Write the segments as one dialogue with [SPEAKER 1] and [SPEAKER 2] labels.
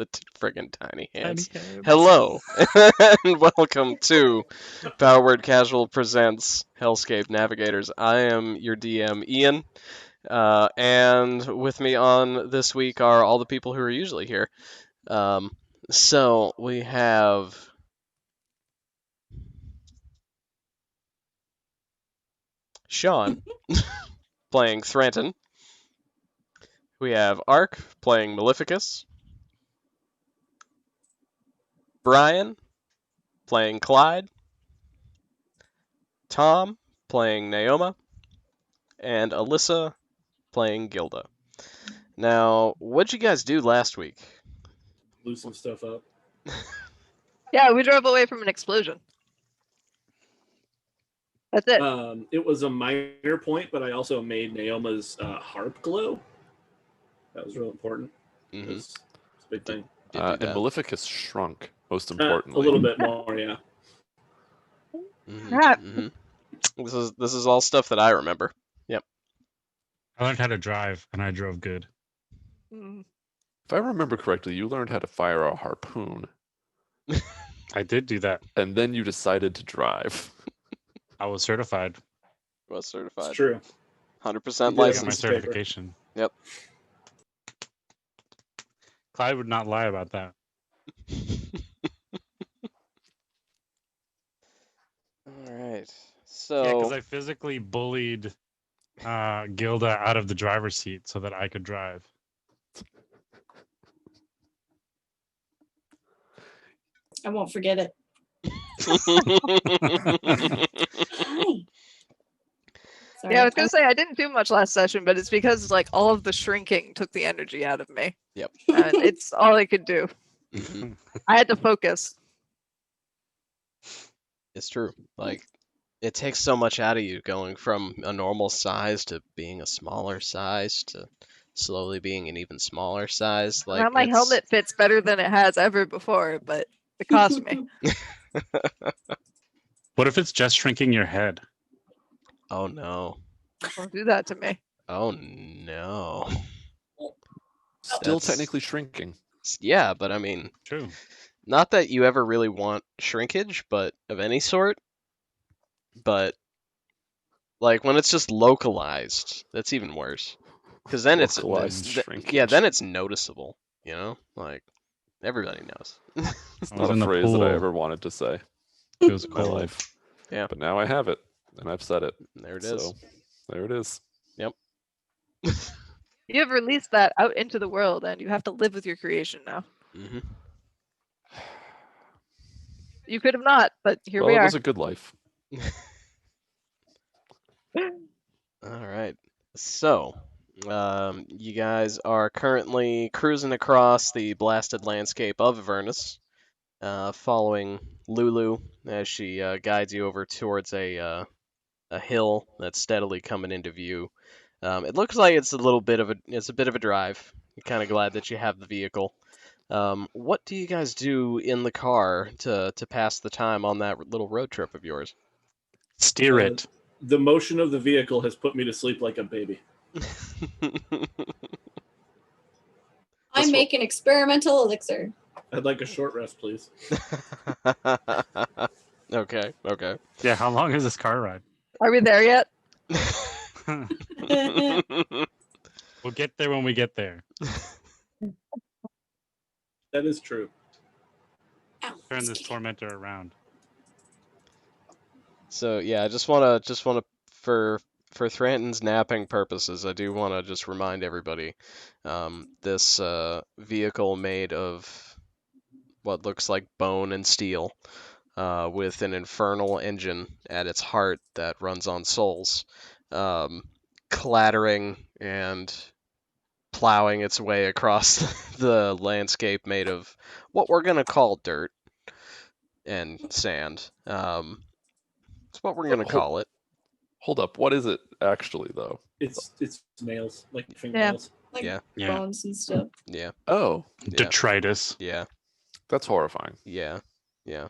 [SPEAKER 1] The friggin' tiny hands.
[SPEAKER 2] Tiny hands.
[SPEAKER 1] Hello, and welcome to Power Word Casual presents Hellscape Navigators. I am your DM, Ian, and with me on this week are all the people who are usually here. So we have Sean playing Thranton. We have Ark playing Maleficus. Brian playing Clyde. Tom playing Naoma. And Alyssa playing Gilda. Now, what'd you guys do last week?
[SPEAKER 3] Blew some stuff up.
[SPEAKER 4] Yeah, we drove away from an explosion. That's it.
[SPEAKER 3] It was a minor point, but I also made Naoma's harp glow. That was real important.
[SPEAKER 1] Mhm.
[SPEAKER 3] It's a big thing.
[SPEAKER 1] Did do
[SPEAKER 5] And
[SPEAKER 1] that.
[SPEAKER 5] Maleficus shrunk, most importantly.
[SPEAKER 3] A little bit more, yeah.
[SPEAKER 4] Crap.
[SPEAKER 1] This is all stuff that I remember. Yep.
[SPEAKER 2] I learned how to drive, and I drove good.
[SPEAKER 4] Mm.
[SPEAKER 5] If I remember correctly, you learned how to fire a harpoon,
[SPEAKER 2] I did do that.
[SPEAKER 5] and then you decided to drive.
[SPEAKER 2] I was certified.
[SPEAKER 1] Was
[SPEAKER 3] It's
[SPEAKER 1] certified.
[SPEAKER 3] true.
[SPEAKER 1] 100%
[SPEAKER 2] I got my
[SPEAKER 1] licensed.
[SPEAKER 3] paper.
[SPEAKER 2] certification.
[SPEAKER 1] Yep.
[SPEAKER 2] Clyde would not lie about that.
[SPEAKER 1] All right.
[SPEAKER 2] Yeah, because
[SPEAKER 1] So
[SPEAKER 2] I physically bullied Gilda out of the driver's seat so that I could drive.
[SPEAKER 6] I won't forget it. Hi. Sorry.
[SPEAKER 4] Yeah, I was gonna say I didn't do much last session, but it's because like all of the shrinking took the energy out of me.
[SPEAKER 1] Yep.
[SPEAKER 4] And it's all I could do.
[SPEAKER 1] Mhm.
[SPEAKER 4] I had to focus.
[SPEAKER 1] It's true. Like, it takes so much out of you going from a normal size to being a smaller size to slowly being an even smaller size. Like,
[SPEAKER 4] Now my
[SPEAKER 1] it's-
[SPEAKER 4] helmet fits better than it has ever before, but it cost me.
[SPEAKER 2] What if it's just shrinking your head?
[SPEAKER 1] Oh no.
[SPEAKER 4] Don't do that to me.
[SPEAKER 1] Oh no.
[SPEAKER 5] Still
[SPEAKER 1] That's-
[SPEAKER 5] technically shrinking.
[SPEAKER 1] Yeah, but I mean,
[SPEAKER 2] True.
[SPEAKER 1] not that you ever really want shrinkage, but of any sort. But like when it's just localized, that's even worse. Because then
[SPEAKER 5] Localized
[SPEAKER 1] it's
[SPEAKER 5] shrinkage.
[SPEAKER 1] yeah, then it's noticeable. You know, like everybody knows.
[SPEAKER 5] It's
[SPEAKER 2] I was
[SPEAKER 5] not
[SPEAKER 2] in
[SPEAKER 5] a
[SPEAKER 2] the
[SPEAKER 5] phrase that I
[SPEAKER 2] pool.
[SPEAKER 5] ever wanted to say
[SPEAKER 2] It was
[SPEAKER 5] in my
[SPEAKER 2] cold.
[SPEAKER 5] life.
[SPEAKER 1] Yeah.
[SPEAKER 5] But now I have it, and I've said it.
[SPEAKER 1] There it is.
[SPEAKER 5] So there it is.
[SPEAKER 4] You have released that out into the world, and you have to live with your creation now.
[SPEAKER 1] hmm
[SPEAKER 4] You could have not, but here
[SPEAKER 5] well,
[SPEAKER 4] we
[SPEAKER 5] it
[SPEAKER 4] are.
[SPEAKER 5] was a good life.
[SPEAKER 1] All right. So, you guys are currently cruising across the blasted landscape of Avernus, following Lulu as she guides you over towards a hill that's steadily coming into view. It looks like it's a bit of a drive. You're kind of glad that you have the vehicle. What do you guys do in the car to pass the time on that little road trip of yours?
[SPEAKER 2] Steer it.
[SPEAKER 3] The motion of the vehicle has put me to sleep like a baby.
[SPEAKER 6] I make an experimental elixir.
[SPEAKER 3] I'd like a short rest, please.
[SPEAKER 1] Okay.
[SPEAKER 2] Yeah, how long is this car ride?
[SPEAKER 4] Are we there yet?
[SPEAKER 2] We'll get there when we get there.
[SPEAKER 3] That is true.
[SPEAKER 6] Ow,
[SPEAKER 2] Turn this
[SPEAKER 6] sticky.
[SPEAKER 2] tormentor around.
[SPEAKER 1] So yeah, I just wanna for Thranton's napping purposes, I do wanna just remind everybody, this vehicle made of what looks like bone and steel, with an infernal engine at its heart that runs on souls, clattering and plowing its way across the landscape made of what we're gonna call dirt and sand. It's what we're gonna call it.
[SPEAKER 5] Hold up. What is it actually, though?
[SPEAKER 3] It's nails, like fingernails.
[SPEAKER 6] Like
[SPEAKER 1] Yeah.
[SPEAKER 2] Yeah.
[SPEAKER 6] bones and stuff.
[SPEAKER 1] Yeah.
[SPEAKER 5] Oh,
[SPEAKER 1] Yeah.
[SPEAKER 2] Detritus.
[SPEAKER 1] Yeah.
[SPEAKER 5] that's horrifying.
[SPEAKER 1] Yeah. The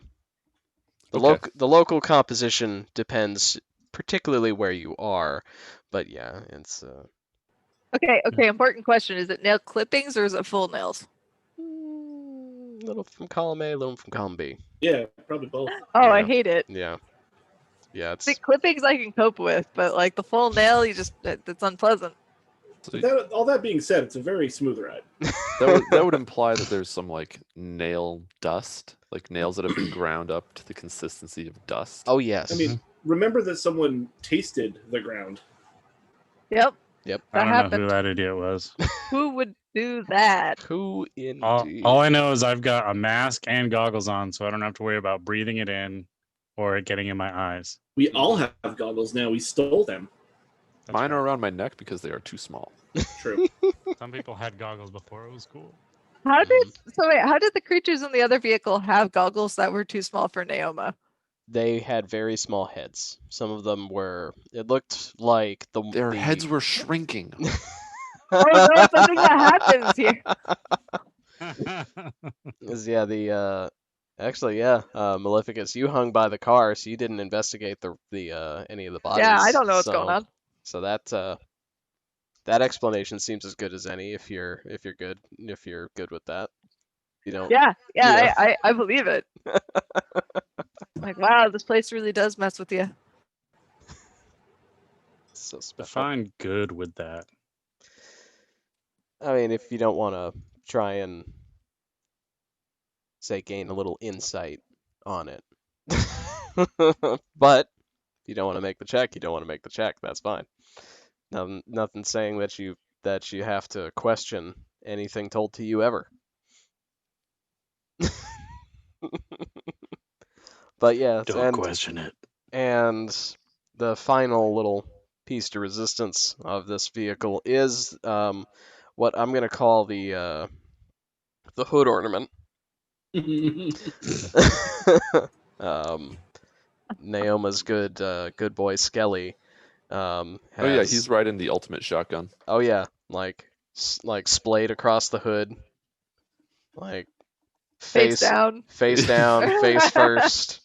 [SPEAKER 5] Okay.
[SPEAKER 1] the local composition depends particularly where you are, but yeah, it's
[SPEAKER 4] Okay, important question. Is it nail clippings or is it full nails?
[SPEAKER 1] little from column A, a little from column B.
[SPEAKER 3] Yeah, probably both.
[SPEAKER 4] Oh, I
[SPEAKER 1] Yeah.
[SPEAKER 4] hate it.
[SPEAKER 1] Yeah. Yeah,
[SPEAKER 4] The
[SPEAKER 1] it's
[SPEAKER 4] clippings I can cope with, but like the full nail, it's unpleasant.
[SPEAKER 5] So
[SPEAKER 3] But all that being said, it's a very smooth ride.
[SPEAKER 5] that would imply that there's some like nail dust, like nails that have been ground up to the consistency of dust.
[SPEAKER 1] oh yes.
[SPEAKER 3] I mean, remember that someone tasted the ground.
[SPEAKER 4] Yep.
[SPEAKER 1] Yep.
[SPEAKER 2] I
[SPEAKER 4] That
[SPEAKER 2] don't know
[SPEAKER 4] happened.
[SPEAKER 2] who that idiot was.
[SPEAKER 4] Who would do that?
[SPEAKER 1] Who
[SPEAKER 2] All,
[SPEAKER 1] indeed?
[SPEAKER 2] all I know is I've got a mask and goggles on, so I don't have to worry about breathing it in or it getting in my eyes.
[SPEAKER 3] We all have goggles now. We stole them.
[SPEAKER 2] That's
[SPEAKER 5] Mine
[SPEAKER 2] right.
[SPEAKER 5] are around my neck because they are too small.
[SPEAKER 3] True.
[SPEAKER 2] Some people had goggles before it was cool.
[SPEAKER 4] How did the creatures in the other vehicle have goggles that were too small for Naoma?
[SPEAKER 1] They had very small heads. Some of them were. It looked like
[SPEAKER 5] Their
[SPEAKER 1] the
[SPEAKER 5] heads were shrinking.
[SPEAKER 4] Oh no, it's a thing that happens here.
[SPEAKER 1] Yeah, the actually, yeah, Maleficus, you hung by the car, so you didn't investigate the any of the bodies.
[SPEAKER 4] Yeah, I don't know what's going on.
[SPEAKER 1] So that explanation seems as good as any if you're good with that. You don't.
[SPEAKER 4] Yeah,
[SPEAKER 1] Yeah.
[SPEAKER 4] I believe it. Like, wow, this place really does mess with you.
[SPEAKER 1] So special.
[SPEAKER 2] Define good with that.
[SPEAKER 1] I mean, if you don't want to try and say gain a little insight on it, but if you don't want to make the check, you don't want to make the check. That's fine. Nothing saying that you have to question anything told to you ever. But yeah,
[SPEAKER 2] question it.
[SPEAKER 1] and the final little piece to resistance of this vehicle is what I'm gonna call the hood ornament. Naoma's good boy Skelly
[SPEAKER 5] Oh yeah,
[SPEAKER 1] has
[SPEAKER 5] he's riding the ultimate shotgun.
[SPEAKER 1] oh yeah, like splayed across the hood, like
[SPEAKER 4] Face down.
[SPEAKER 1] face down, face first,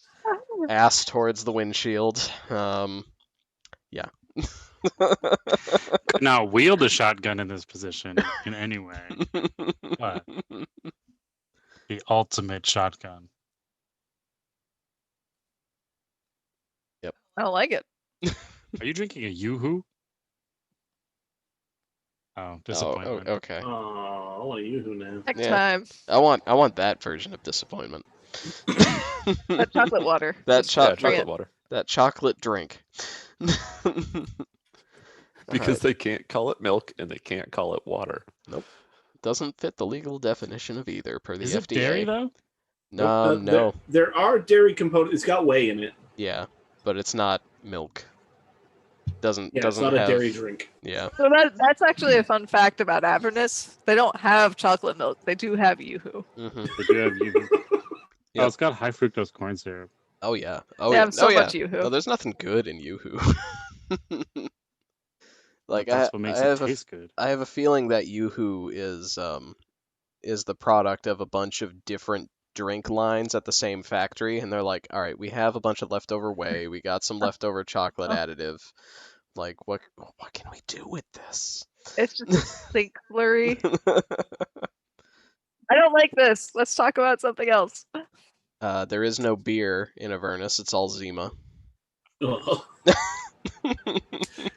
[SPEAKER 1] ass towards the windshield. Yeah.
[SPEAKER 2] Could not wield a shotgun in this position in any way. But the ultimate shotgun.
[SPEAKER 4] I don't like it.
[SPEAKER 2] Are you drinking a Yoo-hoo? Oh, disappointment.
[SPEAKER 1] Oh, okay.
[SPEAKER 3] Oh, I want a Yoo-hoo now.
[SPEAKER 4] Next
[SPEAKER 1] Yeah.
[SPEAKER 4] time.
[SPEAKER 1] I want that version of disappointment.
[SPEAKER 4] That chocolate water.
[SPEAKER 1] That
[SPEAKER 4] Just
[SPEAKER 5] Yeah,
[SPEAKER 1] chocolate
[SPEAKER 4] bring
[SPEAKER 5] chocolate
[SPEAKER 4] it.
[SPEAKER 5] water.
[SPEAKER 1] that chocolate drink.
[SPEAKER 5] Because they can't call it milk and they can't call it water.
[SPEAKER 1] Doesn't fit the legal definition of either per the
[SPEAKER 2] Is it
[SPEAKER 1] FDA.
[SPEAKER 2] dairy though?
[SPEAKER 1] No.
[SPEAKER 3] There are dairy components. It's got whey in it.
[SPEAKER 1] Yeah, but it's not milk. Doesn't
[SPEAKER 3] Yeah, it's
[SPEAKER 1] doesn't
[SPEAKER 3] not
[SPEAKER 1] have
[SPEAKER 3] a dairy drink.
[SPEAKER 1] Yeah.
[SPEAKER 4] So that's actually a fun fact about Avernus. They don't have chocolate milk. They do have Yoo-hoo.
[SPEAKER 1] Hmm.
[SPEAKER 2] They do have Yoo-hoo. Oh,
[SPEAKER 1] Yep.
[SPEAKER 2] it's got high fructose corn syrup.
[SPEAKER 1] Oh yeah. Oh
[SPEAKER 4] They
[SPEAKER 1] yeah.
[SPEAKER 4] have so
[SPEAKER 1] oh yeah.
[SPEAKER 4] much Yoo-hoo.
[SPEAKER 1] No, there's nothing good in Yoo-hoo. Like
[SPEAKER 2] That's what makes
[SPEAKER 1] I
[SPEAKER 2] it
[SPEAKER 1] have
[SPEAKER 2] taste good.
[SPEAKER 1] I have a feeling that Yoo-hoo is the product of a bunch of different drink lines at the same factory, and they're like, all right, we have a bunch of leftover whey, we got some leftover chocolate additive. Like, what can we do with this?
[SPEAKER 4] It's just a stink flurry. I don't like this. Let's talk about something else.
[SPEAKER 1] There is no beer in Avernus. It's all Zima.
[SPEAKER 3] Oh.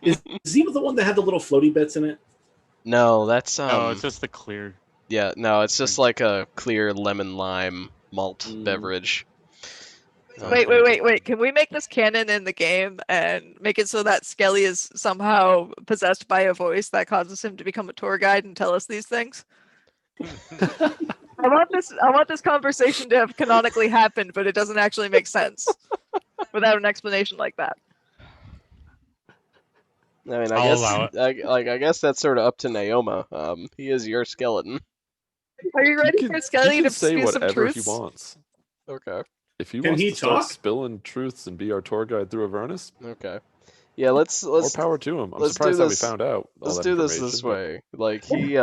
[SPEAKER 3] Is Zima the one that had the little floaty bits in it?
[SPEAKER 1] No, that's
[SPEAKER 2] Oh, it's just the clear.
[SPEAKER 1] yeah, no, it's just like a clear lemon lime malt beverage.
[SPEAKER 4] Wait. Can we make this canon in the game and make it so that Skelly is somehow possessed by a voice that causes him to become a tour guide and tell us these things? I want this conversation to have canonically happened, but it doesn't actually make sense without an explanation like that.
[SPEAKER 1] I mean,
[SPEAKER 2] I'll allow
[SPEAKER 1] I guess that's sort of up to Naoma. He is your skeleton.
[SPEAKER 4] Are you ready for
[SPEAKER 5] He
[SPEAKER 4] Skelly
[SPEAKER 5] can
[SPEAKER 4] to
[SPEAKER 5] say
[SPEAKER 4] spew some
[SPEAKER 5] whatever he
[SPEAKER 4] truths?
[SPEAKER 5] wants.
[SPEAKER 1] Okay.
[SPEAKER 5] If he
[SPEAKER 3] Can
[SPEAKER 5] wants
[SPEAKER 3] he
[SPEAKER 5] to start
[SPEAKER 3] talk?
[SPEAKER 5] spilling truths and be our tour guide through Avernus,
[SPEAKER 1] Okay. Yeah, let's
[SPEAKER 5] more power to him. I'm
[SPEAKER 1] let's do
[SPEAKER 5] surprised how we
[SPEAKER 1] this-
[SPEAKER 5] found out all
[SPEAKER 1] let's
[SPEAKER 5] that
[SPEAKER 1] do this
[SPEAKER 5] information, but
[SPEAKER 1] way. Like he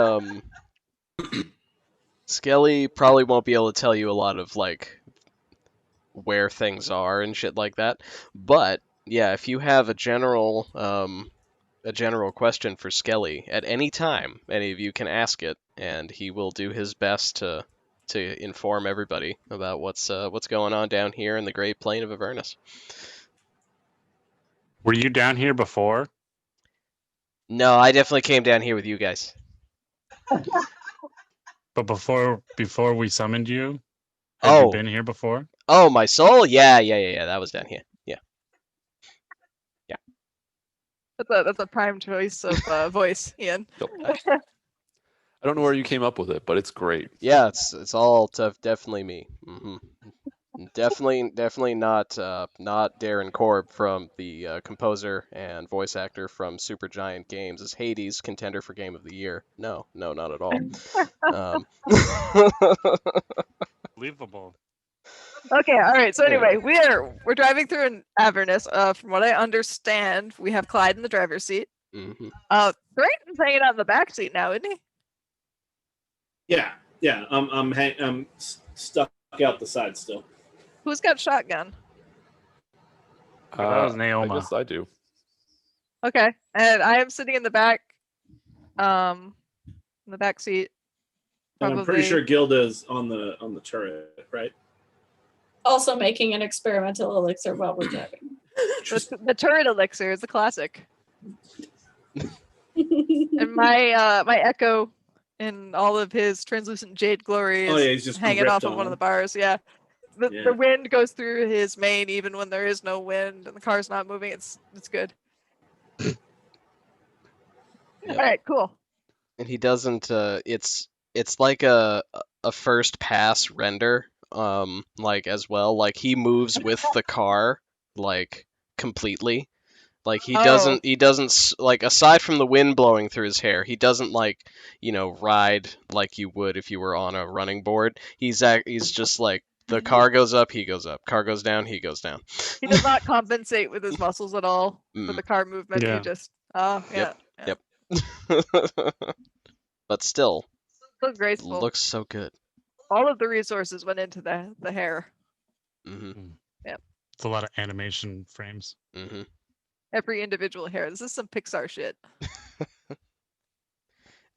[SPEAKER 1] Skelly probably won't be able to tell you a lot of like where things are and shit like that. But yeah, if you have a general question for Skelly at any time, any of you can ask it, and he will do his best to to inform everybody about what's going on down here in the Great Plain of Avernus.
[SPEAKER 2] Were you down here before?
[SPEAKER 1] No, I definitely came down here with you guys.
[SPEAKER 2] But before we summoned you, had you
[SPEAKER 1] Oh,
[SPEAKER 2] been here before?
[SPEAKER 1] oh, my soul? Yeah. That was down here. Yeah.
[SPEAKER 4] That's a prime choice of voice, Ian.
[SPEAKER 5] Yep. I don't know where you came up with it, but it's great.
[SPEAKER 1] Yeah, it's all definitely me. Definitely not Darren Korb from the composer and voice actor from Supergiant Games as Hades, contender for Game of the Year. No, not at all. Um,
[SPEAKER 2] Believable.
[SPEAKER 4] Okay, all right. So anyway,
[SPEAKER 1] Anyway.
[SPEAKER 4] we're driving through an Avernus. From what I understand, we have Clyde in the driver's seat.
[SPEAKER 1] mhm.
[SPEAKER 4] Drayton's hanging out in the back seat now, isn't he?
[SPEAKER 3] Yeah. I'm stuck out the side still.
[SPEAKER 4] Who's got shotgun?
[SPEAKER 2] That was
[SPEAKER 5] I
[SPEAKER 2] Naoma.
[SPEAKER 5] guess I do.
[SPEAKER 4] Okay, and I am sitting in the back, in the back seat.
[SPEAKER 3] And I'm pretty sure Gilda's on the turret, right?
[SPEAKER 6] Also making an experimental elixir while we're driving.
[SPEAKER 4] The turret elixir is a classic. And my echo in all of his translucent jade glory is
[SPEAKER 3] he's just
[SPEAKER 4] hanging
[SPEAKER 3] gripped
[SPEAKER 4] off of
[SPEAKER 3] on
[SPEAKER 4] one of
[SPEAKER 3] him.
[SPEAKER 4] the bars. Yeah. The
[SPEAKER 3] Yeah.
[SPEAKER 4] wind goes through his mane even when there is no wind and the car's not moving. It's good.
[SPEAKER 1] Yep.
[SPEAKER 4] All right, cool.
[SPEAKER 1] And he doesn't. It's like a first pass render. Like as well. Like he moves with the car, like completely. Like he doesn't like, aside from the wind blowing through his hair, he doesn't, like, ride like you would if you were on a running board. He's just like, the car goes up, he goes up. Car goes down, he goes down.
[SPEAKER 4] He does not compensate with his muscles at all for the car movement.
[SPEAKER 2] Yeah.
[SPEAKER 4] He just yeah.
[SPEAKER 1] Yep. But still,
[SPEAKER 4] So graceful.
[SPEAKER 1] looks so good.
[SPEAKER 4] All of the resources went into the hair.
[SPEAKER 1] Mhm.
[SPEAKER 2] It's a lot of animation frames.
[SPEAKER 1] Mhm.
[SPEAKER 4] Every individual hair. This is some Pixar shit.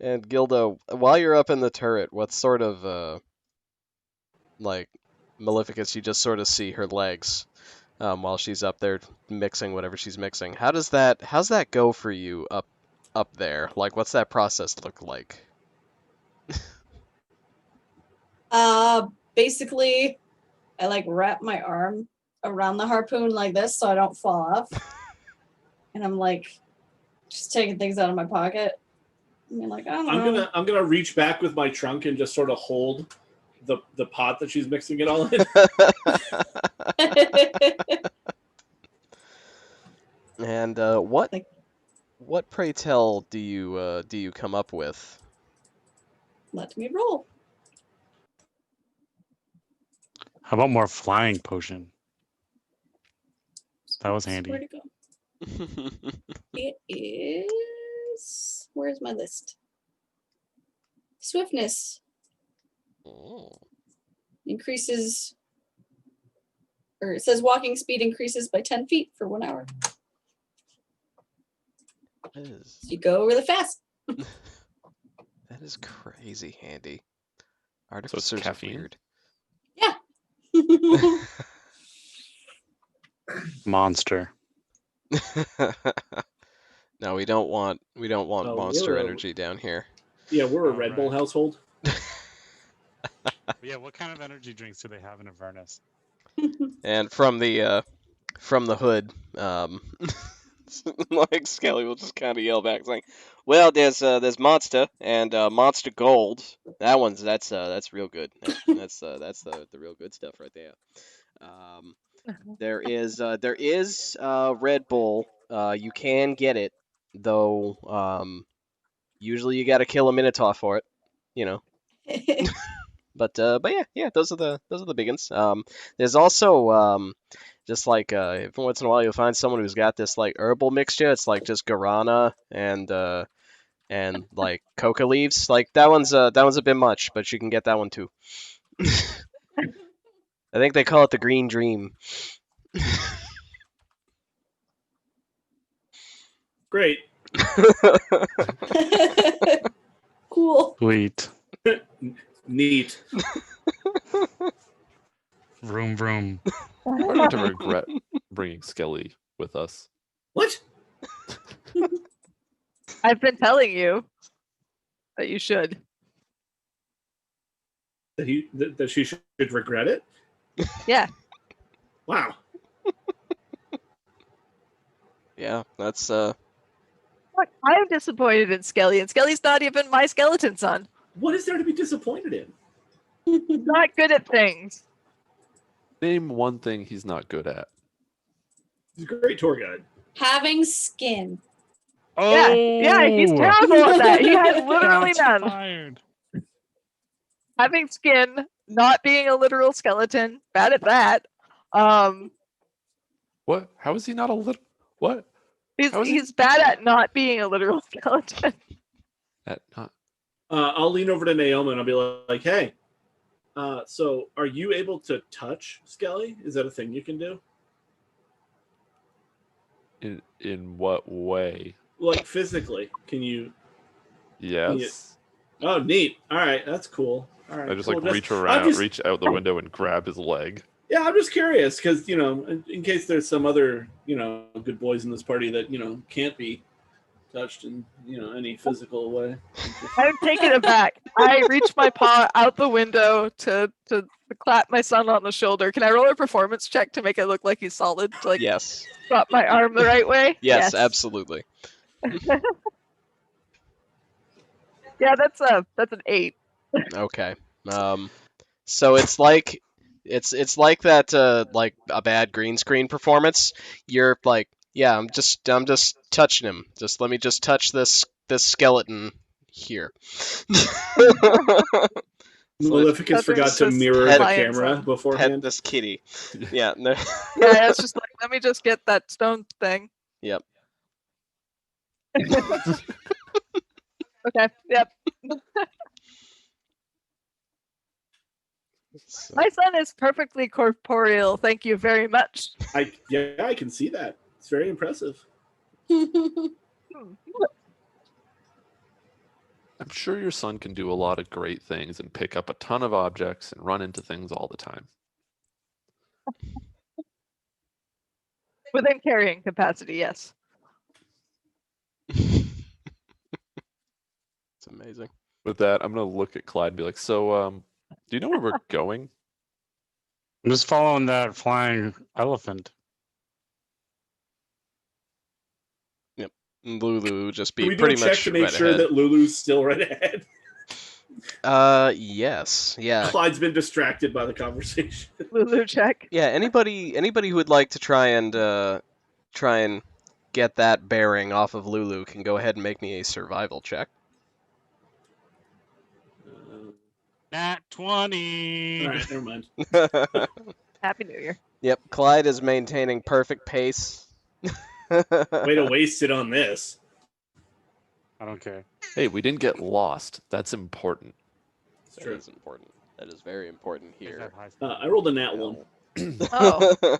[SPEAKER 1] And Gilda, while you're up in the turret, what sort of like Maleficus, you just sort of see her legs while she's up there mixing whatever she's mixing. How's that go for you up there? Like, what's that process look like?
[SPEAKER 6] Basically, I like wrap my arm around the harpoon like this so I don't fall off. And I'm like just taking things out of my pocket. I mean, like, I don't know.
[SPEAKER 3] I'm gonna reach back with my trunk and just sort of hold the pot that she's mixing it all in.
[SPEAKER 1] And what pray tell do you come up with?
[SPEAKER 6] Let me roll.
[SPEAKER 2] How about more flying potion? That was handy.
[SPEAKER 6] Where'd it go? It is. Where's my list? Swiftness
[SPEAKER 1] Oh.
[SPEAKER 6] increases, or it says walking speed increases by 10 feet for 1 hour.
[SPEAKER 1] That is,
[SPEAKER 6] So you go really fast.
[SPEAKER 1] that is crazy handy.
[SPEAKER 5] So it's
[SPEAKER 1] Artificers are
[SPEAKER 5] caffeine?
[SPEAKER 1] weird.
[SPEAKER 2] Monster.
[SPEAKER 1] No, we don't want
[SPEAKER 3] Oh,
[SPEAKER 1] Monster
[SPEAKER 3] we're a-
[SPEAKER 1] Energy down here.
[SPEAKER 3] Yeah, we're a
[SPEAKER 2] Oh,
[SPEAKER 3] Red Bull
[SPEAKER 2] right.
[SPEAKER 3] household.
[SPEAKER 2] Yeah, what kind of energy drinks do they have in Avernus?
[SPEAKER 1] And from the hood, like, Skelly will just kind of yell back, saying, "Well, there's Monster and Monster Gold. That's real good. That's the real good stuff right there. There is Red Bull. You can get it, though. Usually you got to kill a Minotaur for it, you know. But yeah, those are the big ones. There's also just like every once in a while you'll find someone who's got this, like, herbal mixture. It's like just guarana and like coca leaves. Like, that one's a bit much, but you can get that one too. I think they call it the Green Dream.
[SPEAKER 3] Great.
[SPEAKER 6] Cool.
[SPEAKER 2] Sweet.
[SPEAKER 3] Neat.
[SPEAKER 2] Vroom vroom.
[SPEAKER 5] Starting to regret bringing Skelly with us.
[SPEAKER 3] What?
[SPEAKER 4] I've been telling you that you should.
[SPEAKER 3] That she should regret it?
[SPEAKER 4] Yeah.
[SPEAKER 3] Wow.
[SPEAKER 1] Yeah, that's
[SPEAKER 4] Look, I'm disappointed in Skelly, and Skelly's not even my skeleton son.
[SPEAKER 3] What is there to be disappointed in?
[SPEAKER 4] He's not good at things.
[SPEAKER 5] Name one thing he's not good at.
[SPEAKER 3] He's a great tour guide.
[SPEAKER 6] Having skin.
[SPEAKER 2] Oh,
[SPEAKER 4] Yeah, he's terrible at that. He has literally
[SPEAKER 2] Shots
[SPEAKER 4] none.
[SPEAKER 2] fired.
[SPEAKER 4] Having skin, not being a literal skeleton, bad at that.
[SPEAKER 5] What? How is he not a little? What?
[SPEAKER 4] He's
[SPEAKER 5] How is he-
[SPEAKER 4] he's bad at not being a literal skeleton.
[SPEAKER 5] At not.
[SPEAKER 3] I'll lean over to Naoma and I'll be like, hey, so are you able to touch Skelly? Is that a thing you can do?
[SPEAKER 5] In what way?
[SPEAKER 3] Like physically? Can you?
[SPEAKER 5] Yes.
[SPEAKER 3] Oh, neat. All right, that's cool. All right,
[SPEAKER 5] I just
[SPEAKER 3] cool.
[SPEAKER 5] like reach out the
[SPEAKER 3] I'm-
[SPEAKER 5] window and grab his leg.
[SPEAKER 3] Yeah, I'm just curious because in case there's some other good boys in this party that can't be touched in any physical way.
[SPEAKER 4] I'm taken aback. I reach my paw out the window to clap my son on the shoulder. Can I roll a performance check to make it look like he's solid? To
[SPEAKER 1] yes,
[SPEAKER 4] drop my arm the right way?
[SPEAKER 1] yes, absolutely.
[SPEAKER 4] Yeah, that's an 8.
[SPEAKER 1] Okay. So it's like that like a bad green screen performance. You're like, yeah, I'm just touching him. Just let me just touch this skeleton here.
[SPEAKER 3] Maleficus forgot to mirror the camera
[SPEAKER 1] Pet
[SPEAKER 3] beforehand.
[SPEAKER 1] this kitty. Yeah. No.
[SPEAKER 4] Yeah, it's just like, let me just get that stone thing.
[SPEAKER 1] Yep.
[SPEAKER 4] Okay, yep.
[SPEAKER 1] So-
[SPEAKER 4] My son is perfectly corporeal. Thank you very much.
[SPEAKER 3] I can see that. It's very impressive.
[SPEAKER 5] I'm sure your son can do a lot of great things and pick up a ton of objects and run into things all the time.
[SPEAKER 4] Within carrying capacity, yes.
[SPEAKER 1] It's amazing.
[SPEAKER 5] With that, I'm gonna look at Clyde and be like, "So, do you know where we're going?"
[SPEAKER 2] I'm just following that flying elephant.
[SPEAKER 1] Lulu would just
[SPEAKER 3] Can
[SPEAKER 1] be
[SPEAKER 3] we do
[SPEAKER 1] pretty
[SPEAKER 3] a check
[SPEAKER 1] much
[SPEAKER 3] to make
[SPEAKER 1] right
[SPEAKER 3] sure
[SPEAKER 1] ahead.
[SPEAKER 3] that Lulu's still right ahead?
[SPEAKER 1] Yes. Yeah.
[SPEAKER 3] Clyde's been distracted by the conversation.
[SPEAKER 4] Lulu check.
[SPEAKER 1] Yeah, anybody who would like to try and get that bearing off of Lulu can go ahead and make me a survival check.
[SPEAKER 2] Nat 20.
[SPEAKER 3] All right, never mind.
[SPEAKER 4] Happy New Year.
[SPEAKER 1] Yep, Clyde is maintaining perfect pace.
[SPEAKER 3] Way to waste it on this.
[SPEAKER 2] I don't care.
[SPEAKER 5] Hey, we didn't get lost. That's important.
[SPEAKER 3] It's
[SPEAKER 1] That
[SPEAKER 3] true.
[SPEAKER 1] is important. That is very important
[SPEAKER 2] Is
[SPEAKER 1] here.
[SPEAKER 2] that high school?
[SPEAKER 3] I rolled a nat one.
[SPEAKER 4] Oh,
[SPEAKER 2] You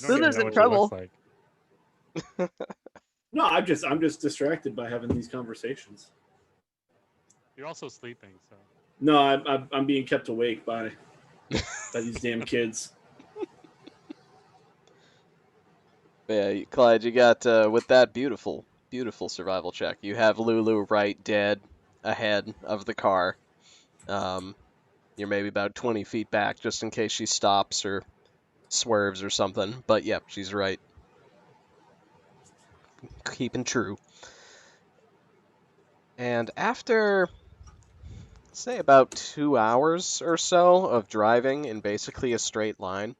[SPEAKER 2] don't even
[SPEAKER 4] Lulu's
[SPEAKER 2] know
[SPEAKER 4] in
[SPEAKER 2] what it
[SPEAKER 4] trouble.
[SPEAKER 2] looks like.
[SPEAKER 3] No, I'm just distracted by having these conversations.
[SPEAKER 2] You're also sleeping, so.
[SPEAKER 3] No, I'm being kept awake by these damn kids.
[SPEAKER 1] Yeah, Clyde, you got with that beautiful survival check. You have Lulu right dead ahead of the car. You're maybe about 20 feet back just in case she stops or swerves or something. But yep, she's right. Keeping true. And after, say, about 2 hours or so of driving in basically a straight line,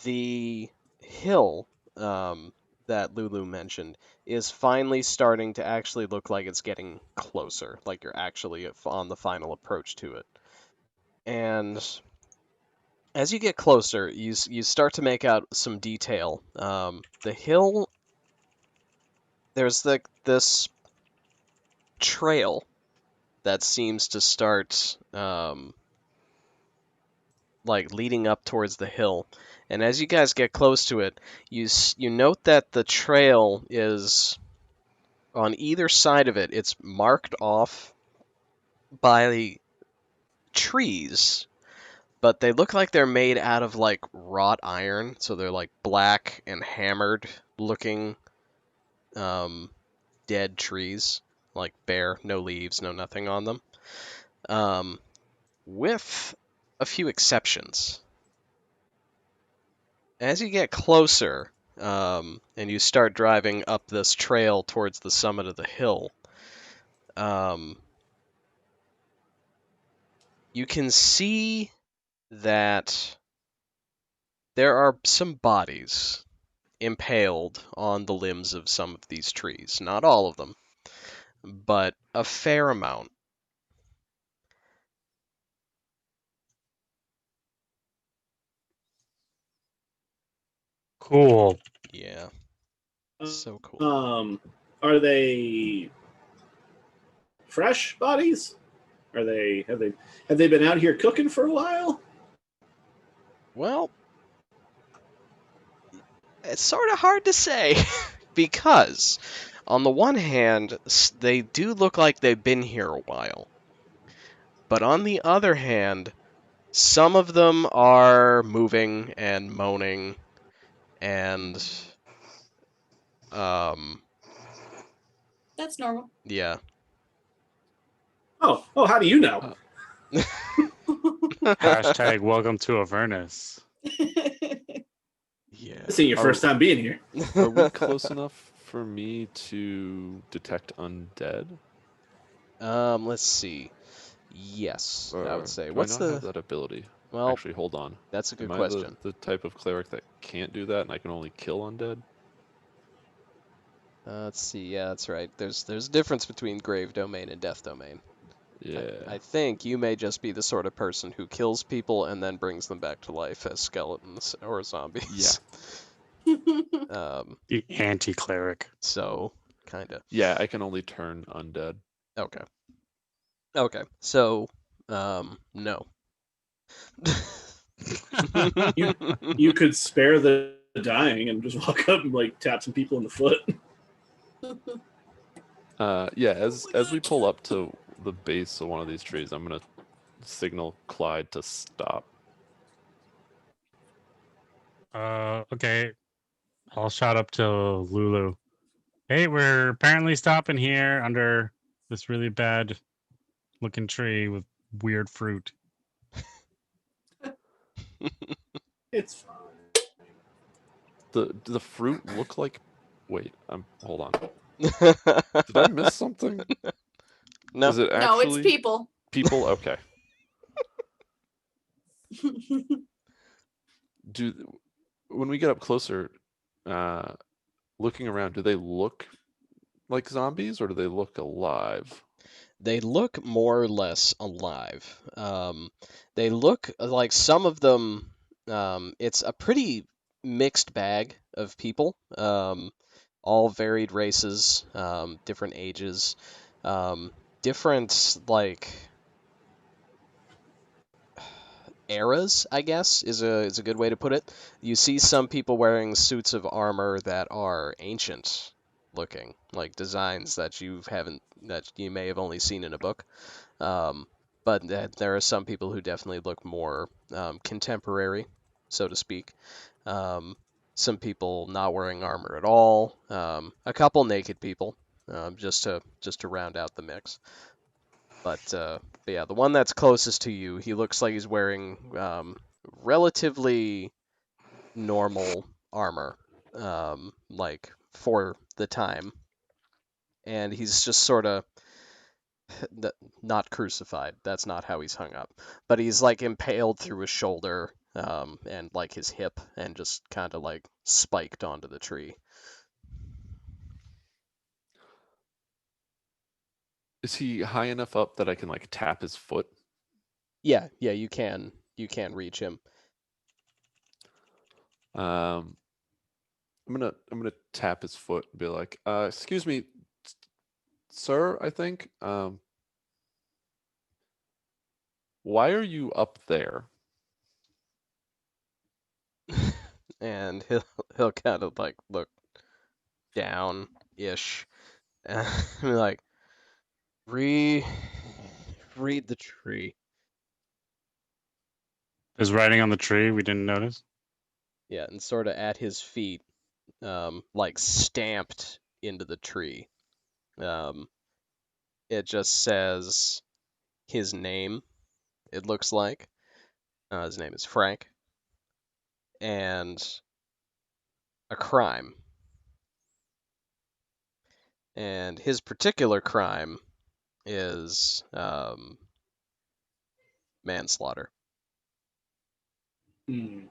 [SPEAKER 1] the hill that Lulu mentioned is finally starting to actually look like it's getting closer, like you're actually on the final approach to it. And as you get closer, you start to make out some detail. The hill, there's this trail that seems to start like leading up towards the hill. And as you guys get close to it, you note that the trail is on either side of it. It's marked off by trees, but they look like they're made out of like wrought iron, so they're like black and hammered looking dead trees, like bare, no leaves, no nothing on them, with a few exceptions. As you get closer, and you start driving up this trail towards the summit of the hill, you can see that there are some bodies impaled on the limbs of some of these trees. Not all of them, but a fair amount.
[SPEAKER 2] Cool.
[SPEAKER 1] Yeah, so cool.
[SPEAKER 3] Are they fresh bodies? Are they have they been out here cooking for a while?
[SPEAKER 1] Well, it's sort of hard to say because, on the one hand, they do look like they've been here a while. But on the other hand, some of them are moving and moaning and,
[SPEAKER 6] That's normal.
[SPEAKER 1] yeah.
[SPEAKER 3] Oh, how do you know?
[SPEAKER 2] Hashtag welcome to Avernus.
[SPEAKER 1] Yeah.
[SPEAKER 3] This ain't your first time being here.
[SPEAKER 5] Are we close enough for me to detect undead?
[SPEAKER 1] Let's see. Yes, I
[SPEAKER 5] Or
[SPEAKER 1] would say.
[SPEAKER 5] do
[SPEAKER 1] What's
[SPEAKER 5] I not have
[SPEAKER 1] the...
[SPEAKER 5] that ability?
[SPEAKER 1] Well,
[SPEAKER 5] Actually, hold on.
[SPEAKER 1] that's a good
[SPEAKER 5] Am I
[SPEAKER 1] question.
[SPEAKER 5] the type of cleric that can't do that and I can only kill undead?
[SPEAKER 1] Let's see. Yeah, that's right. There's a difference between grave domain and death domain.
[SPEAKER 5] Yeah.
[SPEAKER 1] I think you may just be the sort of person who kills people and then brings them back to life as skeletons or zombies.
[SPEAKER 2] The anti-cleric.
[SPEAKER 1] So, kind of.
[SPEAKER 5] Yeah, I can only turn undead.
[SPEAKER 1] Okay. Okay. So, no.
[SPEAKER 3] You could spare the dying and just walk up and like tap some people in the foot.
[SPEAKER 5] Yeah, as we pull up to the base of one of these trees, I'm gonna signal Clyde to stop.
[SPEAKER 2] Okay. I'll shout up to Lulu. Hey, we're apparently stopping here under this really bad looking tree with weird fruit.
[SPEAKER 3] It's fine.
[SPEAKER 5] The fruit look like. Wait, hold on. Did I miss something?
[SPEAKER 1] No.
[SPEAKER 5] Is it actually
[SPEAKER 6] No, it's people.
[SPEAKER 5] people? Okay. When we get up closer, looking around, do they look like zombies or do they look alive?
[SPEAKER 1] They look more or less alive. They look like some of them. It's a pretty mixed bag of people, all varied races, different ages, different like eras, I guess is a good way to put it. You see some people wearing suits of armor that are ancient looking, like designs that that you may have only seen in a book. But there are some people who definitely look more contemporary, so to speak. Some people not wearing armor at all. A couple naked people, just to round out the mix. But yeah, the one that's closest to you, he looks like he's wearing relatively normal armor, like for the time, and he's just sort of not crucified. That's not how he's hung up, but he's like impaled through his shoulder, and like his hip, and just kind of like spiked onto the tree.
[SPEAKER 5] Is he high enough up that I can like tap his foot?
[SPEAKER 1] Yeah, you can reach him.
[SPEAKER 5] I'm gonna tap his foot and be like, excuse me, sir, I think. Why are you up there?
[SPEAKER 1] And he'll kind of like look down ish and be like, Read the tree.
[SPEAKER 2] Is writing on the tree we didn't notice?
[SPEAKER 1] Yeah, and sort of at his feet, like stamped into the tree. It just says his name, it looks like. His name is Frank. And a crime. And his particular crime is manslaughter.
[SPEAKER 3] Hmm.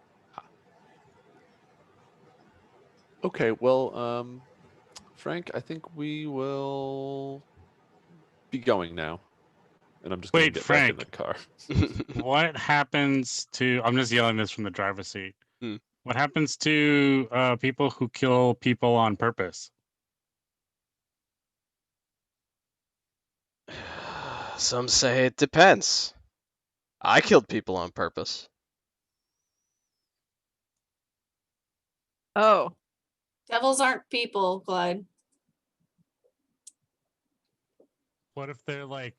[SPEAKER 5] Okay, well, Frank, I think we will be going now. And I'm just going to
[SPEAKER 2] Wait,
[SPEAKER 5] get back in the
[SPEAKER 2] Frank.
[SPEAKER 5] car.
[SPEAKER 2] What happens to? I'm just yelling this from the driver's seat.
[SPEAKER 1] Hmm.
[SPEAKER 2] What happens to people who kill people on purpose?
[SPEAKER 1] Some say it depends. I killed people on purpose.
[SPEAKER 4] Oh.
[SPEAKER 6] Devils aren't people, Clyde.
[SPEAKER 2] What if they're like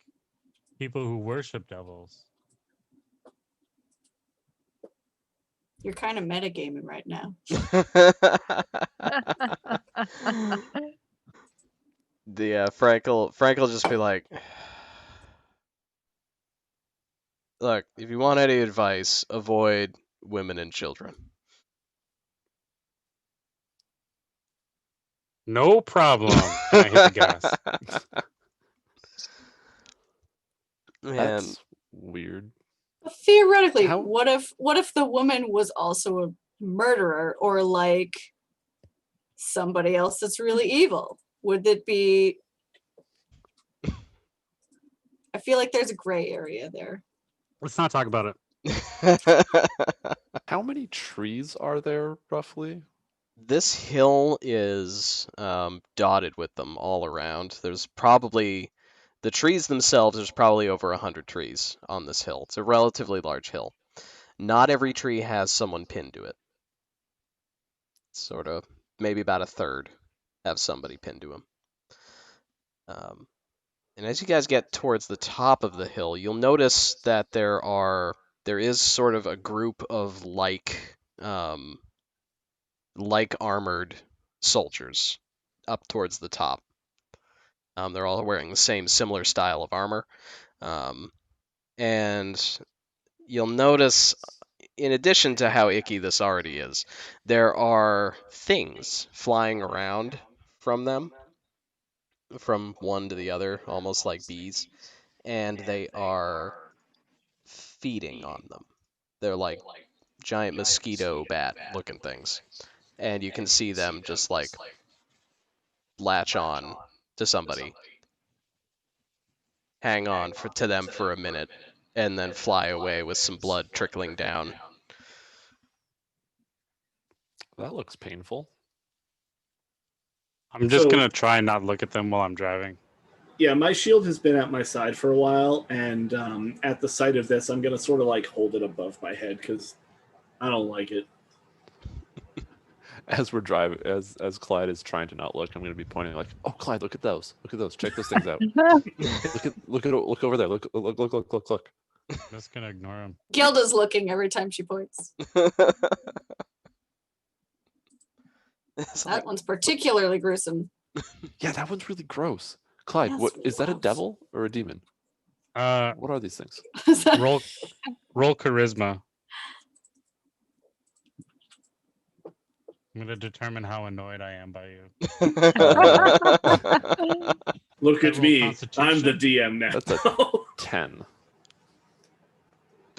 [SPEAKER 2] people who worship devils?
[SPEAKER 6] You're kind of metagaming right now.
[SPEAKER 1] The Frank will just be like, look, if you want any advice, avoid women and children.
[SPEAKER 2] No problem. And I hit the gas.
[SPEAKER 1] Man,
[SPEAKER 5] That's weird.
[SPEAKER 6] But theoretically,
[SPEAKER 5] How-
[SPEAKER 6] what if the woman was also a murderer or like somebody else that's really evil? Would it be? I feel like there's a gray area there.
[SPEAKER 2] Let's not talk about it.
[SPEAKER 5] How many trees are there, roughly?
[SPEAKER 1] This hill is dotted with them all around. There's probably the trees themselves. There's probably over 100 trees on this hill. It's a relatively large hill. Not every tree has someone pinned to it. Sort of, maybe about a third have somebody pinned to them. And as you guys get towards the top of the hill, you'll notice that there is sort of a group of like armored soldiers up towards the top. They're all wearing the same similar style of armor. And you'll notice, in addition to how icky this already is, there are things flying around from them, from one to the other, almost like bees, and they are feeding on them. They're like giant mosquito bat looking things. And you can see them just like latch on to somebody, hang on to them for a minute, and then fly away with some blood trickling down.
[SPEAKER 5] That looks painful.
[SPEAKER 2] I'm just
[SPEAKER 3] So-
[SPEAKER 2] gonna try and not look at them while I'm driving.
[SPEAKER 3] Yeah, my shield has been at my side for a while, and at the sight of this, I'm gonna sort of like hold it above my head because I don't like it.
[SPEAKER 5] As we're driving, as Clyde is trying to not look, I'm going to be pointing like, "Oh, Clyde, look at those! Look at those! Check those things out! Look over there! Look!
[SPEAKER 2] I'm just gonna ignore them.
[SPEAKER 6] Gilda's looking every time she points.
[SPEAKER 1] It's
[SPEAKER 6] That
[SPEAKER 1] like,
[SPEAKER 6] one's particularly gruesome.
[SPEAKER 5] Yeah, that one's really gross. Clyde,
[SPEAKER 6] That's
[SPEAKER 5] what is that? A
[SPEAKER 6] gross.
[SPEAKER 5] devil or a demon? What are these things?
[SPEAKER 2] Roll charisma. I'm gonna determine how annoyed I am by you.
[SPEAKER 3] Look
[SPEAKER 2] I
[SPEAKER 3] at
[SPEAKER 2] roll
[SPEAKER 3] me, I'm
[SPEAKER 2] Constitution.
[SPEAKER 3] the DM now.
[SPEAKER 5] That's 10.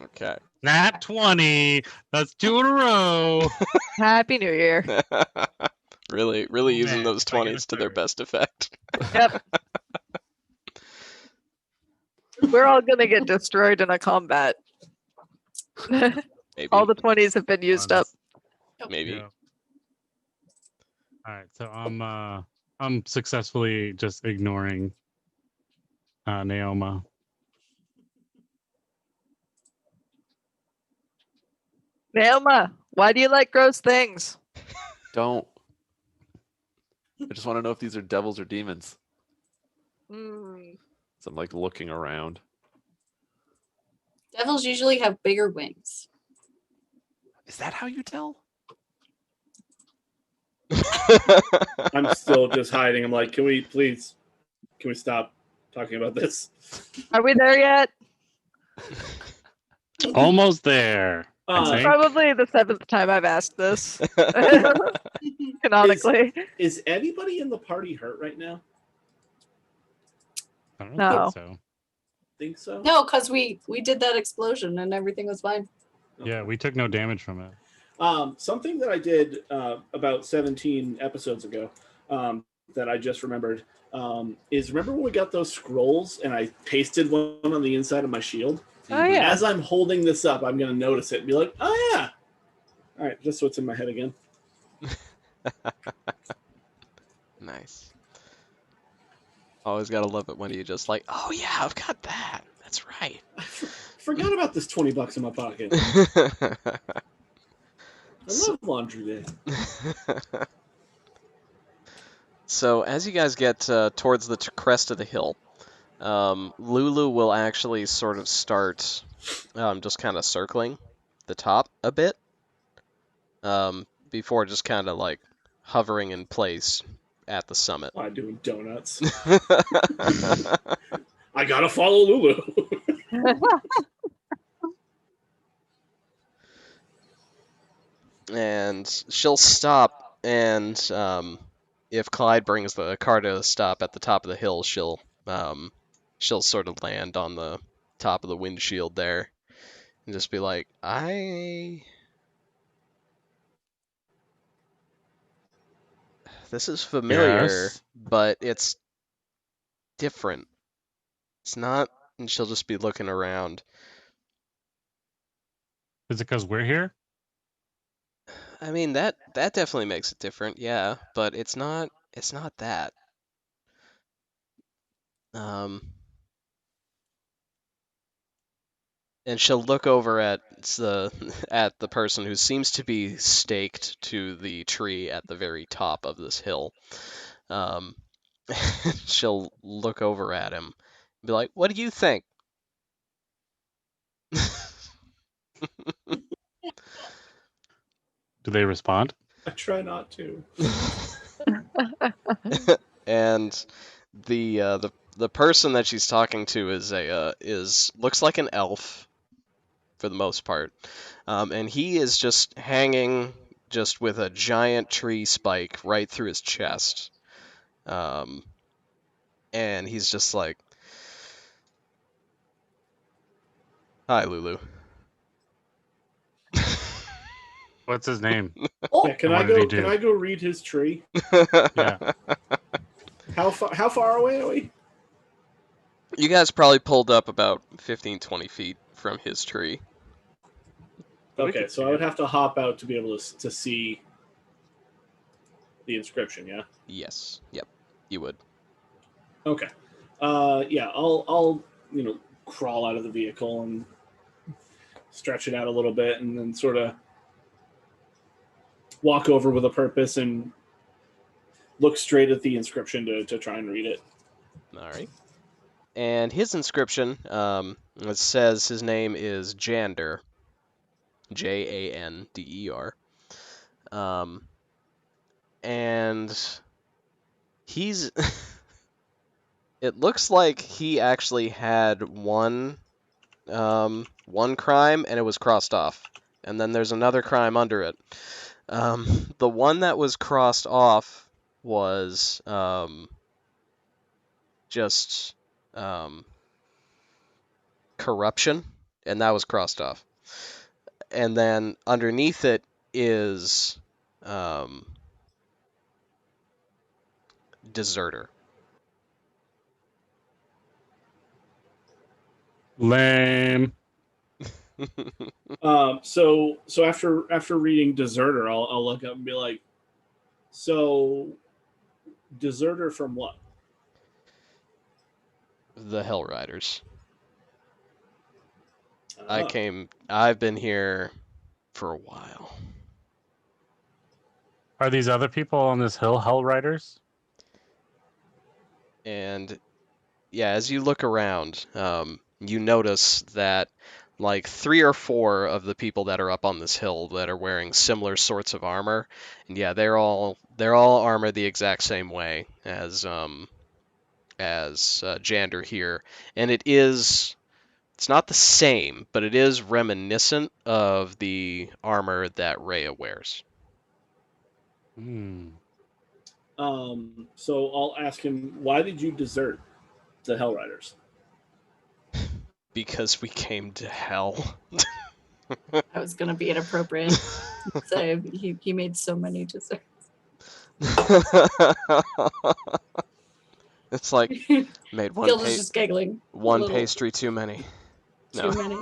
[SPEAKER 1] okay.
[SPEAKER 2] Nat 20. That's 2 in a row.
[SPEAKER 4] Happy New Year.
[SPEAKER 1] really
[SPEAKER 2] Oh,
[SPEAKER 1] using
[SPEAKER 2] man,
[SPEAKER 1] those
[SPEAKER 2] if I get a
[SPEAKER 1] 20s to their
[SPEAKER 2] third.
[SPEAKER 1] best effect.
[SPEAKER 4] Yep. We're all gonna get destroyed in a combat.
[SPEAKER 1] Maybe.
[SPEAKER 4] All the 20s have been used up.
[SPEAKER 1] Maybe.
[SPEAKER 2] Yeah. All right, so I'm successfully just ignoring Naoma.
[SPEAKER 4] Naoma, why do you like gross things?
[SPEAKER 5] Don't. I just want to know if these are devils or demons.
[SPEAKER 4] Hmm.
[SPEAKER 5] So I'm like looking around.
[SPEAKER 6] Devils usually have bigger wings.
[SPEAKER 5] Is that how you tell?
[SPEAKER 3] I'm still just hiding. I'm like, can we stop talking about this?
[SPEAKER 4] Are we there yet?
[SPEAKER 2] Almost there. I
[SPEAKER 3] Uh,
[SPEAKER 2] think.
[SPEAKER 4] Probably the 7th time I've asked this. Canonically.
[SPEAKER 3] Is anybody in the party hurt right now?
[SPEAKER 2] I don't
[SPEAKER 4] No.
[SPEAKER 2] think so.
[SPEAKER 3] Think so?
[SPEAKER 6] No, because we did that explosion and everything was fine.
[SPEAKER 2] Yeah, we took no damage from it.
[SPEAKER 3] Something that I did about 17 episodes ago that I just remembered is remember when we got those scrolls and I pasted one on the inside of my shield?
[SPEAKER 4] Oh, yeah.
[SPEAKER 3] As I'm holding this up, I'm going to notice it and be like, oh, yeah. All right, just so it's in my head again.
[SPEAKER 1] Nice. Always gotta love it when you just like, oh yeah, I've got that. That's right.
[SPEAKER 3] I forgot about this $20 in my pocket. I love laundry day.
[SPEAKER 1] So as you guys get towards the crest of the hill, Lulu will actually sort of start just kind of circling the top a bit before just kind of like hovering in place at the summit.
[SPEAKER 3] I'm doing donuts. I gotta follow Lulu.
[SPEAKER 1] And she'll stop, and if Clyde brings the car to a stop at the top of the hill, she'll sort of land on the top of the windshield there and just be like, this is familiar,
[SPEAKER 2] Yes.
[SPEAKER 1] but it's different. It's not, and she'll just be looking around.
[SPEAKER 2] Is it because we're here?
[SPEAKER 1] I mean, that definitely makes it different, yeah, but it's not that. And she'll look over at the person who seems to be staked to the tree at the very top of this hill. She'll look over at him and be like, "What do you think?"
[SPEAKER 2] Do they respond?
[SPEAKER 3] I try not to.
[SPEAKER 1] And the person that she's talking to is looks like an elf for the most part, and he is just hanging just with a giant tree spike right through his chest, and he's just like, "Hi, Lulu."
[SPEAKER 2] What's his name?
[SPEAKER 6] Oh,
[SPEAKER 3] Yeah, can
[SPEAKER 2] What
[SPEAKER 3] I
[SPEAKER 2] did
[SPEAKER 3] go?
[SPEAKER 2] he do?
[SPEAKER 3] Can I go read his tree?
[SPEAKER 2] Yeah.
[SPEAKER 3] How far away are we?
[SPEAKER 1] You guys probably pulled up about 15, 20 feet from his tree.
[SPEAKER 2] We
[SPEAKER 3] Okay,
[SPEAKER 2] could
[SPEAKER 3] so
[SPEAKER 2] see
[SPEAKER 3] I would
[SPEAKER 2] it.
[SPEAKER 3] have to hop out to be able to see the inscription. Yeah.
[SPEAKER 1] Yes. Yep. You would.
[SPEAKER 3] Okay. Yeah, I'll crawl out of the vehicle and stretch it out a little bit, and then sort of walk over with a purpose and look straight at the inscription to try and read it.
[SPEAKER 1] All right. And his inscription, it says his name is Jander, Jander. And he's. It looks like he actually had one crime and it was crossed off, and then there's another crime under it. The one that was crossed off was just corruption, and that was crossed off. And then underneath it is deserter.
[SPEAKER 2] Lame.
[SPEAKER 3] So after reading deserter, I'll look up and be like, so deserter from what?
[SPEAKER 1] The Hell Riders.
[SPEAKER 3] Ah,
[SPEAKER 1] I've been here for a while.
[SPEAKER 2] Are these other people on this hill Hell Riders?
[SPEAKER 1] And yeah, as you look around, you notice that like 3 or 4 of the people that are up on this hill that are wearing similar sorts of armor, and yeah, they're all armored the exact same way as Jander here, and it's not the same, but it is reminiscent of the armor that Rhea wears.
[SPEAKER 2] Hmm.
[SPEAKER 3] So I'll ask him, why did you desert the Hell Riders?
[SPEAKER 1] Because we came to hell.
[SPEAKER 6] That was gonna be inappropriate. So he made so many desserts.
[SPEAKER 1] It's like made
[SPEAKER 6] Gilda's just giggling.
[SPEAKER 1] one
[SPEAKER 6] little.
[SPEAKER 1] pastry too many.
[SPEAKER 6] Too
[SPEAKER 1] No,
[SPEAKER 6] many.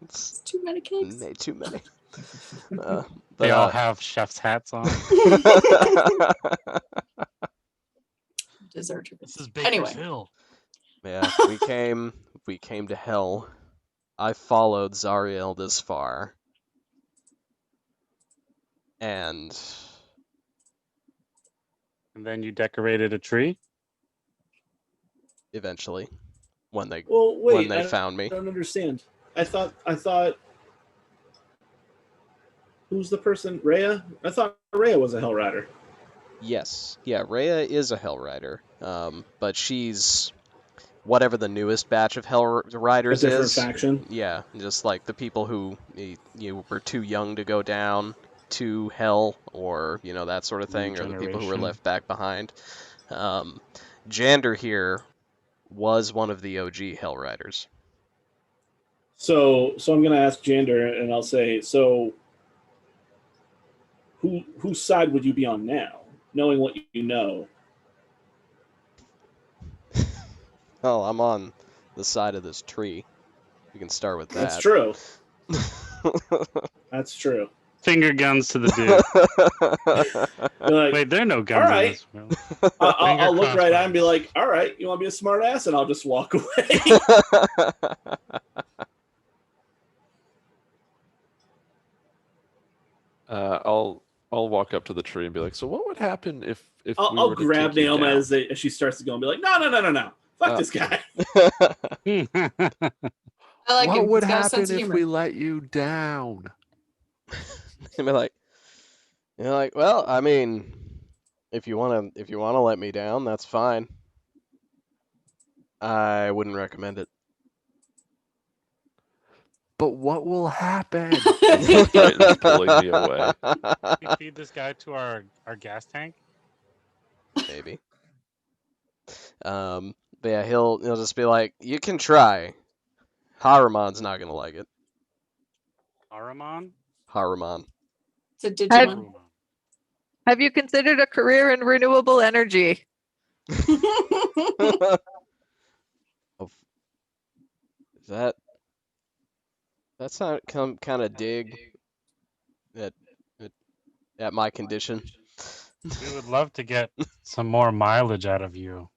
[SPEAKER 1] it's
[SPEAKER 6] It's too many cakes.
[SPEAKER 1] made too many.
[SPEAKER 2] They all have chef's hats on.
[SPEAKER 6] Deserters.
[SPEAKER 2] This is Baker's
[SPEAKER 6] Anyway.
[SPEAKER 2] Hill.
[SPEAKER 1] Yeah, we came to hell. I followed Zariel this far, and
[SPEAKER 2] And then you decorated a tree?
[SPEAKER 1] eventually, when they
[SPEAKER 3] Well, wait,
[SPEAKER 1] when they
[SPEAKER 3] I
[SPEAKER 1] found me.
[SPEAKER 3] don't understand. I thought. Who's the person? Rhea? I thought Rhea was a Hell Rider.
[SPEAKER 1] Yes, yeah, Rhea is a Hell Rider, but she's whatever the newest batch of Hell
[SPEAKER 3] A
[SPEAKER 1] Riders
[SPEAKER 3] different
[SPEAKER 1] is.
[SPEAKER 3] faction.
[SPEAKER 1] Yeah, just like the people who you were too young to go down to hell, or that sort of
[SPEAKER 2] New
[SPEAKER 1] thing, or the people who were
[SPEAKER 2] generation.
[SPEAKER 1] left back behind. Jander here was one of the OG Hell Riders.
[SPEAKER 3] So I'm gonna ask Jander, and I'll say, so whose side would you be on now, knowing what you know?
[SPEAKER 1] Oh, I'm on the side of this tree. We can start with that.
[SPEAKER 3] That's true. That's true.
[SPEAKER 2] Finger guns to the dude.
[SPEAKER 3] You're like,
[SPEAKER 2] Wait, there are no guns
[SPEAKER 3] all right.
[SPEAKER 2] in this film.
[SPEAKER 3] I'll look right at him and be
[SPEAKER 2] crossbows.
[SPEAKER 3] like, all right, you want to be a smart ass? And I'll just walk away.
[SPEAKER 5] I'll walk up to the tree and be like, so what would happen if we
[SPEAKER 3] I'll
[SPEAKER 5] were to
[SPEAKER 3] grab
[SPEAKER 5] take you
[SPEAKER 3] Naoma
[SPEAKER 5] down?
[SPEAKER 3] as she starts to go and be like, no. Fuck this guy.
[SPEAKER 6] I like
[SPEAKER 5] What
[SPEAKER 6] him.
[SPEAKER 5] would
[SPEAKER 6] He's got a sense
[SPEAKER 5] happen
[SPEAKER 6] of
[SPEAKER 5] if
[SPEAKER 6] humor.
[SPEAKER 5] we let you down?
[SPEAKER 1] And be like, well, I mean, if you wanna let me down, that's fine. I wouldn't recommend it.
[SPEAKER 5] But what will happen? And he threatens pulling me away.
[SPEAKER 2] We feed this guy to our gas tank.
[SPEAKER 1] Maybe. But yeah, he'll just be like, you can try. Haruman's not gonna like it.
[SPEAKER 2] Aramon?
[SPEAKER 1] Haruman.
[SPEAKER 6] It's a Digimon.
[SPEAKER 2] Aruman.
[SPEAKER 4] Have you considered a career in renewable energy?
[SPEAKER 1] That's not kind of dig at my condition.
[SPEAKER 2] We would love to get some more mileage out of you.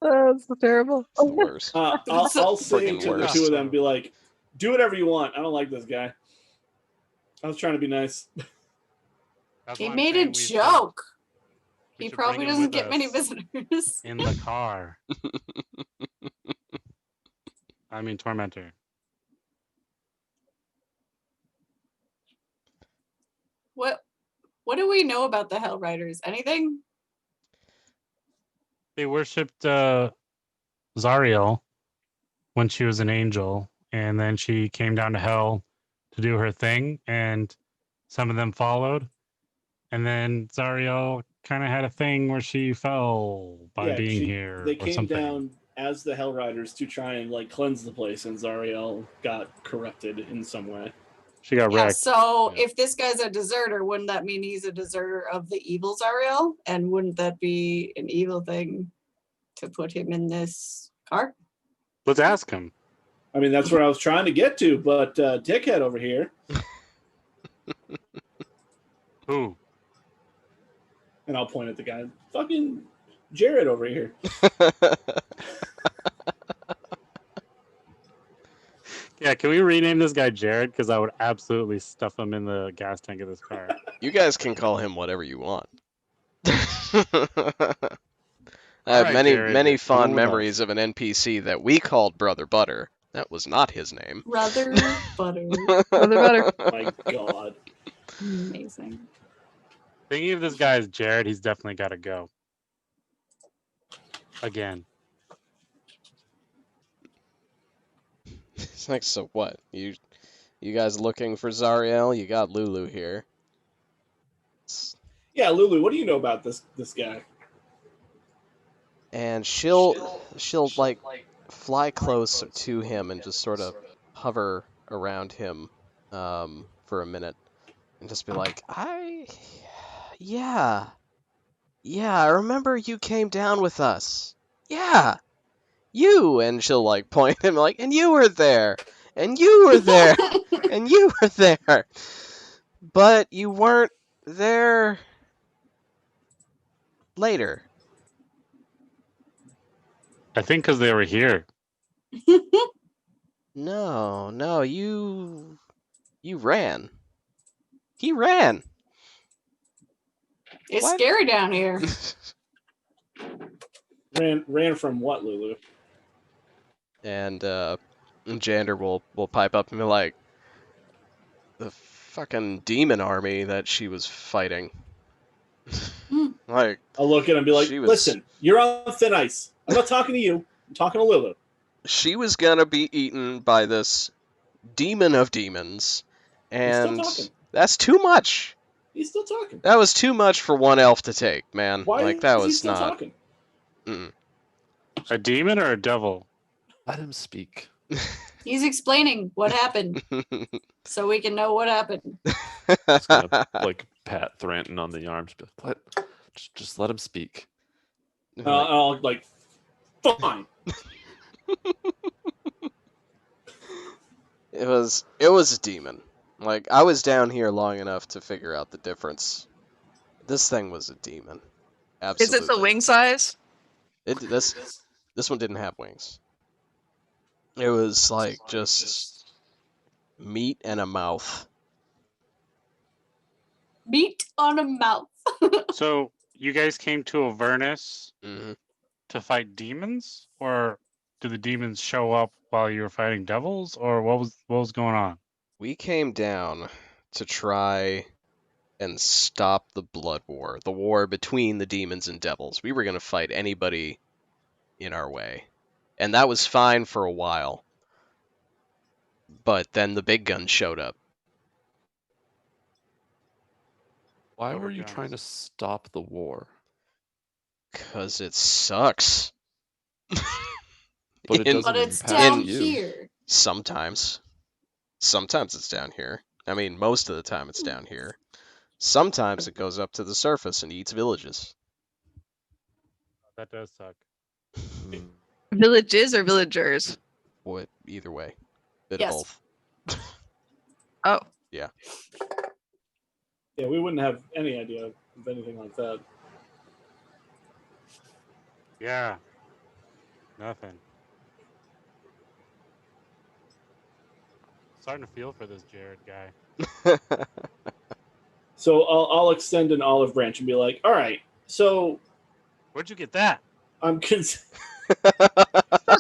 [SPEAKER 4] Oh, that's so terrible.
[SPEAKER 1] It's the worst.
[SPEAKER 3] I'll say
[SPEAKER 1] Friggin'
[SPEAKER 3] to the
[SPEAKER 1] worst.
[SPEAKER 3] two of them, be like, do whatever you want. I don't like this guy. I was trying to be nice.
[SPEAKER 2] That's
[SPEAKER 6] He
[SPEAKER 2] why I'm
[SPEAKER 6] made
[SPEAKER 2] saying
[SPEAKER 6] a
[SPEAKER 2] we should-
[SPEAKER 6] joke.
[SPEAKER 2] we
[SPEAKER 6] He
[SPEAKER 2] should
[SPEAKER 6] probably
[SPEAKER 2] bring him
[SPEAKER 6] doesn't
[SPEAKER 2] with
[SPEAKER 6] get many
[SPEAKER 2] us
[SPEAKER 6] visitors.
[SPEAKER 2] in the car. I mean, Tormentor.
[SPEAKER 6] What do we know about the Hell Riders? Anything?
[SPEAKER 2] They worshipped Zariel when she was an angel, and then she came down to hell to do her thing, and some of them followed. And then Zariel kind of had a thing where she fell by being here
[SPEAKER 3] They
[SPEAKER 2] or
[SPEAKER 3] came
[SPEAKER 2] something.
[SPEAKER 3] down as the Hell Riders to try and cleanse the place, and Zariel got corrupted in some way.
[SPEAKER 2] She got
[SPEAKER 6] Yeah,
[SPEAKER 2] wrecked.
[SPEAKER 6] so
[SPEAKER 1] Yeah.
[SPEAKER 6] if this guy's a deserter, wouldn't that mean he's a deserter of the evil Zariel? And wouldn't that be an evil thing to put him in this car?
[SPEAKER 2] Let's ask him.
[SPEAKER 3] I mean, that's where I was trying to get to, but dickhead over here,
[SPEAKER 2] Who?
[SPEAKER 3] and I'll point at the guy, fucking Jared over here.
[SPEAKER 2] Yeah, can we rename this guy Jared? Because I would absolutely stuff him in the gas tank of this car.
[SPEAKER 1] You guys can call him whatever you want. I have
[SPEAKER 2] Alright,
[SPEAKER 1] many,
[SPEAKER 2] Jared,
[SPEAKER 1] many
[SPEAKER 2] you're
[SPEAKER 1] fond
[SPEAKER 2] cool enough.
[SPEAKER 1] memories of an NPC that we called Brother Butter. That was not his name.
[SPEAKER 6] Brother butter.
[SPEAKER 4] Brother Butter.
[SPEAKER 3] My God.
[SPEAKER 6] Amazing.
[SPEAKER 2] Thinking of this guy as Jared, he's definitely got to go. Again.
[SPEAKER 1] It's like, so what? You guys looking for Zariel? You got Lulu here.
[SPEAKER 3] Yeah, Lulu, what do you know about this guy?
[SPEAKER 1] And she'll like fly close to him and just sort of hover around him for a minute and just be like, yeah, I remember you came down with us. Yeah, you. And she'll like point at him like, and you were there, and you were there, and you were there, but you weren't there later.
[SPEAKER 2] I think because they were here.
[SPEAKER 1] No, you ran. He ran.
[SPEAKER 6] It's
[SPEAKER 1] What?
[SPEAKER 6] scary down here.
[SPEAKER 3] Ran from what, Lulu?
[SPEAKER 1] And Jander will pipe up and be like, the fucking demon army that she was fighting. Like,
[SPEAKER 3] I'll look at him and be like,
[SPEAKER 1] She was-
[SPEAKER 3] listen, you're on thin ice. I'm not talking to you. I'm talking to Lulu.
[SPEAKER 1] she was gonna be eaten by this demon of demons,
[SPEAKER 3] still
[SPEAKER 1] and
[SPEAKER 3] talking.
[SPEAKER 1] that's too much.
[SPEAKER 3] He's still talking.
[SPEAKER 1] That was too much for one elf to take, man.
[SPEAKER 3] Why
[SPEAKER 1] Like, that
[SPEAKER 3] is he
[SPEAKER 1] was
[SPEAKER 3] still
[SPEAKER 1] not.
[SPEAKER 3] talking?
[SPEAKER 1] Mm-mm.
[SPEAKER 2] A demon or a devil?
[SPEAKER 5] Let him speak.
[SPEAKER 6] He's explaining what happened so we can know what happened.
[SPEAKER 5] Just gonna like pat Thranton on the arms. Be like, just let him speak.
[SPEAKER 3] I'll like, fine.
[SPEAKER 1] It was a demon. Like, I was down here long enough to figure out the difference. This thing was a demon.
[SPEAKER 4] Is
[SPEAKER 1] Absolutely.
[SPEAKER 4] it the wing size?
[SPEAKER 1] This one didn't have wings. It was like just meat and a mouth.
[SPEAKER 6] Meat on a mouth.
[SPEAKER 2] So, you guys came to Avernus
[SPEAKER 1] Hmm
[SPEAKER 2] to fight demons? Or did the demons show up while you were fighting devils? Or what was going on?
[SPEAKER 1] We came down to try and stop the blood war, the war between the demons and devils. We were going to fight anybody in our way. And that was fine for a while. But then the big guns showed up.
[SPEAKER 5] Why
[SPEAKER 2] What
[SPEAKER 5] were you trying to
[SPEAKER 2] guns?
[SPEAKER 5] stop the war?
[SPEAKER 1] 'Cause it sucks.
[SPEAKER 5] But it
[SPEAKER 1] In-
[SPEAKER 5] doesn't
[SPEAKER 6] But it's
[SPEAKER 5] impact
[SPEAKER 6] down
[SPEAKER 5] you.
[SPEAKER 6] here.
[SPEAKER 1] Sometimes. Sometimes it's down here. I mean, most of the time it's down here. Sometimes it goes up to the surface and eats villages.
[SPEAKER 2] That does suck.
[SPEAKER 5] Mm.
[SPEAKER 4] Villages or villagers?
[SPEAKER 1] What? Either way. Bit
[SPEAKER 6] Yes.
[SPEAKER 1] of both.
[SPEAKER 4] Oh,
[SPEAKER 3] Yeah, we wouldn't have any idea of anything like that.
[SPEAKER 2] Yeah. Nothing. Starting to feel for this Jared guy.
[SPEAKER 3] So I'll extend an olive branch and be like, all right, so
[SPEAKER 2] Where'd you get that?
[SPEAKER 3] I'm
[SPEAKER 4] those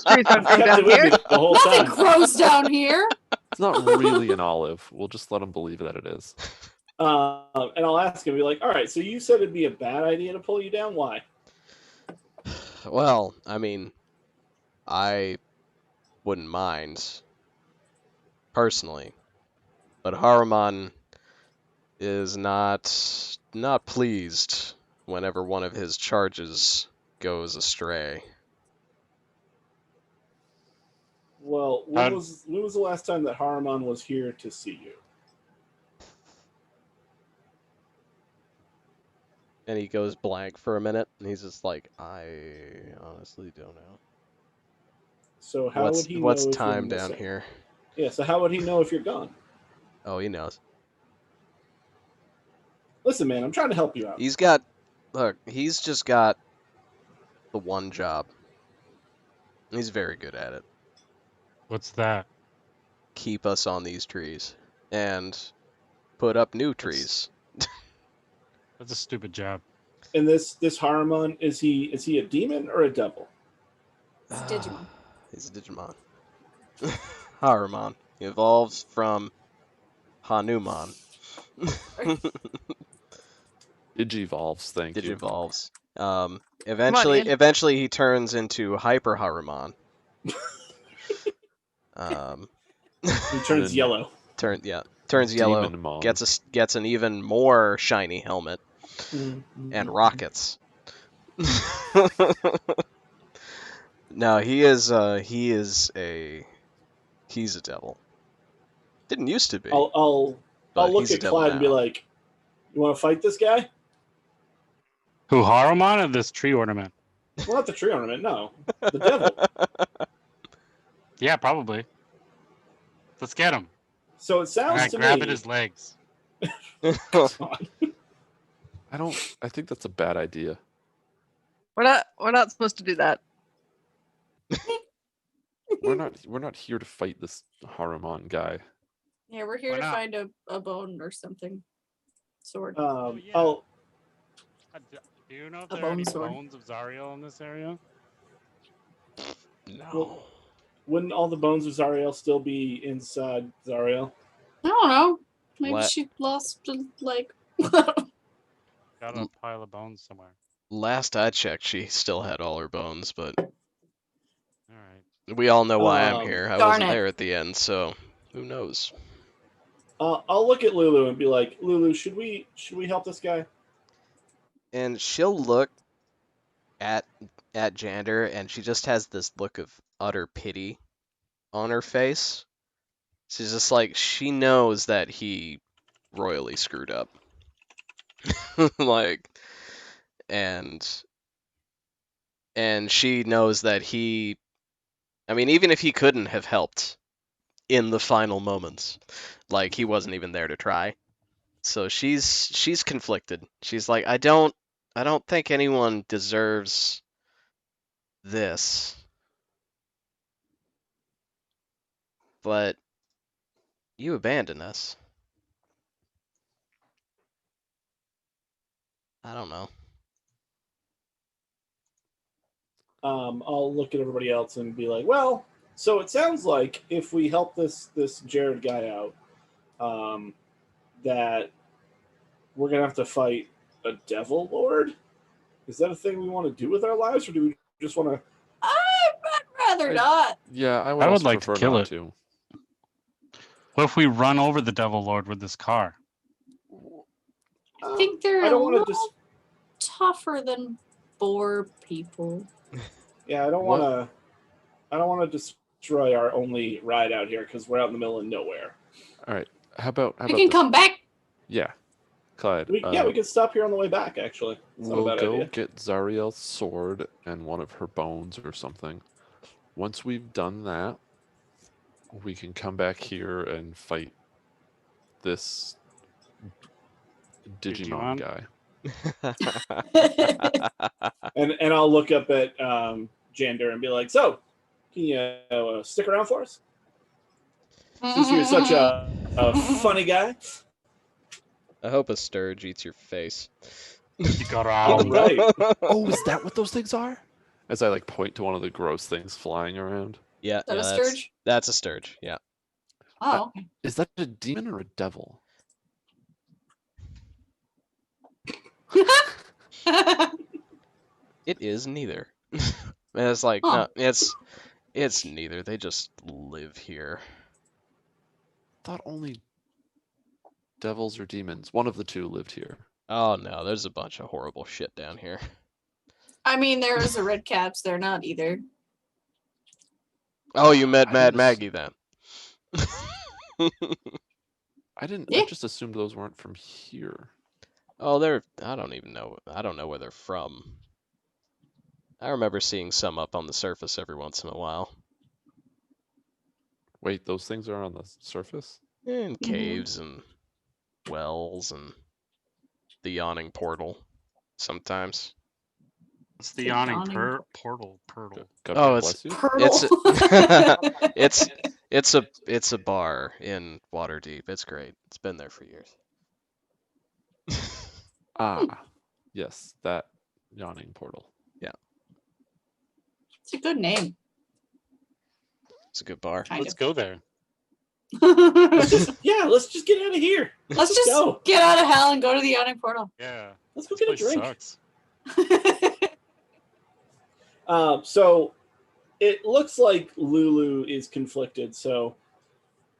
[SPEAKER 4] trees don't grow
[SPEAKER 3] kept
[SPEAKER 4] down
[SPEAKER 3] it with me
[SPEAKER 4] here.
[SPEAKER 3] the whole
[SPEAKER 6] Nothing
[SPEAKER 3] time.
[SPEAKER 6] grows down here.
[SPEAKER 5] It's not really an olive. We'll just let him believe that it is.
[SPEAKER 3] And I'll ask him, be like, all right, so you said it'd be a bad idea to pull you down. Why?
[SPEAKER 1] Well, I mean, I wouldn't mind personally, but Haruman is not pleased whenever one of his charges goes astray.
[SPEAKER 3] Well, when was the last time that Haruman was here to see you?
[SPEAKER 1] And he goes blank for a minute, and he's just like, I honestly don't know.
[SPEAKER 3] So how would he know
[SPEAKER 1] What's
[SPEAKER 3] if
[SPEAKER 1] time
[SPEAKER 3] you're
[SPEAKER 1] down
[SPEAKER 3] missing?
[SPEAKER 1] here?
[SPEAKER 3] Yeah, so how would he know if you're gone?
[SPEAKER 1] Oh, he knows.
[SPEAKER 3] Listen, man, I'm trying to help you out.
[SPEAKER 1] He's just got the one job. He's very good at it.
[SPEAKER 2] What's that?
[SPEAKER 1] Keep us on these trees and put up new trees.
[SPEAKER 2] That's a stupid job.
[SPEAKER 3] And this Haramon, is he a demon or a devil?
[SPEAKER 6] It's a Digimon.
[SPEAKER 1] He's a Digimon. Harumon. He evolves from Hanuman.
[SPEAKER 5] Digivolves, thank you.
[SPEAKER 1] Digivolves.
[SPEAKER 4] on,
[SPEAKER 1] Eventually,
[SPEAKER 4] Ian.
[SPEAKER 1] he turns into Hyper Harumon.
[SPEAKER 3] He turns
[SPEAKER 5] Then-
[SPEAKER 3] yellow.
[SPEAKER 1] turns yellow.
[SPEAKER 5] Demonmon.
[SPEAKER 1] Gets an even more shiny helmet and rockets. No, he's a devil. Didn't used to be.
[SPEAKER 3] I'll
[SPEAKER 1] but
[SPEAKER 3] look
[SPEAKER 1] he's a
[SPEAKER 3] at
[SPEAKER 1] devil
[SPEAKER 3] Clyde and be
[SPEAKER 1] now.
[SPEAKER 3] like, "You want to fight this guy?"
[SPEAKER 2] Who, Harumon or this tree ornament?
[SPEAKER 3] Well, not the tree ornament, no, the devil.
[SPEAKER 2] Yeah, probably. Let's get him.
[SPEAKER 3] So it
[SPEAKER 2] And
[SPEAKER 3] sounds
[SPEAKER 2] I
[SPEAKER 3] to
[SPEAKER 2] grab
[SPEAKER 3] me.
[SPEAKER 2] at his legs.
[SPEAKER 3] God.
[SPEAKER 5] I think that's a bad idea.
[SPEAKER 4] We're not supposed to do that.
[SPEAKER 5] We're not here to fight this Harumon guy.
[SPEAKER 6] Yeah, we're here
[SPEAKER 2] Why
[SPEAKER 6] to
[SPEAKER 2] not?
[SPEAKER 6] find a bone or something. Sword.
[SPEAKER 2] yeah.
[SPEAKER 3] I'll
[SPEAKER 2] Do you know if
[SPEAKER 6] A
[SPEAKER 2] there are any
[SPEAKER 6] bone sword.
[SPEAKER 2] bones of Zariel in this area?
[SPEAKER 1] No.
[SPEAKER 3] Well, wouldn't all the bones of Zariel still be inside Zariel?
[SPEAKER 6] I don't know. Maybe
[SPEAKER 1] What?
[SPEAKER 6] she lost a leg.
[SPEAKER 2] Got a pile of bones somewhere.
[SPEAKER 1] Last I checked, she still had all her bones, but
[SPEAKER 2] All right.
[SPEAKER 1] we all know why I'm here. I
[SPEAKER 6] Darn
[SPEAKER 1] wasn't
[SPEAKER 6] it.
[SPEAKER 1] there at the end, so who knows?
[SPEAKER 3] I'll look at Lulu and be like, "Lulu, should we help this guy?"
[SPEAKER 1] And she'll look at Jander, and she just has this look of utter pity on her face. She's just like, she knows that he royally screwed up. Like, and she knows that he, I mean, even if he couldn't have helped in the final moments, like, he wasn't even there to try. So she's conflicted. She's like, I don't think anyone deserves this. But you abandon us. I don't know.
[SPEAKER 3] I'll look at everybody else and be like, "Well, so it sounds like if we help this Jared guy out, that we're gonna have to fight a devil lord. Is that a thing we want to do with our lives, or do we just want to?"
[SPEAKER 6] I'd rather not.
[SPEAKER 5] Yeah, I would,
[SPEAKER 2] I would
[SPEAKER 5] also
[SPEAKER 2] like to
[SPEAKER 5] prefer
[SPEAKER 2] kill
[SPEAKER 5] not
[SPEAKER 2] it.
[SPEAKER 5] to.
[SPEAKER 2] What if we run over the Devil Lord with this car?
[SPEAKER 6] I think they're
[SPEAKER 3] I
[SPEAKER 6] a
[SPEAKER 3] don't want
[SPEAKER 6] little
[SPEAKER 3] to just.
[SPEAKER 6] tougher than boar people.
[SPEAKER 3] Yeah, I don't
[SPEAKER 5] What?
[SPEAKER 3] want to. I don't want to destroy our only ride out here because we're out in the middle of nowhere.
[SPEAKER 5] All right. How about
[SPEAKER 6] We can
[SPEAKER 5] this?
[SPEAKER 6] come back.
[SPEAKER 5] Yeah, Clyde.
[SPEAKER 3] We can stop here on the way back. Actually, it's not a
[SPEAKER 5] We'll
[SPEAKER 3] bad
[SPEAKER 5] go
[SPEAKER 3] idea.
[SPEAKER 5] get Zariel's sword and one of her bones or something. Once we've done that, we can come back here and fight this Digimon
[SPEAKER 2] Digimon?
[SPEAKER 5] guy.
[SPEAKER 3] And I'll look up at Jander and be like, "So, can you stick around for us? Since you're such a funny guy."
[SPEAKER 1] I hope a Sturge eats your face.
[SPEAKER 3] All right.
[SPEAKER 5] Oh, is that what those things are? As I like point to one of the gross things flying around.
[SPEAKER 1] Yeah,
[SPEAKER 6] that a
[SPEAKER 1] that's
[SPEAKER 6] Sturge?
[SPEAKER 1] that's a Sturge. Yeah.
[SPEAKER 6] Oh, okay.
[SPEAKER 5] Is that a demon or a devil?
[SPEAKER 1] It is neither. And it's like,
[SPEAKER 6] Huh.
[SPEAKER 1] no, it's neither. They just live here.
[SPEAKER 5] Thought only devils or demons. One of the two lived here.
[SPEAKER 1] Oh no, there's a bunch of horrible shit down here.
[SPEAKER 6] I mean, there's the red caps. They're not either.
[SPEAKER 1] Oh, you met
[SPEAKER 5] I
[SPEAKER 1] Mad
[SPEAKER 5] didn't ass-
[SPEAKER 1] Maggie then.
[SPEAKER 5] I didn't.
[SPEAKER 6] Yeah.
[SPEAKER 5] I just assumed those weren't from here.
[SPEAKER 1] Oh, I don't even know. I don't know where they're from. I remember seeing some up on the surface every once in a while.
[SPEAKER 5] Wait, those things are on the surface?
[SPEAKER 1] In caves and wells and the yawning portal sometimes.
[SPEAKER 2] It's the
[SPEAKER 6] The
[SPEAKER 2] yawning
[SPEAKER 6] yawning
[SPEAKER 2] portal.
[SPEAKER 5] God
[SPEAKER 1] Oh,
[SPEAKER 5] bless you.
[SPEAKER 1] It's a bar in Waterdeep. It's great. It's been there for years.
[SPEAKER 5] Ah, Yes, that yawning portal.
[SPEAKER 6] It's a good name.
[SPEAKER 1] It's a good bar.
[SPEAKER 6] Kind
[SPEAKER 2] Let's go there.
[SPEAKER 3] Let's
[SPEAKER 6] of.
[SPEAKER 3] just get out of here.
[SPEAKER 6] Let's just
[SPEAKER 3] go.
[SPEAKER 6] get out of hell and go to the yawning portal.
[SPEAKER 2] Yeah.
[SPEAKER 3] Let's go
[SPEAKER 2] This
[SPEAKER 3] get a
[SPEAKER 2] place
[SPEAKER 3] drink.
[SPEAKER 2] sucks.
[SPEAKER 3] So it looks like Lulu is conflicted. So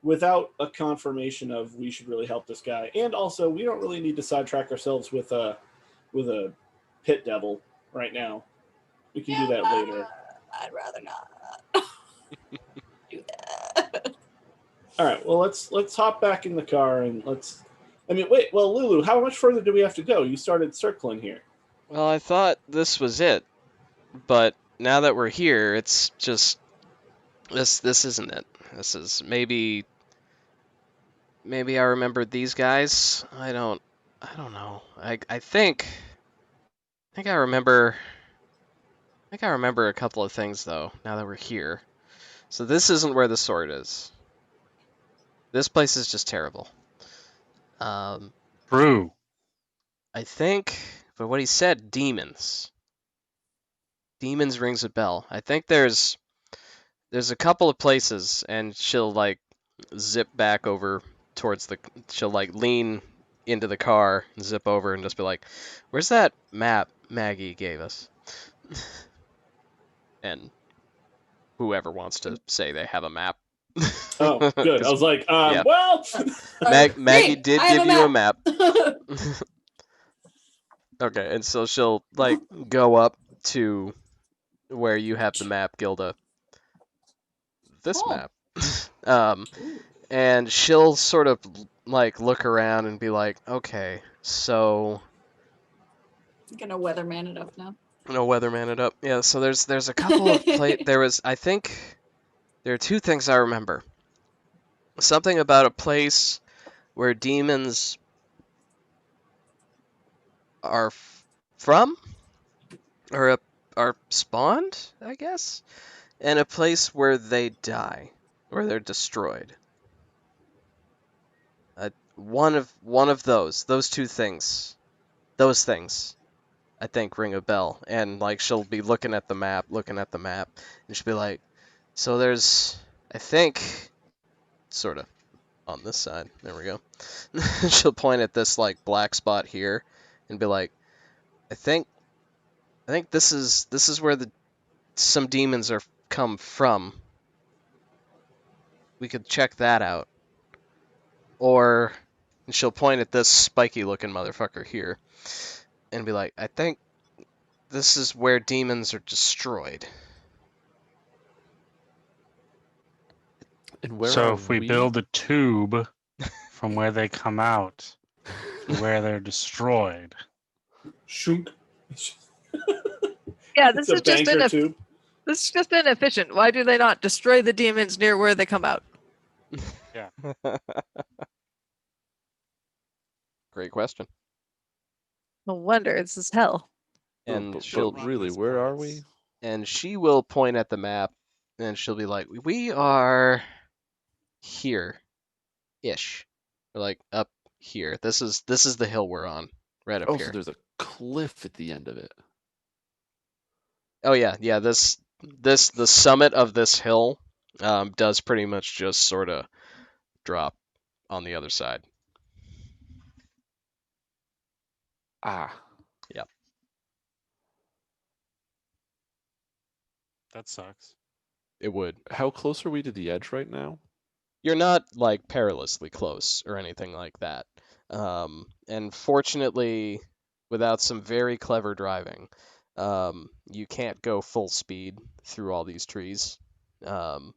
[SPEAKER 3] without a confirmation of we should really help this guy, and also we don't really need to sidetrack ourselves with a pit devil right now. We can do that later.
[SPEAKER 6] I'd rather not do that.
[SPEAKER 3] All right. Well, let's hop back in the car and let's. I mean, wait. Well, Lulu, how much further do we have to go? You started circling here.
[SPEAKER 1] Well, I thought this was it, but now that we're here, it's just this isn't it. This is maybe I remembered these guys. I don't know. I think I remember a couple of things though. Now that we're here, so this isn't where the sword is. This place is just terrible.
[SPEAKER 2] True.
[SPEAKER 1] I think, but what he said, demons. Demons rings a bell. I think there's a couple of places, and she'll like zip back over towards she'll like lean into the car and zip over and just be like, "Where's that map Maggie gave us?" And whoever wants to say they have a map.
[SPEAKER 3] Oh, good. I was like,
[SPEAKER 1] yeah.
[SPEAKER 3] well,
[SPEAKER 1] Maggie did
[SPEAKER 6] I have
[SPEAKER 1] give you a map. Okay, and so she'll like go up to where you have the map, Gilda. This
[SPEAKER 6] Cool.
[SPEAKER 1] map. And she'll sort of like look around and be like, okay, so
[SPEAKER 6] I'm gonna weatherman it up now.
[SPEAKER 1] no, weatherman it up. Yeah, so there's a couple of I think there are two things I remember. Something about a place where demons are from or are spawned, I guess, and a place where they die, where they're destroyed. One of those two things, I think ring a bell. And like she'll be looking at the map, and she'll be like, so there's, I think, sort of on this side. There we go. She'll point at this like black spot here, and be like, I think this is where some demons are come from. We could check that out. Or, and she'll point at this spiky looking motherfucker here, and be like, I think this is where demons are destroyed.
[SPEAKER 5] And where
[SPEAKER 2] So
[SPEAKER 5] are
[SPEAKER 2] if we build a tube from where they come out to where they're destroyed.
[SPEAKER 3] shunk.
[SPEAKER 4] Yeah, this
[SPEAKER 3] It's a
[SPEAKER 4] is just
[SPEAKER 3] banker tube.
[SPEAKER 4] this is just inefficient. Why do they not destroy the demons near where they come out?
[SPEAKER 1] Great question.
[SPEAKER 4] No wonder this is hell.
[SPEAKER 1] And
[SPEAKER 5] but
[SPEAKER 1] she'll
[SPEAKER 5] really, where are we?
[SPEAKER 1] and she will point at the map, and she'll be like, "We are here, ish, or like up here. This is the hill we're on, right up
[SPEAKER 5] Oh,
[SPEAKER 1] here."
[SPEAKER 5] so there's a cliff at the end of it.
[SPEAKER 1] Oh yeah. The summit of this hill does pretty much just sort of drop on the other side.
[SPEAKER 5] Ah,
[SPEAKER 1] Yep.
[SPEAKER 2] That sucks.
[SPEAKER 1] It would.
[SPEAKER 5] how close are we to the edge right now?
[SPEAKER 1] You're not like perilously close or anything like that. And fortunately, without some very clever driving, you can't go full speed through all these trees. So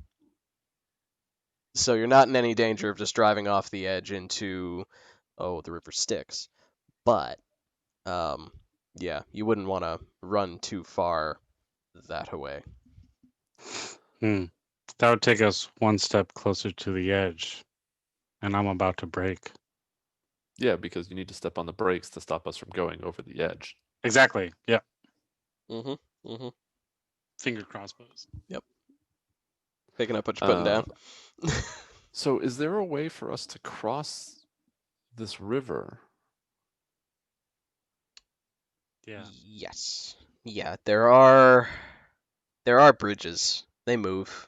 [SPEAKER 1] you're not in any danger of just driving off the edge into, the river Styx. But, yeah, you wouldn't want to run too far that way.
[SPEAKER 2] That would take us one step closer to the edge, and I'm about to break.
[SPEAKER 5] Yeah, because you need to step on the brakes to stop us from going over the edge.
[SPEAKER 2] Exactly. Yeah.
[SPEAKER 1] Mm-hmm.
[SPEAKER 2] Finger crossbows.
[SPEAKER 1] Picking up what you're putting down.
[SPEAKER 5] So is there a way for us to cross this river?
[SPEAKER 2] Yeah.
[SPEAKER 1] Yes. Yeah, there are bridges. They move.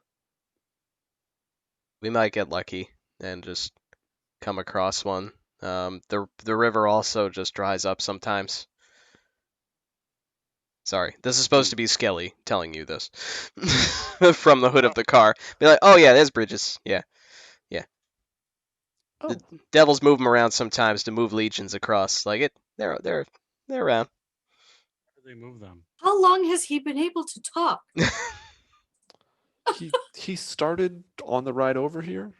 [SPEAKER 1] We might get lucky and just come across one. The river also just dries up sometimes. Sorry, this is supposed to be Skelly telling you this from the hood of the car. Be like, oh yeah, there's bridges. Yeah, yeah.
[SPEAKER 5] Oh,
[SPEAKER 1] The devils move them around sometimes to move legions across. Like it, they're around.
[SPEAKER 2] How do they move them?
[SPEAKER 6] How long has he been able to talk?
[SPEAKER 5] he started on the ride over here.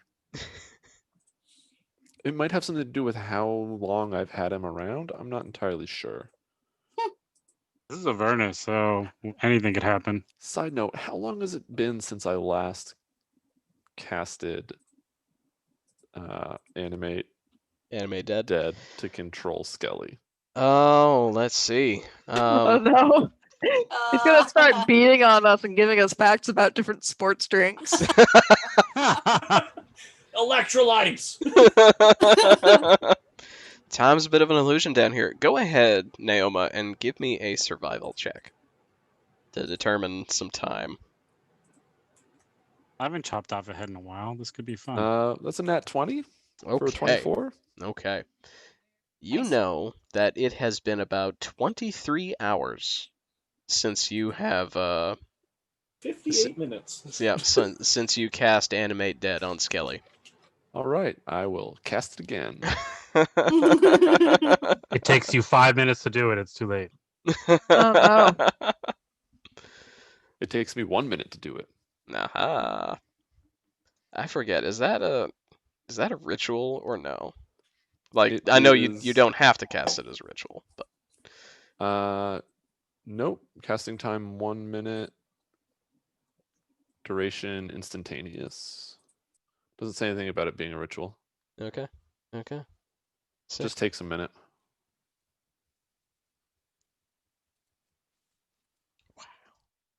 [SPEAKER 5] It might have something to do with how long I've had him around. I'm not entirely sure.
[SPEAKER 2] This is Avernus, so anything could happen.
[SPEAKER 5] Side note, how long has it been since I last casted Animate
[SPEAKER 1] Anime dead.
[SPEAKER 5] Dead to control Skelly?
[SPEAKER 1] Oh, let's see.
[SPEAKER 4] Oh no. He's gonna start beating on us and giving us facts about different sports drinks.
[SPEAKER 3] Electrolytes.
[SPEAKER 1] Time's a bit of an illusion down here. Go ahead, Naoma, and give me a survival check to determine some time.
[SPEAKER 2] I haven't chopped off a head in a while. This could be fun.
[SPEAKER 5] That's a nat 20 for a
[SPEAKER 1] Okay.
[SPEAKER 5] 24.
[SPEAKER 1] Okay. You
[SPEAKER 6] Nice.
[SPEAKER 1] know that it has been about 23 hours since you have
[SPEAKER 3] 58 minutes.
[SPEAKER 1] since you cast Animate Dead on Skelly.
[SPEAKER 5] All right, I will cast it again.
[SPEAKER 2] It takes you 5 minutes to do it. It's too late.
[SPEAKER 4] Oh no.
[SPEAKER 5] It takes me 1 minute to do it.
[SPEAKER 1] Aha. I forget. Is that a ritual or no? Like
[SPEAKER 5] It
[SPEAKER 1] I know you
[SPEAKER 5] is-
[SPEAKER 1] don't have to cast it as a ritual, but
[SPEAKER 5] Nope. Casting time 1 minute. Duration instantaneous. Doesn't say anything about it being a ritual.
[SPEAKER 1] okay. Okay. Sick.
[SPEAKER 5] Just takes a minute.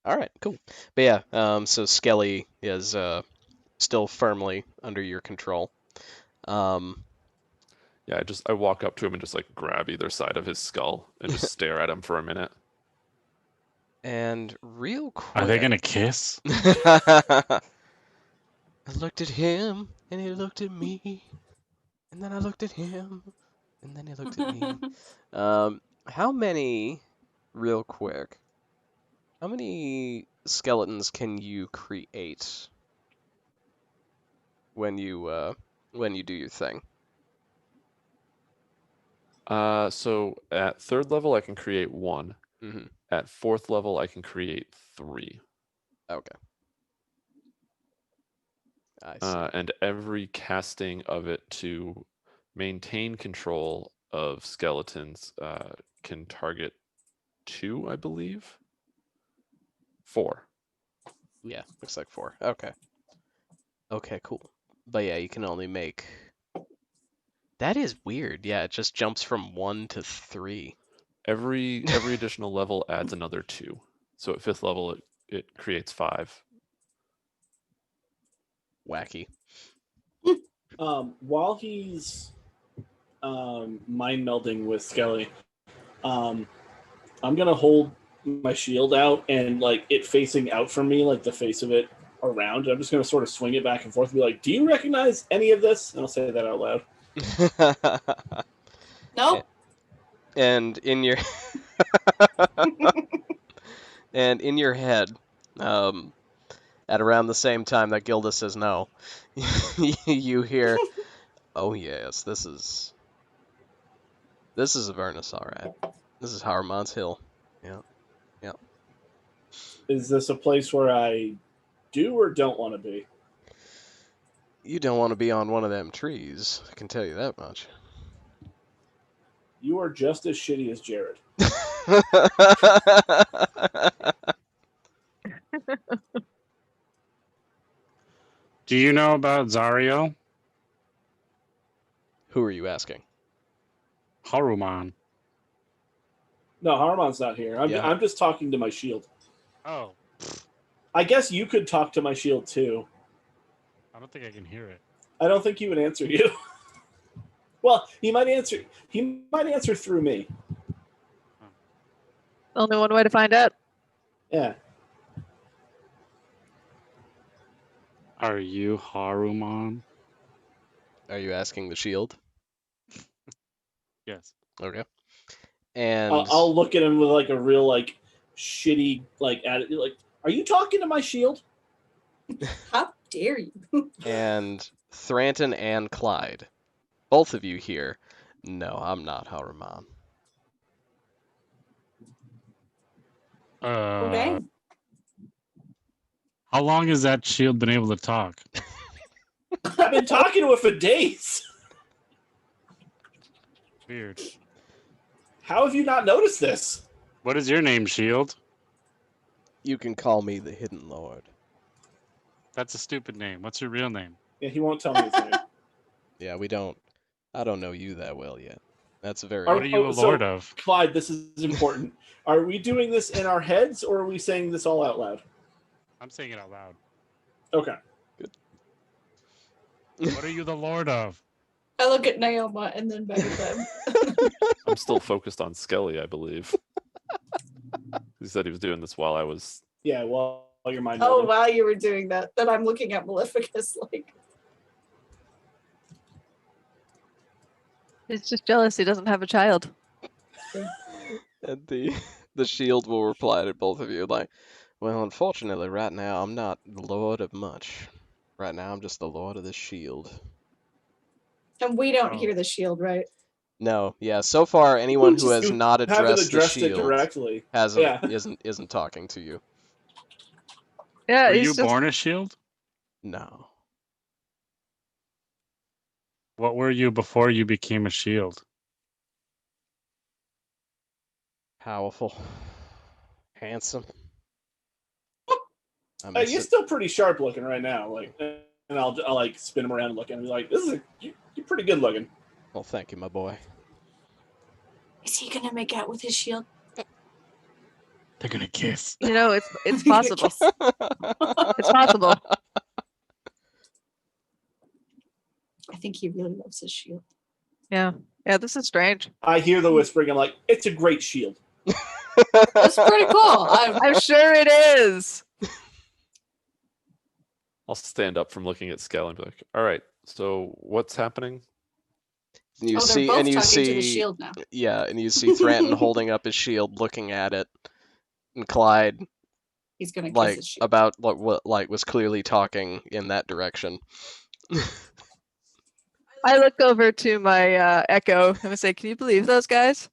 [SPEAKER 1] All right, cool. But yeah, so Skelly is still firmly under your control.
[SPEAKER 5] Yeah, I walk up to him and just like grab either side of his skull and just stare at him for a minute.
[SPEAKER 1] And real quick,
[SPEAKER 2] Are they gonna kiss?
[SPEAKER 1] I looked at him, and he looked at me, and then I looked at him, and then he looked at me. How many, real quick, how many skeletons can you create when you do your thing?
[SPEAKER 5] So at 3rd level, I can create 1.
[SPEAKER 1] Mm-hmm.
[SPEAKER 5] At 4th level, I can create 3.
[SPEAKER 1] Okay. I see.
[SPEAKER 5] And every casting of it to maintain control of skeletons can target 2, I believe. 4.
[SPEAKER 1] Yeah, looks like 4. Okay. Okay, cool. But yeah, you can only make. That is weird. Yeah, it just jumps from 1 to 3.
[SPEAKER 5] Every additional level adds another 2. So at 5th level, it creates 5.
[SPEAKER 1] Wacky.
[SPEAKER 3] While he's mind melding with Skelly, I'm gonna hold my shield out and like it facing out from me, like the face of it around. I'm just gonna sort of swing it back and forth and be like, "Do you recognize any of this?" And I'll say that out loud.
[SPEAKER 6] Nope.
[SPEAKER 1] And in your and in your head, at around the same time that Gilda says no, you hear, "Oh yes, this is Avernus, all right. This is Harmon's Hill." Yeah, yeah.
[SPEAKER 3] Is this a place where I do or don't want to be?
[SPEAKER 1] You don't want to be on one of them trees. I can tell you that much.
[SPEAKER 3] You are just as shitty as Jared.
[SPEAKER 2] Do you know about Zario?
[SPEAKER 1] Who are you asking?
[SPEAKER 2] Haruman.
[SPEAKER 3] No, Harmon's not here.
[SPEAKER 1] Yeah.
[SPEAKER 3] I'm just talking to my shield.
[SPEAKER 2] Oh,
[SPEAKER 3] I guess you could talk to my shield too.
[SPEAKER 2] I don't think I can hear it.
[SPEAKER 3] I don't think he would answer you. Well, he might answer. He might answer through me.
[SPEAKER 4] Only one way to find out.
[SPEAKER 3] Yeah.
[SPEAKER 2] Are you Haruman?
[SPEAKER 1] Are you asking the shield?
[SPEAKER 2] Yes.
[SPEAKER 1] Okay. And
[SPEAKER 3] I'll look at him with like a real like shitty like attitude. Like, are you talking to my shield?
[SPEAKER 6] How dare you?
[SPEAKER 1] and Thranton and Clyde, both of you here. No, I'm not Haruman.
[SPEAKER 6] Okay.
[SPEAKER 2] How long has that shield been able to talk?
[SPEAKER 3] I've been talking to it for days.
[SPEAKER 2] Weird.
[SPEAKER 3] How have you not noticed this?
[SPEAKER 2] What is your name, Shield?
[SPEAKER 1] You can call me the Hidden Lord.
[SPEAKER 2] That's a stupid name. What's your real name?
[SPEAKER 3] Yeah, he won't tell me his name.
[SPEAKER 1] Yeah, I don't know you that well yet. That's very.
[SPEAKER 2] What are you a lord of?
[SPEAKER 3] Clyde, this is important. Are we doing this in our heads, or are we saying this all out loud?
[SPEAKER 2] I'm saying it out loud.
[SPEAKER 3] Okay.
[SPEAKER 2] What are you the lord of?
[SPEAKER 6] I look at Naoma and then back at them.
[SPEAKER 5] I'm still focused on Skelly, I believe. He said he was doing this while I was.
[SPEAKER 3] Yeah, well, your mind.
[SPEAKER 6] Oh,
[SPEAKER 3] melding.
[SPEAKER 6] while you were doing that, then I'm looking at Maleficus like,
[SPEAKER 4] He's just jealous he doesn't have a child.
[SPEAKER 1] And the shield will reply to both of you like, well, unfortunately, right now I'm not the Lord of much. Right now I'm just the Lord of the Shield.
[SPEAKER 6] and we don't
[SPEAKER 2] Oh.
[SPEAKER 6] hear the shield, right?
[SPEAKER 1] No, yeah. So far, anyone who has
[SPEAKER 3] You
[SPEAKER 1] not
[SPEAKER 3] haven't
[SPEAKER 1] addressed the
[SPEAKER 3] addressed it
[SPEAKER 1] shield
[SPEAKER 3] directly.
[SPEAKER 1] hasn't
[SPEAKER 3] Yeah.
[SPEAKER 1] isn't talking to you.
[SPEAKER 4] Yeah,
[SPEAKER 2] Were
[SPEAKER 4] he's
[SPEAKER 2] you
[SPEAKER 4] just
[SPEAKER 2] born a shield?
[SPEAKER 1] No.
[SPEAKER 2] What were you before you became a shield?
[SPEAKER 1] Powerful. Handsome. I
[SPEAKER 3] You're
[SPEAKER 1] miss it.
[SPEAKER 3] still pretty sharp looking right now. Like, and I'll like spin him around and look and be like, you're pretty good looking.
[SPEAKER 1] Well, thank you, my boy.
[SPEAKER 6] Is he gonna make out with his shield?
[SPEAKER 2] They're gonna kiss.
[SPEAKER 4] it's possible. It's possible.
[SPEAKER 6] I think he really loves his shield.
[SPEAKER 4] Yeah. Yeah, this is strange.
[SPEAKER 3] I hear the whispering. I'm like, it's a great shield.
[SPEAKER 6] That's pretty cool.
[SPEAKER 4] I'm sure it is.
[SPEAKER 5] I'll stand up from looking at Skelly and be like, all right, so what's happening?
[SPEAKER 1] And you
[SPEAKER 6] they're
[SPEAKER 1] see,
[SPEAKER 6] both
[SPEAKER 1] and you
[SPEAKER 6] talking to the
[SPEAKER 1] see,
[SPEAKER 6] shield now.
[SPEAKER 1] yeah, and you see Thranton holding up his shield, looking at it, and Clyde,
[SPEAKER 6] He's gonna kiss
[SPEAKER 1] like,
[SPEAKER 6] his shield.
[SPEAKER 1] about what like was clearly talking in that direction.
[SPEAKER 4] I look over to my Echo and I say, "Can you believe those guys?"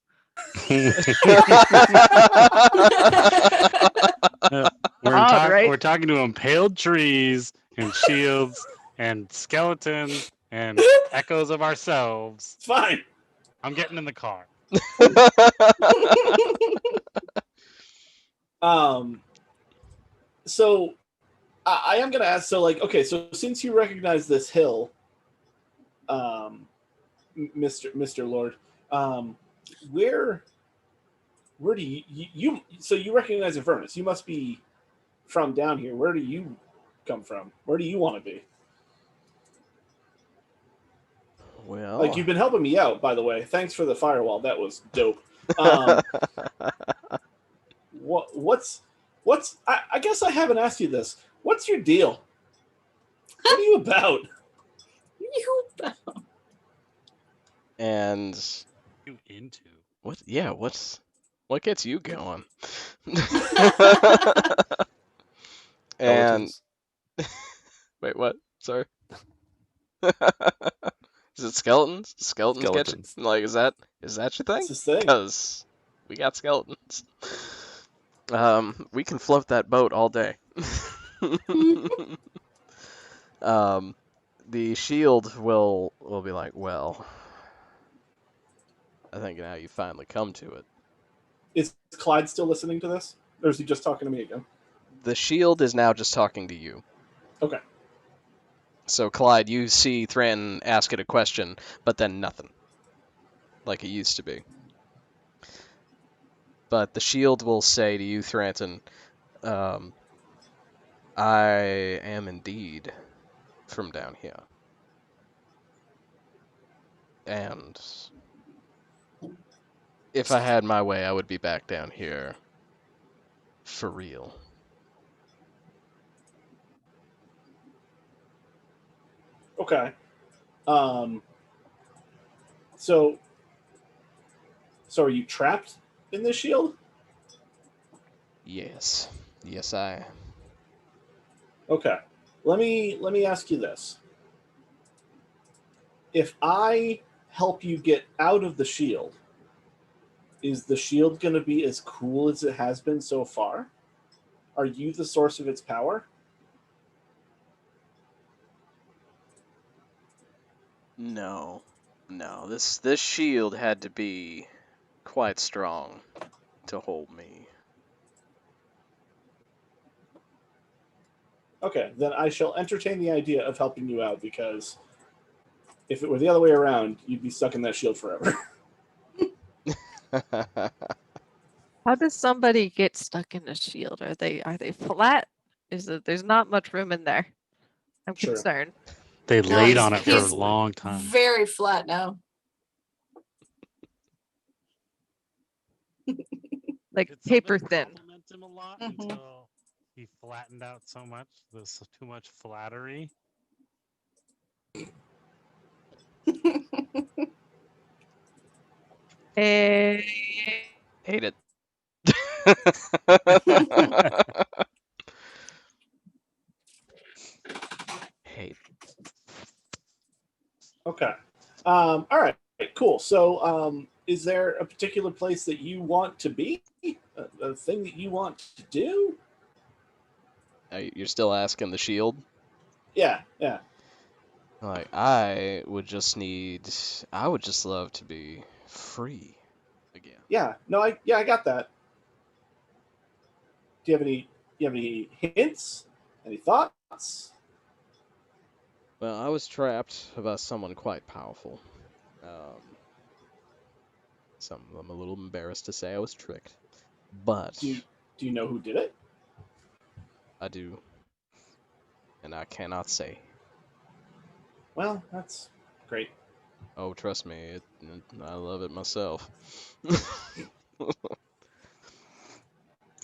[SPEAKER 4] Odd, right?
[SPEAKER 2] We're talking to impaled trees and shields and skeletons and echoes of ourselves.
[SPEAKER 3] It's fine.
[SPEAKER 2] I'm getting in the car.
[SPEAKER 3] So I am gonna ask. So like, okay, so since you recognize this hill, Mr. Lord, where do you so you recognize Avernus? You must be from down here. Where do you come from? Where do you want to be?
[SPEAKER 1] Well,
[SPEAKER 3] Like, you've been helping me out, by the way. Thanks for the firewall. That was dope. What's I guess I haven't asked you this. What's your deal? What are you about?
[SPEAKER 1] and
[SPEAKER 2] You into?
[SPEAKER 1] what? Yeah, what gets you going? And
[SPEAKER 5] Skeletons.
[SPEAKER 1] wait, what? Sorry. Is it skeletons? Skeletons get you?
[SPEAKER 5] Skeletons.
[SPEAKER 1] Like, is that your thing?
[SPEAKER 3] That's his thing.
[SPEAKER 1] Because we got skeletons. We can float that boat all day. The shield will be like, well, I think now you finally come to it.
[SPEAKER 3] Is Clyde still listening to this? Or is he just talking to me again?
[SPEAKER 1] The shield is now just talking to you.
[SPEAKER 3] Okay.
[SPEAKER 1] So, Clyde, you see Thranton ask it a question, but then nothing. Like it used to be. But the shield will say to you, Thranton, I am indeed from down here. And if I had my way, I would be back down here For real.
[SPEAKER 3] Okay. So are you trapped in this shield?
[SPEAKER 1] Yes. Yes, I am.
[SPEAKER 3] Okay. Let me ask you this. If I help you get out of the shield, is the shield going to be as cool as it has been so far? Are you the source of its power?
[SPEAKER 1] No. No, this shield had to be quite strong to hold me.
[SPEAKER 3] Okay, then I shall entertain the idea of helping you out, because if it were the other way around, you'd be stuck in that shield forever.
[SPEAKER 4] How does somebody get stuck in a shield? Are they flat? There's not much room in there? I'm
[SPEAKER 3] Sure.
[SPEAKER 4] concerned.
[SPEAKER 2] They
[SPEAKER 6] No,
[SPEAKER 2] laid on it for a
[SPEAKER 6] he's
[SPEAKER 2] long time.
[SPEAKER 6] very flat now.
[SPEAKER 4] Like
[SPEAKER 2] Did
[SPEAKER 4] paper
[SPEAKER 2] something
[SPEAKER 4] thin.
[SPEAKER 2] compliment him a lot
[SPEAKER 6] Mhm.
[SPEAKER 2] until he flattened out so much? There's too much flattery.
[SPEAKER 4] Eh,
[SPEAKER 1] Hate it. Hate.
[SPEAKER 3] Okay. All right. Cool. So, is there a particular place that you want to be? A thing that you want to do?
[SPEAKER 1] You're still asking the shield?
[SPEAKER 3] Yeah. Yeah.
[SPEAKER 1] Like, I would just love to be free again.
[SPEAKER 3] Yeah. No. I got that. Do you have any hints? Any thoughts?
[SPEAKER 1] Well, I was trapped by someone quite powerful. I'm a little embarrassed to say I was tricked, but
[SPEAKER 3] Do you know who did it?
[SPEAKER 1] I do, and I cannot say.
[SPEAKER 3] Well, that's great.
[SPEAKER 1] Oh, trust me, I love it myself.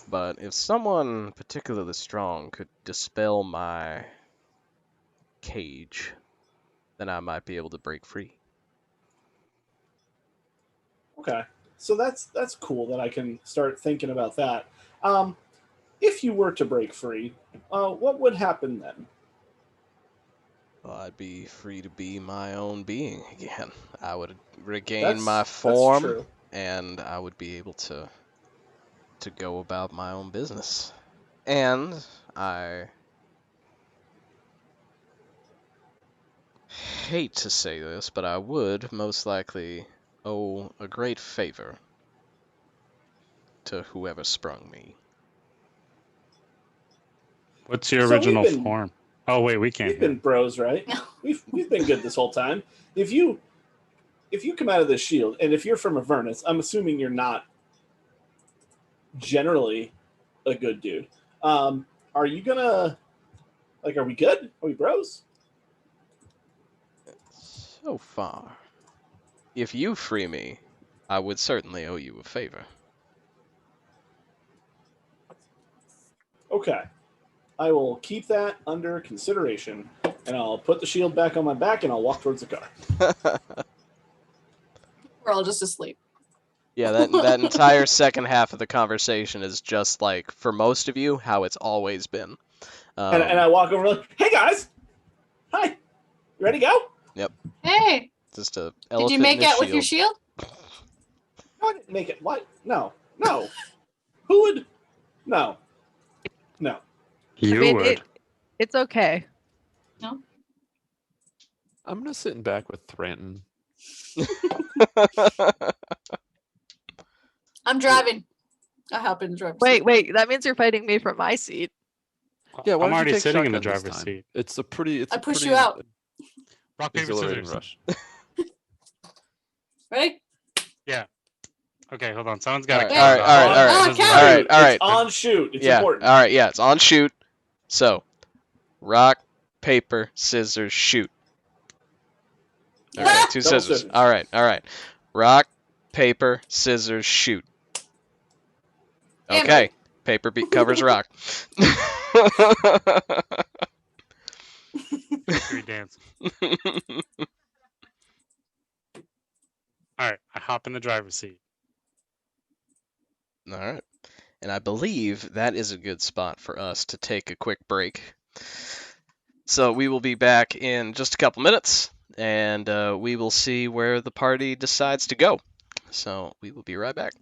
[SPEAKER 1] But if someone particularly strong could dispel my cage, then I might be able to break free.
[SPEAKER 3] Okay. So that's cool that I can start thinking about that. If you were to break free, what would happen then?
[SPEAKER 1] Well, I'd be free to be my own being again. I would regain my
[SPEAKER 3] That's
[SPEAKER 1] form,
[SPEAKER 3] true.
[SPEAKER 1] and I would be able to go about my own business. And I hate to say this, but I would most likely owe a great favor to whoever sprung me.
[SPEAKER 2] What's your
[SPEAKER 3] So
[SPEAKER 2] original form? Oh wait, we can't
[SPEAKER 3] we've
[SPEAKER 2] hear.
[SPEAKER 3] been bros, right? We've been good this whole time. If you come out of this shield, and if you're from Avernus, I'm assuming you're not generally a good dude. Are you gonna are we good? Are we bros?
[SPEAKER 1] So far, if you free me, I would certainly owe you a favor.
[SPEAKER 3] Okay. I will keep that under consideration, and I'll put the shield back on my back, and I'll walk towards the car.
[SPEAKER 6] We're all just asleep.
[SPEAKER 1] Yeah, that entire second half of the conversation is just like, for most of you, how it's always been.
[SPEAKER 3] And I walk over, like, hey guys, hi, you ready to go?
[SPEAKER 1] Yep.
[SPEAKER 6] Hey,
[SPEAKER 1] Just a
[SPEAKER 6] did
[SPEAKER 1] elephant
[SPEAKER 6] you make
[SPEAKER 1] in a
[SPEAKER 6] out with your
[SPEAKER 1] shield.
[SPEAKER 6] shield?
[SPEAKER 3] No, I didn't make it. What? No. Who would? No.
[SPEAKER 2] You
[SPEAKER 4] I mean,
[SPEAKER 2] would.
[SPEAKER 4] it's okay.
[SPEAKER 5] I'm gonna sit in back with Thranton.
[SPEAKER 6] I'm driving. I hop in the driver's
[SPEAKER 4] Wait,
[SPEAKER 6] seat.
[SPEAKER 4] wait. That means you're fighting me from my seat.
[SPEAKER 5] Yeah, why
[SPEAKER 2] I'm
[SPEAKER 5] don't
[SPEAKER 2] already
[SPEAKER 5] you take
[SPEAKER 2] sitting in the
[SPEAKER 5] shotgun this
[SPEAKER 2] driver's
[SPEAKER 5] time?
[SPEAKER 2] seat.
[SPEAKER 5] It's a pretty.
[SPEAKER 6] I push you out.
[SPEAKER 2] Rock paper
[SPEAKER 5] Exhilarating
[SPEAKER 2] scissors.
[SPEAKER 5] rush.
[SPEAKER 6] Ready?
[SPEAKER 2] Okay, hold on. Someone's
[SPEAKER 1] All
[SPEAKER 2] got
[SPEAKER 1] right,
[SPEAKER 2] to
[SPEAKER 1] all right,
[SPEAKER 2] count.
[SPEAKER 1] all right, all
[SPEAKER 6] Ah,
[SPEAKER 1] right,
[SPEAKER 6] count.
[SPEAKER 1] all right, all right.
[SPEAKER 3] It's on shoot. It's
[SPEAKER 1] Yeah,
[SPEAKER 3] important.
[SPEAKER 1] all right, yeah, it's on shoot. So, rock, paper, scissors, shoot. Okay,
[SPEAKER 6] Ah!
[SPEAKER 1] two
[SPEAKER 3] Double
[SPEAKER 1] scissors.
[SPEAKER 3] scissors.
[SPEAKER 1] All right. Rock, paper, scissors, shoot.
[SPEAKER 6] Damn
[SPEAKER 1] Okay,
[SPEAKER 6] it.
[SPEAKER 1] Paper covers rock.
[SPEAKER 2] Mercury dance. All right, I hop in the driver's seat.
[SPEAKER 1] All right. And I believe that is a good spot for us to take a quick break. So we will be back in just a couple minutes, and we will see where the party decides to go. So we will be right back.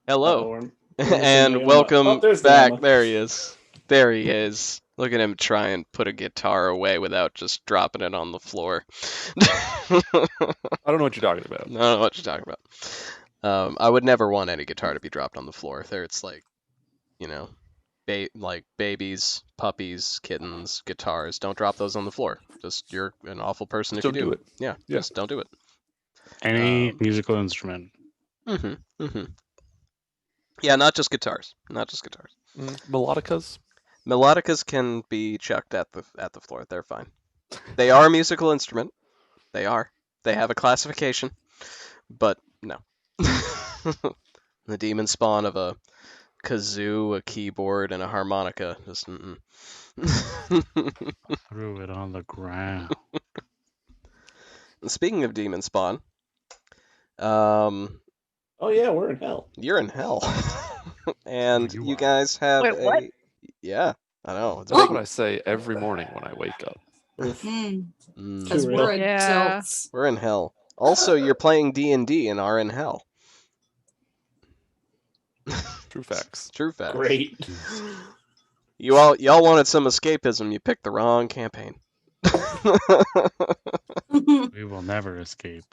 [SPEAKER 1] Hello,
[SPEAKER 3] we're missing
[SPEAKER 1] and
[SPEAKER 3] the ammo.
[SPEAKER 1] welcome
[SPEAKER 3] Oh, there's the
[SPEAKER 1] back.
[SPEAKER 3] ammo.
[SPEAKER 1] There he is. There he is. Look at him try and put a guitar away without just dropping it on the floor.
[SPEAKER 5] I don't know what you're talking about.
[SPEAKER 1] I don't know what you're talking about. I would never want any guitar to be dropped on the floor. There, it's like, you know, like babies, puppies, kittens, guitars. Don't drop those on the floor. Just you're an awful person
[SPEAKER 5] Just
[SPEAKER 1] if you
[SPEAKER 5] don't do it.
[SPEAKER 1] Yeah,
[SPEAKER 5] Yeah.
[SPEAKER 1] just don't do it.
[SPEAKER 2] Any musical instrument.
[SPEAKER 1] Yeah, not just guitars. Not just guitars.
[SPEAKER 5] Melodicas?
[SPEAKER 1] Melodicas can be chucked at the floor. They're fine. They are a musical instrument. They are. They have a classification, but no. The demon spawn of a kazoo, a keyboard, and a harmonica. Just
[SPEAKER 2] Threw it on the ground.
[SPEAKER 1] Speaking of demon spawn,
[SPEAKER 3] Oh yeah, we're in hell.
[SPEAKER 1] you're in hell, and
[SPEAKER 2] You
[SPEAKER 1] you
[SPEAKER 2] are.
[SPEAKER 1] guys have
[SPEAKER 4] Wait, what?
[SPEAKER 1] Yeah, I know. It's a
[SPEAKER 5] That's
[SPEAKER 1] big.
[SPEAKER 5] what I say every morning when I wake up.
[SPEAKER 3] Oof.
[SPEAKER 6] Because
[SPEAKER 3] Too
[SPEAKER 6] we're
[SPEAKER 3] real.
[SPEAKER 4] Yeah.
[SPEAKER 6] adults.
[SPEAKER 1] We're in hell. Also, you're playing D&D and are in hell.
[SPEAKER 5] True facts.
[SPEAKER 1] True facts.
[SPEAKER 3] Great.
[SPEAKER 1] Y'all wanted some escapism. You picked the wrong campaign.
[SPEAKER 2] We will never escape.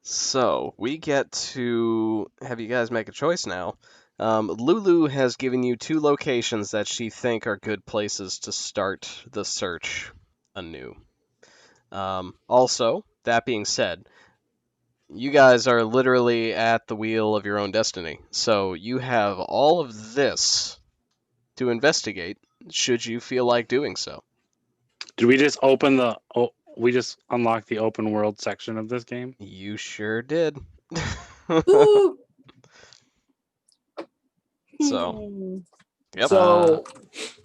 [SPEAKER 1] So we get to have you guys make a choice now. Lulu has given you 2 locations that she think are good places to start the search anew. Also, that being said, you guys are literally at the wheel of your own destiny. So you have all of this to investigate should you feel like doing so.
[SPEAKER 2] Did we just open the? Oh, we just unlocked the open world section of this game.
[SPEAKER 1] You sure did.
[SPEAKER 6] Ooh.
[SPEAKER 1] So, yep.
[SPEAKER 3] So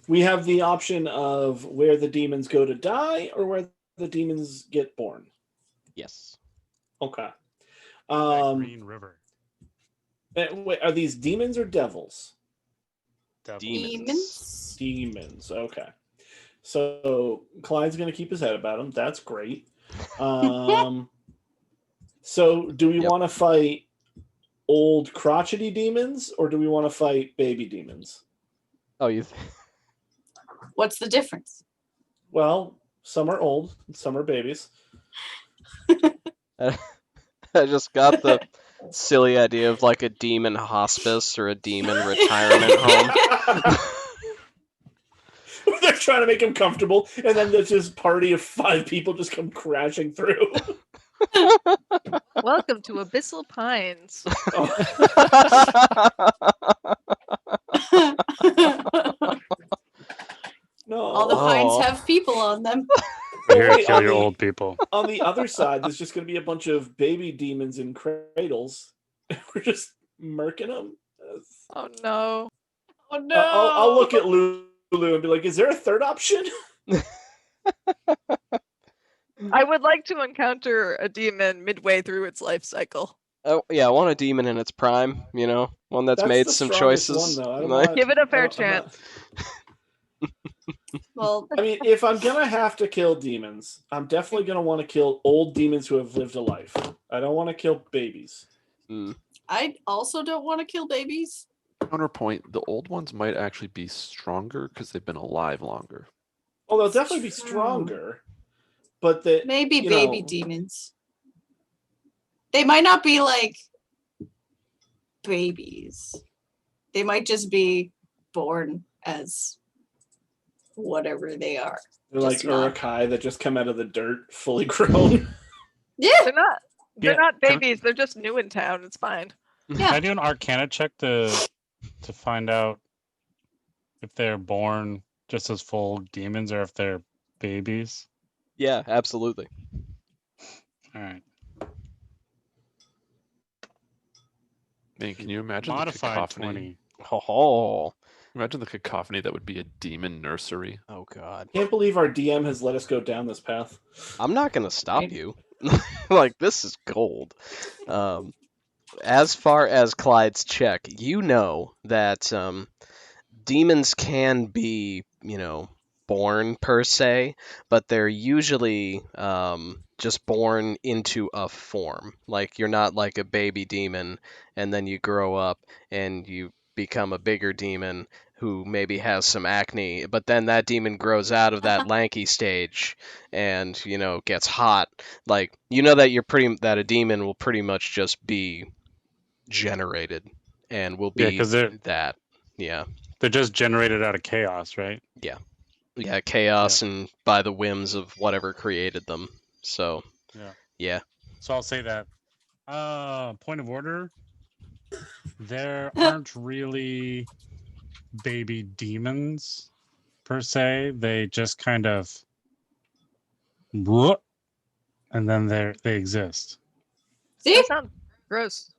[SPEAKER 3] we have the option of where the demons go to die or where the demons get born.
[SPEAKER 1] Yes.
[SPEAKER 3] Okay.
[SPEAKER 2] That Green River.
[SPEAKER 3] Wait, are these demons or devils?
[SPEAKER 2] Devil.
[SPEAKER 1] Demons.
[SPEAKER 3] Demons. Okay. So Clyde's going to keep his head about him. That's great. So do we
[SPEAKER 1] Yep.
[SPEAKER 3] want to fight old crotchety demons or do we want to fight baby demons?
[SPEAKER 1] Oh, you.
[SPEAKER 6] What's the difference?
[SPEAKER 3] Well, some are old, and some are babies.
[SPEAKER 1] I just got the silly idea of like a demon hospice or a demon retirement home.
[SPEAKER 3] They're trying to make him comfortable, and then there's this party of 5 people just come crashing through.
[SPEAKER 4] Welcome to Abyssal Pines.
[SPEAKER 3] No.
[SPEAKER 6] All the pines
[SPEAKER 1] Oh.
[SPEAKER 6] have people on them.
[SPEAKER 2] We're here to
[SPEAKER 3] Wait,
[SPEAKER 2] kill
[SPEAKER 3] on
[SPEAKER 2] your
[SPEAKER 3] the-
[SPEAKER 2] old people.
[SPEAKER 3] On the other side, there's just going to be a bunch of baby demons in cradles. We're just murking them.
[SPEAKER 4] Oh no.
[SPEAKER 6] Oh no!
[SPEAKER 3] I'll look at Lulu and be like, "Is there a third option?"
[SPEAKER 4] I would like to encounter a demon midway through its life cycle.
[SPEAKER 1] Oh yeah, I want a demon in its prime. You know, one that's made
[SPEAKER 3] the
[SPEAKER 1] some
[SPEAKER 3] strongest
[SPEAKER 1] choices.
[SPEAKER 3] One, though. I don't
[SPEAKER 1] Like-
[SPEAKER 3] want-
[SPEAKER 4] Give it a
[SPEAKER 3] I
[SPEAKER 4] fair
[SPEAKER 3] don't- I'm not-
[SPEAKER 4] chance.
[SPEAKER 6] Well,
[SPEAKER 3] I mean, if I'm gonna have to kill demons, I'm definitely gonna want to kill old demons who have lived a life. I don't want to kill babies.
[SPEAKER 6] I also don't want to kill babies.
[SPEAKER 5] Counterpoint, the old ones might actually be stronger because they've been alive longer.
[SPEAKER 3] Well, they'll definitely be
[SPEAKER 6] True.
[SPEAKER 3] stronger, but the
[SPEAKER 6] Maybe
[SPEAKER 3] you
[SPEAKER 6] baby
[SPEAKER 3] know-
[SPEAKER 6] demons. They might not be like babies. They might just be born as whatever they are.
[SPEAKER 3] they're like
[SPEAKER 6] just not-
[SPEAKER 3] Urukai that just come out of the dirt, fully grown.
[SPEAKER 6] Yeah.
[SPEAKER 4] They're not. They're
[SPEAKER 2] Yeah,
[SPEAKER 4] not
[SPEAKER 2] can-
[SPEAKER 4] babies. They're just new in town. It's fine.
[SPEAKER 2] Can
[SPEAKER 6] Yeah.
[SPEAKER 2] I do an Arcana check to find out if they're born just as full demons or if they're babies?
[SPEAKER 1] Yeah, absolutely.
[SPEAKER 2] All right.
[SPEAKER 5] Man, can you imagine the
[SPEAKER 2] Modified
[SPEAKER 5] cacophony?
[SPEAKER 2] 20.
[SPEAKER 1] Oh,
[SPEAKER 5] Imagine the cacophony that would be a demon nursery.
[SPEAKER 1] oh God.
[SPEAKER 3] Can't believe our DM has let us go down this path.
[SPEAKER 1] I'm not gonna stop
[SPEAKER 6] Right.
[SPEAKER 1] you. Like this is gold. As far as Clyde's check, you know that demons can be, you know, born per se, but they're usually just born into a form. Like you're not like a baby demon and then you grow up and you become a bigger demon who maybe has some acne, but then that demon grows out of that lanky stage and, you know, gets hot. Like, you know that that a demon will pretty much just be generated and will
[SPEAKER 2] Yeah,
[SPEAKER 1] be
[SPEAKER 2] because they're
[SPEAKER 1] that. Yeah.
[SPEAKER 2] just generated out of chaos, right?
[SPEAKER 1] Yeah, chaos and by the whims of whatever created them. So,
[SPEAKER 2] Yeah.
[SPEAKER 1] yeah.
[SPEAKER 2] So I'll say that. Point of order. There aren't really baby demons per se. They just kind of whoop, and then they exist.
[SPEAKER 6] See?
[SPEAKER 4] That sounds gross.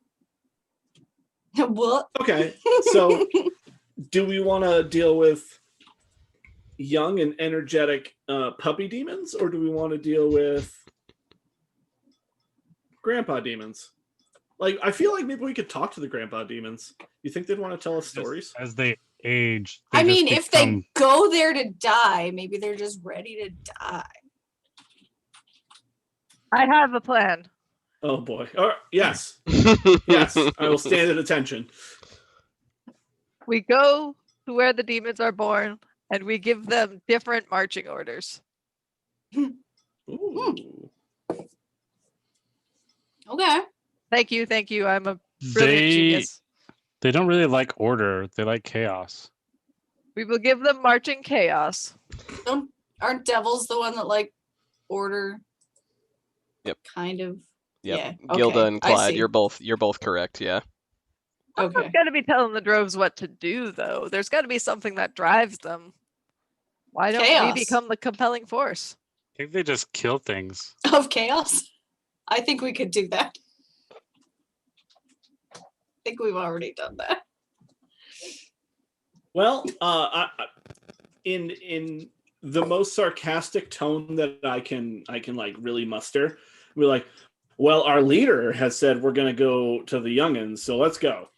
[SPEAKER 6] What?
[SPEAKER 3] Okay, so do we want to deal with young and energetic puppy demons, or do we want to deal with grandpa demons? Like, I feel like maybe we could talk to the grandpa demons. You think they'd want to tell us stories?
[SPEAKER 2] As they age,
[SPEAKER 6] I
[SPEAKER 2] just
[SPEAKER 6] mean, if they
[SPEAKER 2] become-
[SPEAKER 6] go there to die, maybe they're just ready to die.
[SPEAKER 4] I have a plan.
[SPEAKER 3] Oh boy. Yes. Yes, I will stand at attention.
[SPEAKER 4] We go to where the demons are born and we give them different marching orders.
[SPEAKER 3] Ooh.
[SPEAKER 6] Okay.
[SPEAKER 4] Thank you. I'm a brilliant genius.
[SPEAKER 2] they don't really like order. They like chaos.
[SPEAKER 4] We will give them marching chaos.
[SPEAKER 6] Aren't devils the one that like order?
[SPEAKER 1] Yep.
[SPEAKER 6] Kind of.
[SPEAKER 1] Yep.
[SPEAKER 6] Yeah.
[SPEAKER 1] Gilda
[SPEAKER 6] okay,
[SPEAKER 1] and
[SPEAKER 6] I
[SPEAKER 1] Clyde,
[SPEAKER 6] see.
[SPEAKER 1] you're both correct, yeah.
[SPEAKER 4] I'm
[SPEAKER 6] Okay.
[SPEAKER 4] not gonna be telling the droves what to do though. There's gotta be something that drives them. Why don't we
[SPEAKER 6] Chaos.
[SPEAKER 4] become the compelling force?
[SPEAKER 2] I think they just kill things.
[SPEAKER 6] Of chaos? I think we could do that. I think we've already done that.
[SPEAKER 3] Well, in the most sarcastic tone that I can like really muster, we're like, well, our leader has said we're gonna go to the youngins, so let's go.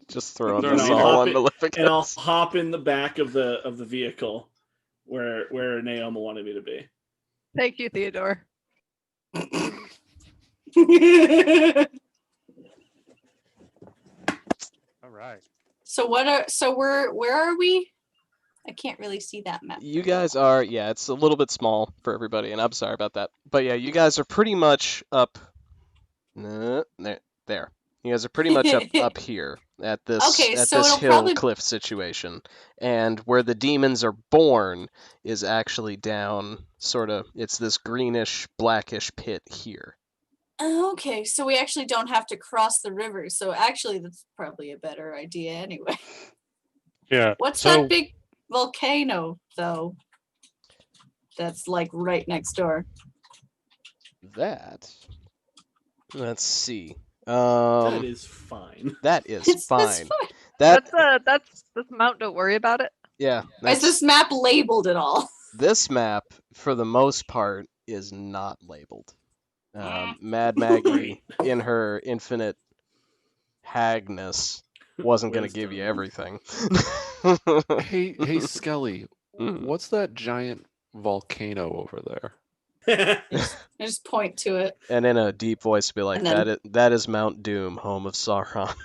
[SPEAKER 1] Just throwing
[SPEAKER 2] And
[SPEAKER 1] this
[SPEAKER 2] I'll
[SPEAKER 1] all
[SPEAKER 3] hop
[SPEAKER 1] on
[SPEAKER 3] it-
[SPEAKER 1] Maleficus.
[SPEAKER 3] And I'll hop in the back of the vehicle where Naoma wanted me to be.
[SPEAKER 4] Thank you, Theodore.
[SPEAKER 2] All right.
[SPEAKER 6] Where are we? I can't really see that map.
[SPEAKER 1] You guys are, yeah, it's a little bit small for everybody, and I'm sorry about that. But yeah, you guys are pretty much up. There. You guys are pretty much up here at
[SPEAKER 6] Okay,
[SPEAKER 1] this
[SPEAKER 6] so it'll
[SPEAKER 1] hill
[SPEAKER 6] probably-
[SPEAKER 1] cliff situation, and where the demons are born is actually down, sort of. It's this greenish, blackish pit here.
[SPEAKER 6] Okay, so we actually don't have to cross the river. So actually, that's probably a better idea anyway.
[SPEAKER 2] Yeah.
[SPEAKER 6] What's
[SPEAKER 2] so,
[SPEAKER 6] that big volcano though? That's like right next door.
[SPEAKER 1] Let's see.
[SPEAKER 3] That is fine.
[SPEAKER 1] That is
[SPEAKER 6] It's
[SPEAKER 1] fine.
[SPEAKER 6] fine.
[SPEAKER 1] That
[SPEAKER 4] That's this mount. Don't worry about it.
[SPEAKER 1] yeah.
[SPEAKER 6] Is
[SPEAKER 1] That's,
[SPEAKER 6] this map labeled at all?
[SPEAKER 1] this map, for the most part, is not labeled. Mad Maggie, in her infinite hagness, wasn't going to give you everything.
[SPEAKER 5] Hey, Skelly,
[SPEAKER 1] Mhm.
[SPEAKER 5] what's that giant volcano over there?
[SPEAKER 6] I just point to it.
[SPEAKER 1] And in a deep voice, be like,
[SPEAKER 6] And then-
[SPEAKER 1] that is Mount Doom, home of Sauron.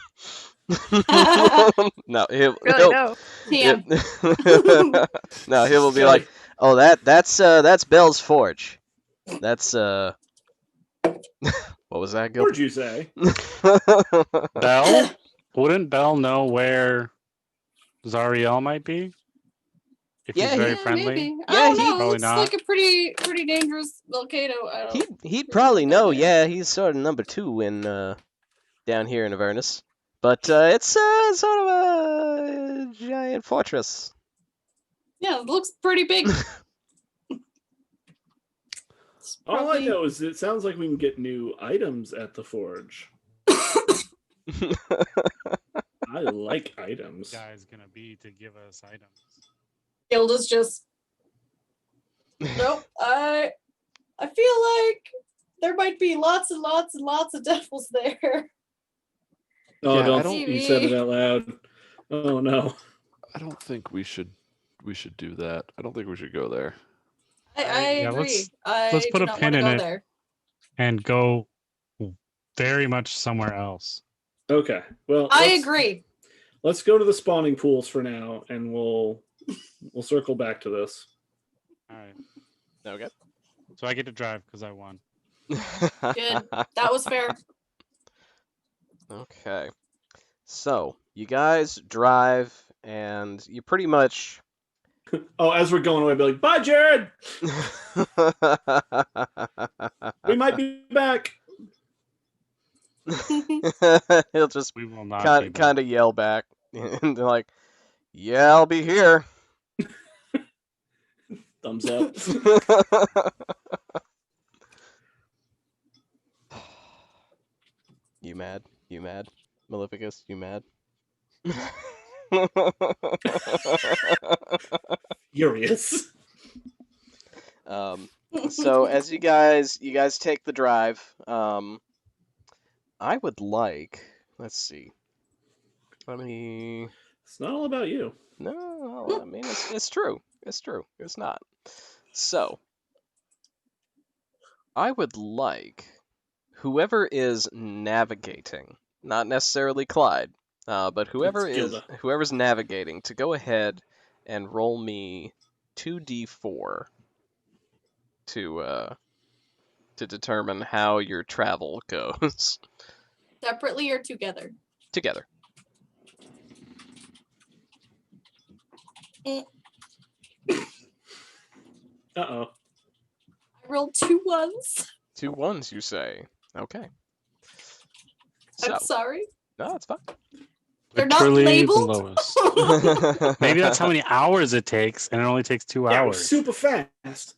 [SPEAKER 1] No,
[SPEAKER 4] Really,
[SPEAKER 1] he'll,
[SPEAKER 4] no.
[SPEAKER 6] TM.
[SPEAKER 1] no, he will be like, oh, that's Bell's Forge. That's what was that? Gil?
[SPEAKER 3] What'd you say?
[SPEAKER 2] Bell? Wouldn't Bell know where Zariel might be? If
[SPEAKER 1] Yeah,
[SPEAKER 2] he's very
[SPEAKER 6] Yeah,
[SPEAKER 2] friendly.
[SPEAKER 6] maybe.
[SPEAKER 1] Yeah,
[SPEAKER 6] I don't
[SPEAKER 1] he-
[SPEAKER 6] know.
[SPEAKER 2] Probably
[SPEAKER 6] It's
[SPEAKER 2] not.
[SPEAKER 6] like a pretty dangerous volcano. I don't.
[SPEAKER 1] He'd probably know.
[SPEAKER 6] Okay.
[SPEAKER 1] Yeah, he's sort of number 2 in down here in Avernus, but it's sort of a giant fortress.
[SPEAKER 6] Yeah, it looks pretty big. It's
[SPEAKER 3] All I
[SPEAKER 6] probably-
[SPEAKER 3] know is it sounds like we can get new items at the forge. I like items.
[SPEAKER 2] Guy's gonna be to give us items.
[SPEAKER 6] Gilda's just nope. I feel like there might be lots and lots and lots of devils there.
[SPEAKER 3] Oh,
[SPEAKER 5] Yeah, I
[SPEAKER 3] don't
[SPEAKER 5] don't-
[SPEAKER 3] you said it out loud. Oh no.
[SPEAKER 5] I don't think we should we should do that. I don't think we should go there.
[SPEAKER 6] I
[SPEAKER 2] Yeah,
[SPEAKER 6] agree.
[SPEAKER 2] let's
[SPEAKER 6] I
[SPEAKER 2] put
[SPEAKER 6] do
[SPEAKER 2] a
[SPEAKER 6] not
[SPEAKER 2] pin
[SPEAKER 6] want to
[SPEAKER 2] in
[SPEAKER 6] go
[SPEAKER 2] it.
[SPEAKER 6] there.
[SPEAKER 2] And go very much somewhere else.
[SPEAKER 3] Okay. Well,
[SPEAKER 6] I agree.
[SPEAKER 3] Let's go to the spawning pools for now, and we'll circle back to this.
[SPEAKER 2] All right.
[SPEAKER 1] Okay.
[SPEAKER 2] So I get to drive because I won.
[SPEAKER 6] Good. That was fair.
[SPEAKER 1] Okay. So, you guys drive, and you pretty much...
[SPEAKER 3] Oh, as we're going away, I'll be like, bye, Jared! We might be back.
[SPEAKER 1] He'll just
[SPEAKER 2] We will not be back.
[SPEAKER 1] kind of yell back. And they're like, yeah, I'll be here.
[SPEAKER 3] Thumbs up.
[SPEAKER 1] You mad? You mad? Maleficus, you mad?
[SPEAKER 3] Furious.
[SPEAKER 1] So as you guys take the drive, I would like, let's see. Let me...
[SPEAKER 3] It's not all about you.
[SPEAKER 1] No, I mean, it's true. It's true. It's not. So, I would like whoever is navigating, not necessarily Clyde, but whoever's navigating, to go ahead and roll me 2d4 to determine how your travel goes.
[SPEAKER 6] Separately or together?
[SPEAKER 1] Together.
[SPEAKER 3] Uh-oh.
[SPEAKER 6] I rolled 2 1s.
[SPEAKER 1] 2 1s, you say? Okay. So,
[SPEAKER 6] I'm sorry.
[SPEAKER 1] no, it's fine.
[SPEAKER 6] They're not
[SPEAKER 2] Literally
[SPEAKER 6] labeled.
[SPEAKER 2] the lowest. Maybe that's how many hours it takes, and it only takes 2
[SPEAKER 3] Yeah,
[SPEAKER 2] hours.
[SPEAKER 3] super fast.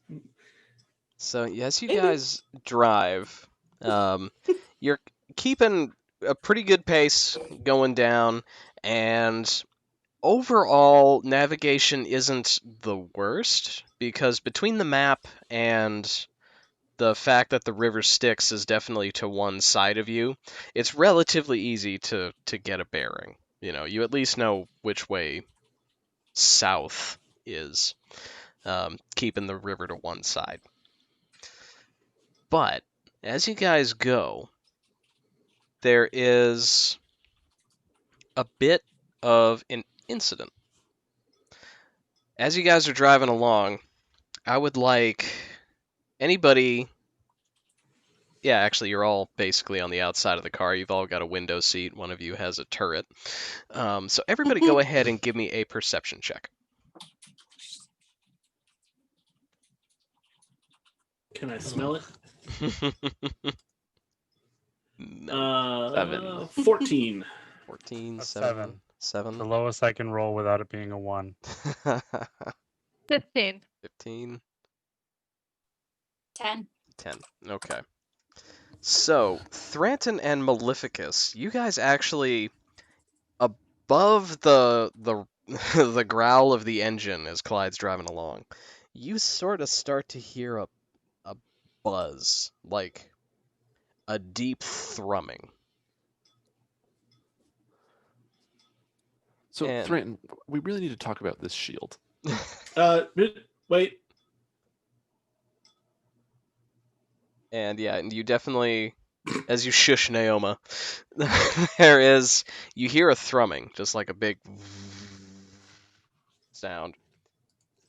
[SPEAKER 1] So, as you
[SPEAKER 6] Maybe.
[SPEAKER 1] guys drive, you're keeping a pretty good pace going down, and overall, navigation isn't the worst, because between the map and the fact that the river Styx is definitely to one side of you, it's relatively easy to get a bearing. You know, you at least know which way south is, keeping the river to one side. But as you guys go, there is a bit of an incident. As you guys are driving along, I would like anybody... Yeah, actually, you're all basically on the outside of the car. You've all got a window seat. One of you has a turret. So everybody go ahead and give me a perception check.
[SPEAKER 3] Can I smell it?
[SPEAKER 1] No. 7.
[SPEAKER 3] 14.
[SPEAKER 1] 14,
[SPEAKER 2] That's
[SPEAKER 1] 7.
[SPEAKER 2] The
[SPEAKER 1] 7.
[SPEAKER 2] lowest I can roll without it being a 1.
[SPEAKER 4] 15.
[SPEAKER 1] 15.
[SPEAKER 6] 10.
[SPEAKER 1] 10. Okay. So, Thranton and Maleficus, you guys actually, above the the growl of the engine as Clyde's driving along, you sort of start to hear a buzz, like a deep thrumming.
[SPEAKER 5] So,
[SPEAKER 1] And-
[SPEAKER 5] Thranton, we really need to talk about this shield.
[SPEAKER 3] Wait.
[SPEAKER 1] And yeah, and you definitely, as you shush Naoma, you hear a thrumming, just like a big sound.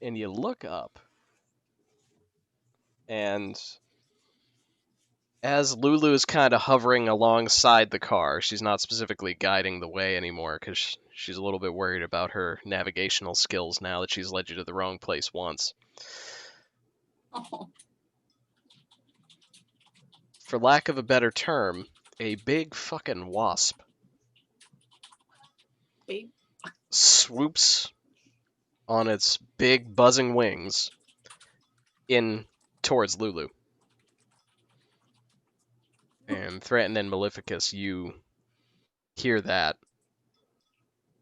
[SPEAKER 1] And you look up, and as Lulu is kind of hovering alongside the car, she's not specifically guiding the way anymore, because she's a little bit worried about her navigational skills now that she's led you to the wrong place once.
[SPEAKER 6] Oh.
[SPEAKER 1] For lack of a better term, a big fucking wasp
[SPEAKER 6] Big.
[SPEAKER 1] swoops on its big buzzing wings in towards Lulu. And Threaten and Maleficus, you hear that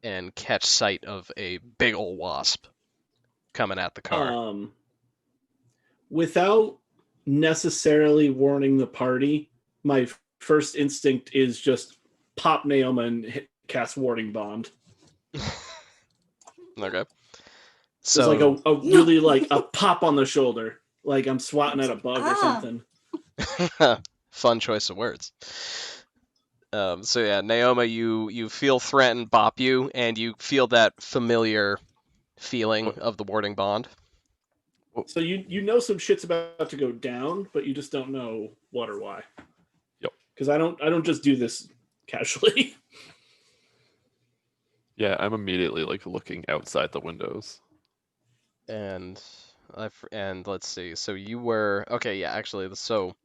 [SPEAKER 1] and catch sight of a big ol' wasp coming at the car.
[SPEAKER 3] Without necessarily warning the party, my first instinct is just pop Naoma and cast Warding Bond.
[SPEAKER 1] Okay. So
[SPEAKER 3] There's like a really like a pop on the shoulder, like I'm swatting at a bug or
[SPEAKER 6] Ah.
[SPEAKER 3] something.
[SPEAKER 1] fun choice of words. So yeah, Naoma, you feel threatened bop you, and you feel that familiar feeling of the warding bond.
[SPEAKER 3] So you know some shit's about to go down, but you just don't know what or why.
[SPEAKER 5] Yep.
[SPEAKER 3] Because I don't just do this casually.
[SPEAKER 5] Yeah, I'm immediately like looking outside the windows.
[SPEAKER 1] And let's see. So you were okay. Yeah, actually. So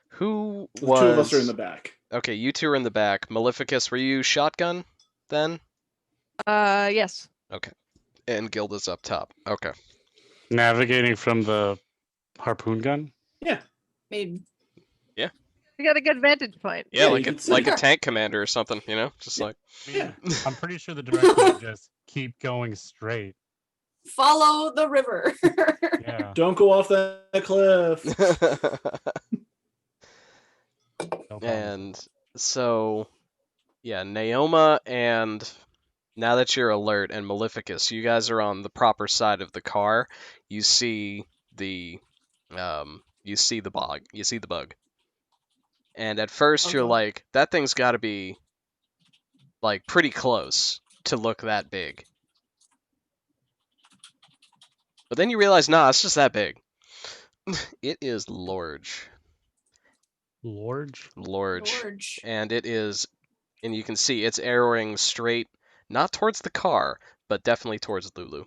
[SPEAKER 1] who
[SPEAKER 3] The
[SPEAKER 1] was?
[SPEAKER 3] two of us are in the back.
[SPEAKER 1] Okay, you two are in the back. Maleficus, were you shotgun then?
[SPEAKER 4] Yes.
[SPEAKER 1] Okay. And Gilda's up top. Okay.
[SPEAKER 2] Navigating from the harpoon gun.
[SPEAKER 3] Yeah.
[SPEAKER 6] Maybe.
[SPEAKER 4] We got a good vantage point.
[SPEAKER 1] Yeah,
[SPEAKER 3] Yeah,
[SPEAKER 1] like
[SPEAKER 3] you
[SPEAKER 1] a
[SPEAKER 3] could see
[SPEAKER 1] like a
[SPEAKER 6] her.
[SPEAKER 1] tank commander or something, you know? Just
[SPEAKER 3] Yeah.
[SPEAKER 1] like
[SPEAKER 2] I mean,
[SPEAKER 3] Yeah.
[SPEAKER 2] I'm pretty sure the direction is just keep going straight.
[SPEAKER 6] Follow the river.
[SPEAKER 2] Yeah.
[SPEAKER 3] Don't go off that cliff.
[SPEAKER 2] No promises.
[SPEAKER 1] And so yeah, Naoma and now that you're alert and Maleficus, you guys are on the proper side of the car. You see the you see the bug. You see the bug. And at first you're
[SPEAKER 6] Okay.
[SPEAKER 1] like, that thing's gotta be like pretty close to look that big. But then you realize, nah, it's just that big. It is large.
[SPEAKER 2] Large.
[SPEAKER 1] Large. And it is, and you can see it's arrowing straight, not towards the car, but definitely towards Lulu.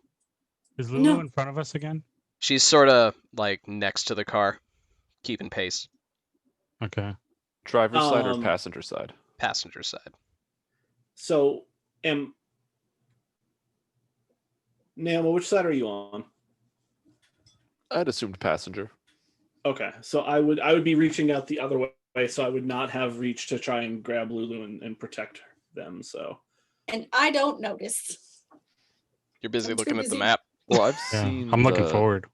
[SPEAKER 2] Is Lulu
[SPEAKER 6] No.
[SPEAKER 2] in front of us again?
[SPEAKER 1] She's sort of like next to the car, keeping pace.
[SPEAKER 2] Okay.
[SPEAKER 5] Driver's side or passenger side?
[SPEAKER 1] Passenger side.
[SPEAKER 3] So, Naoma, which side are you on?
[SPEAKER 5] I'd assumed passenger.
[SPEAKER 3] Okay, so I would be reaching out the other way, so I would not have reached to try and grab Lulu and protect them. So,
[SPEAKER 6] And I don't notice.
[SPEAKER 1] You're busy
[SPEAKER 6] I'm too
[SPEAKER 1] looking at the
[SPEAKER 6] busy.
[SPEAKER 1] map.
[SPEAKER 5] Well, I've
[SPEAKER 2] Yeah.
[SPEAKER 5] seen.
[SPEAKER 2] I'm looking forward.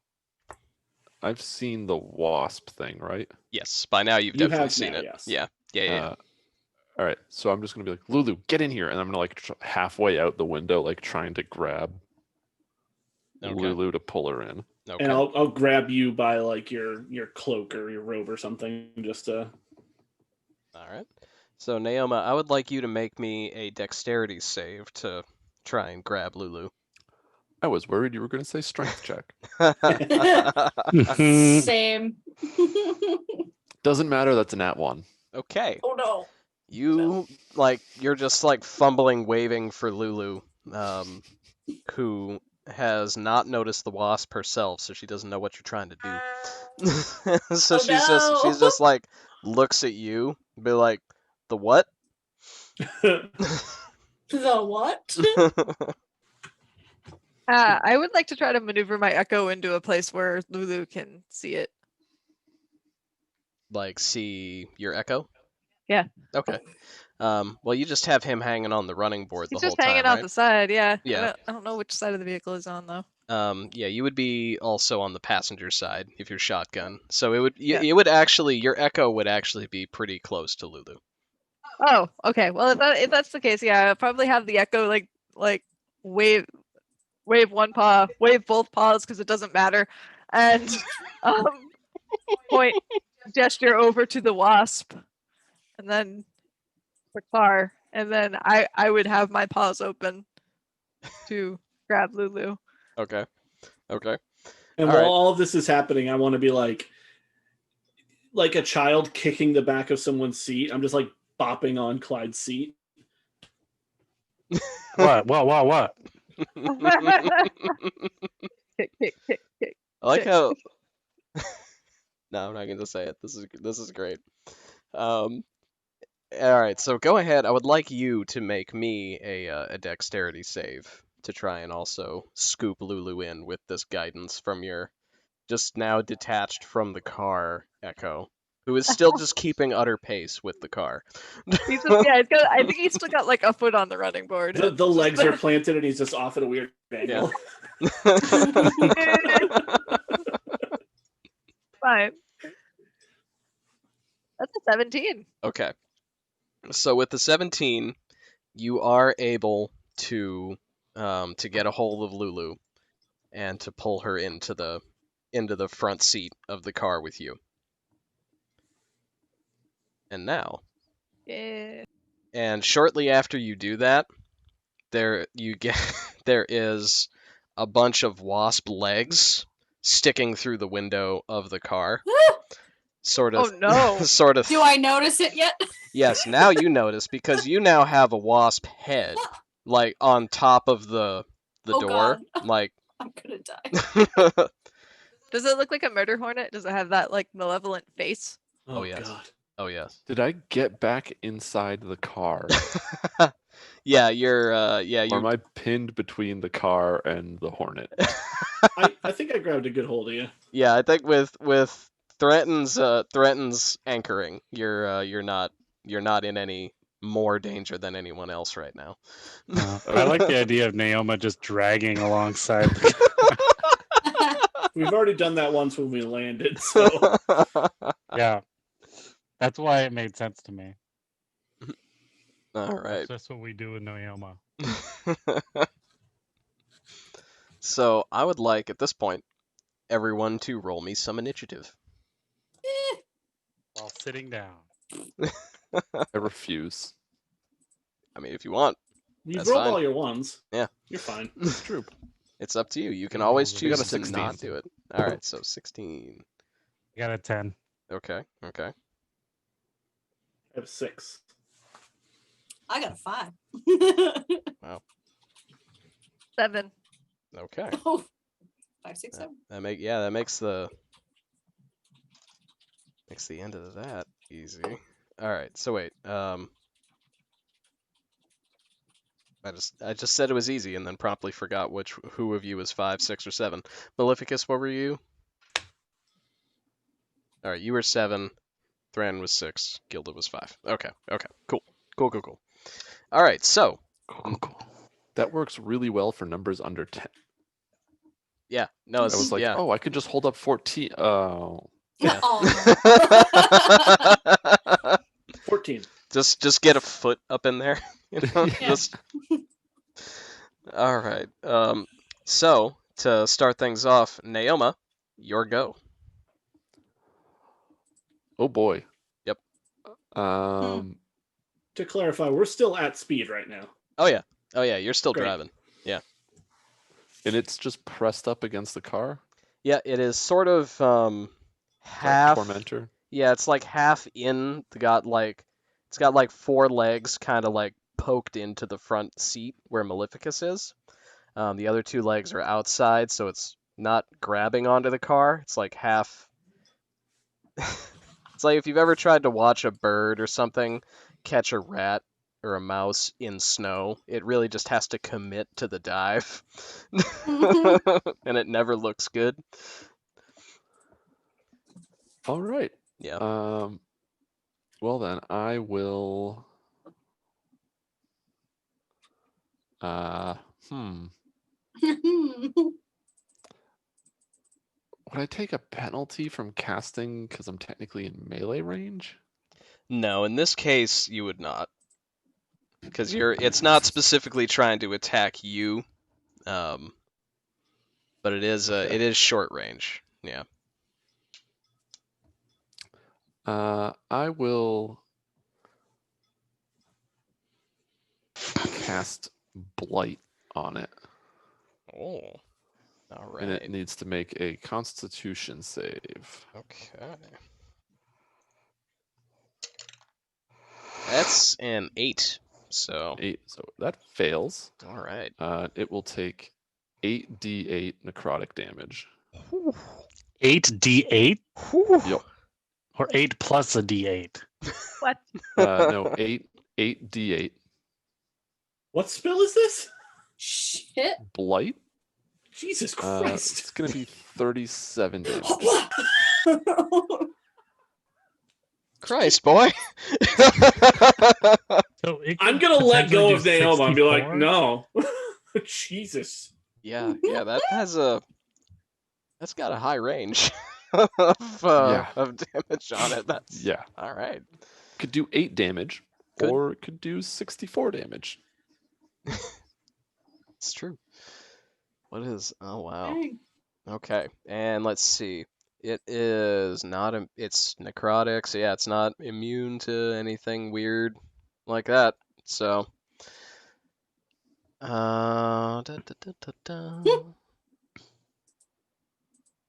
[SPEAKER 5] I've seen the wasp thing, right?
[SPEAKER 1] Yes, by now you've
[SPEAKER 3] You
[SPEAKER 1] definitely
[SPEAKER 3] have
[SPEAKER 1] seen
[SPEAKER 3] now,
[SPEAKER 1] it.
[SPEAKER 3] yes.
[SPEAKER 1] Yeah.
[SPEAKER 5] All right, so I'm just gonna be like, Lulu, get in here, and I'm gonna like halfway out the window, like trying to grab
[SPEAKER 1] Okay.
[SPEAKER 5] Lulu to pull her in.
[SPEAKER 1] Okay.
[SPEAKER 3] and I'll grab you by like your cloak or your robe or something, just to.
[SPEAKER 1] All right. So Naoma, I would like you to make me a dexterity save to try and grab Lulu.
[SPEAKER 5] I was worried you were gonna say strength check.
[SPEAKER 6] Same.
[SPEAKER 5] Doesn't matter. That's a nat 1.
[SPEAKER 1] Okay.
[SPEAKER 6] Oh no.
[SPEAKER 1] You're just like fumbling, waving for Lulu, who has not noticed the wasp herself, so she doesn't know what you're trying to do. So
[SPEAKER 6] Oh,
[SPEAKER 1] she's
[SPEAKER 6] no.
[SPEAKER 1] just like looks at you, be like, the what?
[SPEAKER 6] The what?
[SPEAKER 4] I would like to try to maneuver my echo into a place where Lulu can see it.
[SPEAKER 1] Like see your echo?
[SPEAKER 4] Yeah.
[SPEAKER 1] Okay. Well, you just have him hanging on the running board
[SPEAKER 4] He's
[SPEAKER 1] the whole
[SPEAKER 4] just hanging
[SPEAKER 1] time,
[SPEAKER 4] out
[SPEAKER 1] right?
[SPEAKER 4] the side, yeah.
[SPEAKER 1] Yeah.
[SPEAKER 4] I don't know which side of the vehicle is on though.
[SPEAKER 1] Yeah, you would be also on the passenger side if you're shotgun. So it would
[SPEAKER 4] Yeah.
[SPEAKER 1] it would actually your echo would actually be pretty close to Lulu.
[SPEAKER 4] Oh, okay. Well, if that's the case, yeah, I'll probably have the echo like wave one paw, wave both paws because it doesn't matter, and point gesture over to the wasp, and then the car, and then I would have my paws open to grab Lulu.
[SPEAKER 1] Okay. Okay.
[SPEAKER 3] And
[SPEAKER 1] All
[SPEAKER 3] while
[SPEAKER 1] right.
[SPEAKER 3] all of this is happening, I want to be like a child kicking the back of someone's seat. I'm just like bopping on Clyde's seat.
[SPEAKER 2] What? What?
[SPEAKER 4] Kick, kick, kick, kick.
[SPEAKER 1] I like how. No, I'm not going to say it. This is great. All right, so go ahead. I would like you to make me a dexterity save to try and also scoop Lulu in with this guidance from your just now detached from the car Echo, who is still just keeping utter pace with the car.
[SPEAKER 4] He's just, yeah, I think he's still got like a foot on the running board.
[SPEAKER 3] The legs are planted and he's just off at a weird angle.
[SPEAKER 4] Fine. That's a 17.
[SPEAKER 1] Okay. So with the 17, you are able to get a hold of Lulu, and to pull her into the front seat of the car with you. And now,
[SPEAKER 4] Yeah.
[SPEAKER 1] and shortly after you do that, there is a bunch of wasp legs sticking through the window of the car. Sort of.
[SPEAKER 4] Oh no.
[SPEAKER 1] Sort of.
[SPEAKER 6] Do I notice it yet?
[SPEAKER 1] Yes, now you notice because you now have a wasp head, like on top of the
[SPEAKER 6] Oh,
[SPEAKER 1] door.
[SPEAKER 6] God.
[SPEAKER 1] Like,
[SPEAKER 6] I'm gonna die.
[SPEAKER 4] Does it look like a murder hornet? Does it have that like malevolent face?
[SPEAKER 1] Oh, yes.
[SPEAKER 3] God.
[SPEAKER 1] Oh yes.
[SPEAKER 5] Did I get back inside the car?
[SPEAKER 1] Yeah, you're.
[SPEAKER 5] Or
[SPEAKER 1] You.
[SPEAKER 5] am I pinned between the car and the hornet?
[SPEAKER 3] I think I grabbed a good hold of you.
[SPEAKER 1] Yeah, I think with threatens anchoring, you're not in any more danger than anyone else right now.
[SPEAKER 2] I like the idea of Naoma just dragging alongside.
[SPEAKER 3] We've already done that once when we landed, so
[SPEAKER 2] Yeah, that's why it made sense to me.
[SPEAKER 1] All right.
[SPEAKER 2] That's what we do with Naoma.
[SPEAKER 1] So I would like at this point everyone to roll me some initiative.
[SPEAKER 2] While sitting down.
[SPEAKER 5] I refuse.
[SPEAKER 1] I mean, if you want,
[SPEAKER 3] you've
[SPEAKER 1] That's
[SPEAKER 3] rolled
[SPEAKER 1] fine.
[SPEAKER 3] all your ones.
[SPEAKER 1] Yeah.
[SPEAKER 3] You're fine.
[SPEAKER 5] It's true.
[SPEAKER 1] it's up to you. You can
[SPEAKER 2] Yeah,
[SPEAKER 1] always
[SPEAKER 2] I
[SPEAKER 1] choose
[SPEAKER 5] got a
[SPEAKER 1] to not
[SPEAKER 5] 16.
[SPEAKER 1] do it. All right, so 16.
[SPEAKER 2] I got a 10.
[SPEAKER 1] Okay.
[SPEAKER 3] I have 6.
[SPEAKER 6] I got a 5.
[SPEAKER 4] 7.
[SPEAKER 1] Okay.
[SPEAKER 6] Oh, 5, 6, 7.
[SPEAKER 1] That makes the end of that easy. All right. So wait. I just said it was easy and then promptly forgot who of you was 5, 6, or 7. Maleficus, what were you? All right, you were 7. Thran was 6. Gilda was 5. Okay. Cool. All right. So
[SPEAKER 5] Cool. That works really well for numbers under 10.
[SPEAKER 1] yeah. No.
[SPEAKER 5] I
[SPEAKER 1] It's,
[SPEAKER 5] was like,
[SPEAKER 1] yeah.
[SPEAKER 5] oh, I could just hold up 14. Oh.
[SPEAKER 1] Yeah.
[SPEAKER 6] Aw.
[SPEAKER 3] 14.
[SPEAKER 1] just get a foot up in there. You know?
[SPEAKER 6] Yeah.
[SPEAKER 1] Just... All right. So to start things off, Naoma, your go.
[SPEAKER 5] Oh boy.
[SPEAKER 1] Yep.
[SPEAKER 5] Um.
[SPEAKER 3] To clarify, we're still at speed right now.
[SPEAKER 1] Oh yeah. You're still
[SPEAKER 3] Great.
[SPEAKER 1] driving.
[SPEAKER 5] And it's just pressed up against the car.
[SPEAKER 1] Yeah, it is sort of
[SPEAKER 5] Like
[SPEAKER 1] half.
[SPEAKER 5] Tormentor.
[SPEAKER 1] Yeah, it's like half in. It's got like 4 legs, kind of like poked into the front seat where Maleficus is. The other 2 legs are outside, so it's not grabbing onto the car. It's like half. It's like if you've ever tried to watch a bird or something catch a rat or a mouse in snow, it really just has to commit to the dive. And it never looks good.
[SPEAKER 5] All right.
[SPEAKER 1] Yeah.
[SPEAKER 5] Well then, I will. Would I take a penalty from casting because I'm technically in melee range?
[SPEAKER 1] No, in this case you would not. Because it's not specifically trying to attack you. But it is short range. Yeah.
[SPEAKER 5] I will cast Blight on it.
[SPEAKER 1] Oh. All
[SPEAKER 5] And it
[SPEAKER 1] right.
[SPEAKER 5] needs to make a Constitution save.
[SPEAKER 1] Okay. That's an 8. So
[SPEAKER 5] 8. So that fails.
[SPEAKER 1] all right.
[SPEAKER 5] It will take 8d8 necrotic damage.
[SPEAKER 2] 8d8?
[SPEAKER 5] Yep.
[SPEAKER 2] Or 8 plus a d8?
[SPEAKER 4] What?
[SPEAKER 5] No, 8d8.
[SPEAKER 3] What spell is this?
[SPEAKER 6] Shit.
[SPEAKER 5] Blight.
[SPEAKER 3] Jesus Christ.
[SPEAKER 5] It's gonna be 37 damage.
[SPEAKER 1] Christ, boy.
[SPEAKER 2] So it
[SPEAKER 3] I'm
[SPEAKER 2] could
[SPEAKER 3] gonna let go of
[SPEAKER 2] potentially do
[SPEAKER 3] Naoma and be like,
[SPEAKER 2] 64?
[SPEAKER 3] no. Jesus.
[SPEAKER 1] Yeah, that's got a high range of damage on it. That's
[SPEAKER 5] Yeah.
[SPEAKER 1] all right.
[SPEAKER 5] Could do 8 damage,
[SPEAKER 1] Good.
[SPEAKER 5] or it could do 64 damage.
[SPEAKER 1] It's true. What is? Oh wow.
[SPEAKER 6] Dang.
[SPEAKER 1] Okay, and let's see. It is not. It's necrotic, so yeah, it's not immune to anything weird like that. So, da, da, da, da, da.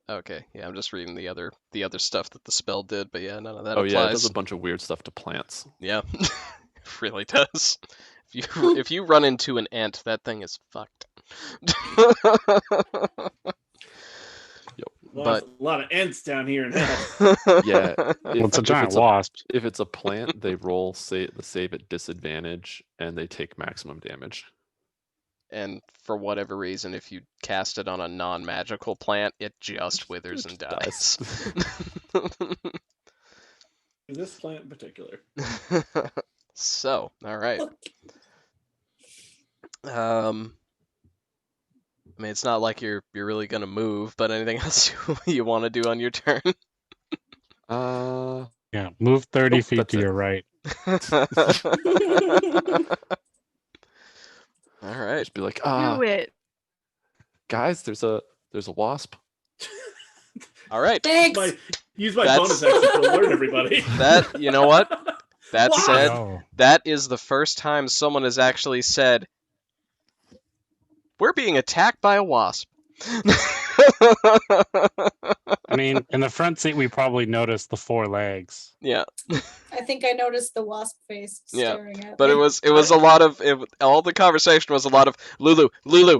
[SPEAKER 1] Okay, yeah, I'm just reading the other stuff that the spell did, but yeah, none of that
[SPEAKER 5] Oh yeah, it does
[SPEAKER 1] applies.
[SPEAKER 5] a bunch of weird stuff to plants.
[SPEAKER 1] Yeah, it really does. If you run into an ant, that thing is fucked.
[SPEAKER 3] Well,
[SPEAKER 1] But
[SPEAKER 3] there's a lot of ants down here in hell.
[SPEAKER 5] Yeah,
[SPEAKER 2] Well, it's a
[SPEAKER 5] if
[SPEAKER 2] giant
[SPEAKER 5] it's a
[SPEAKER 2] wasp.
[SPEAKER 5] if it's a plant, they roll the save at disadvantage, and they take maximum damage.
[SPEAKER 1] and for whatever reason, if you cast it on a non-magical plant, it just withers
[SPEAKER 5] It
[SPEAKER 1] and
[SPEAKER 5] dies.
[SPEAKER 1] dies.
[SPEAKER 3] This plant in particular.
[SPEAKER 1] So, all right. I mean, it's not like you're really gonna move, but anything else you want to do on your turn?
[SPEAKER 2] Yeah, move 30
[SPEAKER 5] Nope,
[SPEAKER 2] feet
[SPEAKER 5] that's
[SPEAKER 2] to
[SPEAKER 5] it.
[SPEAKER 2] your right.
[SPEAKER 1] All right.
[SPEAKER 5] Just be like,
[SPEAKER 4] Do it.
[SPEAKER 5] guys, there's a wasp.
[SPEAKER 1] All right.
[SPEAKER 6] Thanks.
[SPEAKER 3] Use my
[SPEAKER 1] That's-
[SPEAKER 3] bonus action to alert everybody.
[SPEAKER 1] That, you know what? That
[SPEAKER 3] Wow.
[SPEAKER 1] said,
[SPEAKER 2] Oh,
[SPEAKER 1] that is the first time someone has actually said, "We're being attacked by a wasp."
[SPEAKER 2] I mean, in the front seat, we probably noticed the 4 legs.
[SPEAKER 1] Yeah,
[SPEAKER 6] I think I noticed the wasp face
[SPEAKER 1] Yeah,
[SPEAKER 6] staring at
[SPEAKER 1] but
[SPEAKER 6] me.
[SPEAKER 1] it was a lot of all the conversation was a lot of Lulu,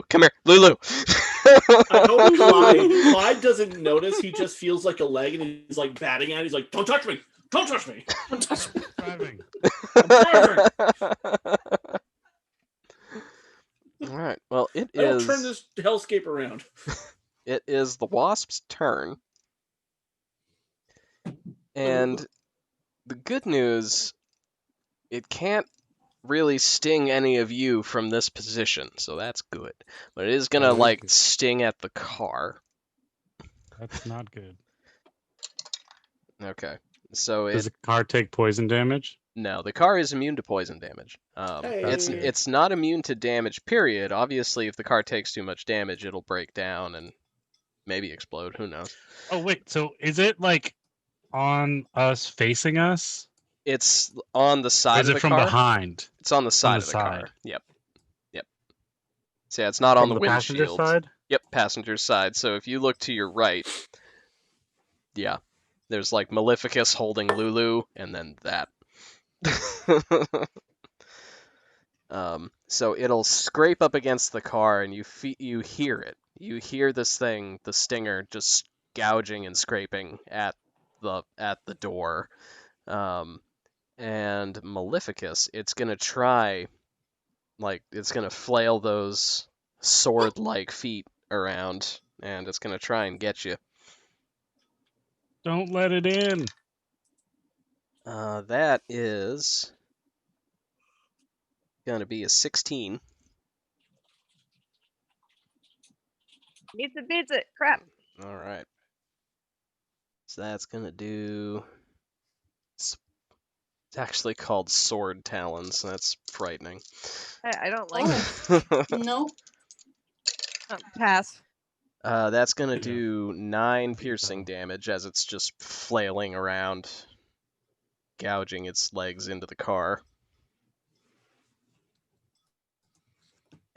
[SPEAKER 1] come here, Lulu.
[SPEAKER 3] I hope Clyde doesn't notice. He just feels like a leg, and he's like batting at it. He's like, "Don't touch me! Don't touch me!
[SPEAKER 6] Don't touch me.
[SPEAKER 2] Driving.
[SPEAKER 3] I'm driving!
[SPEAKER 1] All right. Well,
[SPEAKER 3] I will turn this hellscape around."
[SPEAKER 1] it is the wasp's turn, and the good news, it can't really sting any of you from this position, so that's good. But it is gonna
[SPEAKER 2] That is
[SPEAKER 1] like
[SPEAKER 2] good.
[SPEAKER 1] sting at the car.
[SPEAKER 2] That's not good.
[SPEAKER 1] Okay. So
[SPEAKER 2] Does the car take poison damage?
[SPEAKER 1] no, the car is immune to poison damage.
[SPEAKER 3] Hey.
[SPEAKER 1] It's not immune to damage. Period. Obviously, if the car takes too much damage, it'll break down and maybe explode. Who knows?
[SPEAKER 2] Oh, wait. So is it like on us, facing us?
[SPEAKER 1] It's on the
[SPEAKER 2] Or
[SPEAKER 1] side
[SPEAKER 2] is
[SPEAKER 1] of
[SPEAKER 2] it
[SPEAKER 1] the
[SPEAKER 2] from
[SPEAKER 1] car.
[SPEAKER 2] behind?
[SPEAKER 1] It's on the side of the car.
[SPEAKER 2] side.
[SPEAKER 1] Yep. So yeah, it's not on
[SPEAKER 2] From
[SPEAKER 1] the
[SPEAKER 2] the passenger
[SPEAKER 1] windshield.
[SPEAKER 2] side?
[SPEAKER 1] Yep, passenger side. So if you look to your right, yeah, there's like Maleficus holding Lulu, and then that. So it'll scrape up against the car, and you hear it. You hear this thing, the stinger, just gouging and scraping at the door. And Maleficus, it's gonna try, like, it's gonna flail those sword-like feet around, and it's gonna try and get you.
[SPEAKER 2] Don't let it in.
[SPEAKER 1] That is gonna be a 16.
[SPEAKER 4] Beats it. Crap.
[SPEAKER 1] All right. So that's gonna do. It's actually called sword talons. That's frightening.
[SPEAKER 4] I don't like it.
[SPEAKER 6] Nope.
[SPEAKER 4] Pass.
[SPEAKER 1] That's gonna
[SPEAKER 2] Yeah.
[SPEAKER 1] do 9
[SPEAKER 2] think
[SPEAKER 1] piercing
[SPEAKER 2] so.
[SPEAKER 1] damage as it's just flailing around, gouging its legs into the car.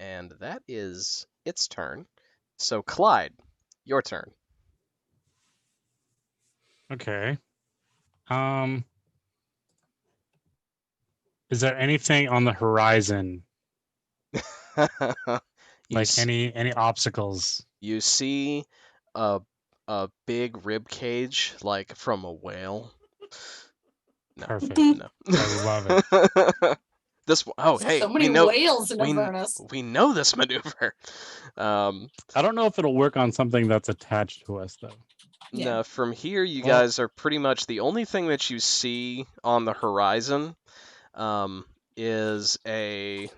[SPEAKER 1] And that is its turn. So Clyde, your turn.
[SPEAKER 2] Okay. Is there anything on the horizon? Like any obstacles?
[SPEAKER 1] You see a big rib cage like from a whale. No.
[SPEAKER 2] Perfect.
[SPEAKER 1] No.
[SPEAKER 2] I love it.
[SPEAKER 1] Hey,
[SPEAKER 6] So many
[SPEAKER 1] we know
[SPEAKER 6] whales in
[SPEAKER 1] we,
[SPEAKER 6] Avernus.
[SPEAKER 1] we know this maneuver.
[SPEAKER 2] I don't know if it'll work on something that's attached to us though.
[SPEAKER 6] Yeah.
[SPEAKER 1] No, from here you
[SPEAKER 2] Well-
[SPEAKER 1] guys are pretty much the only thing that you see on the horizon is a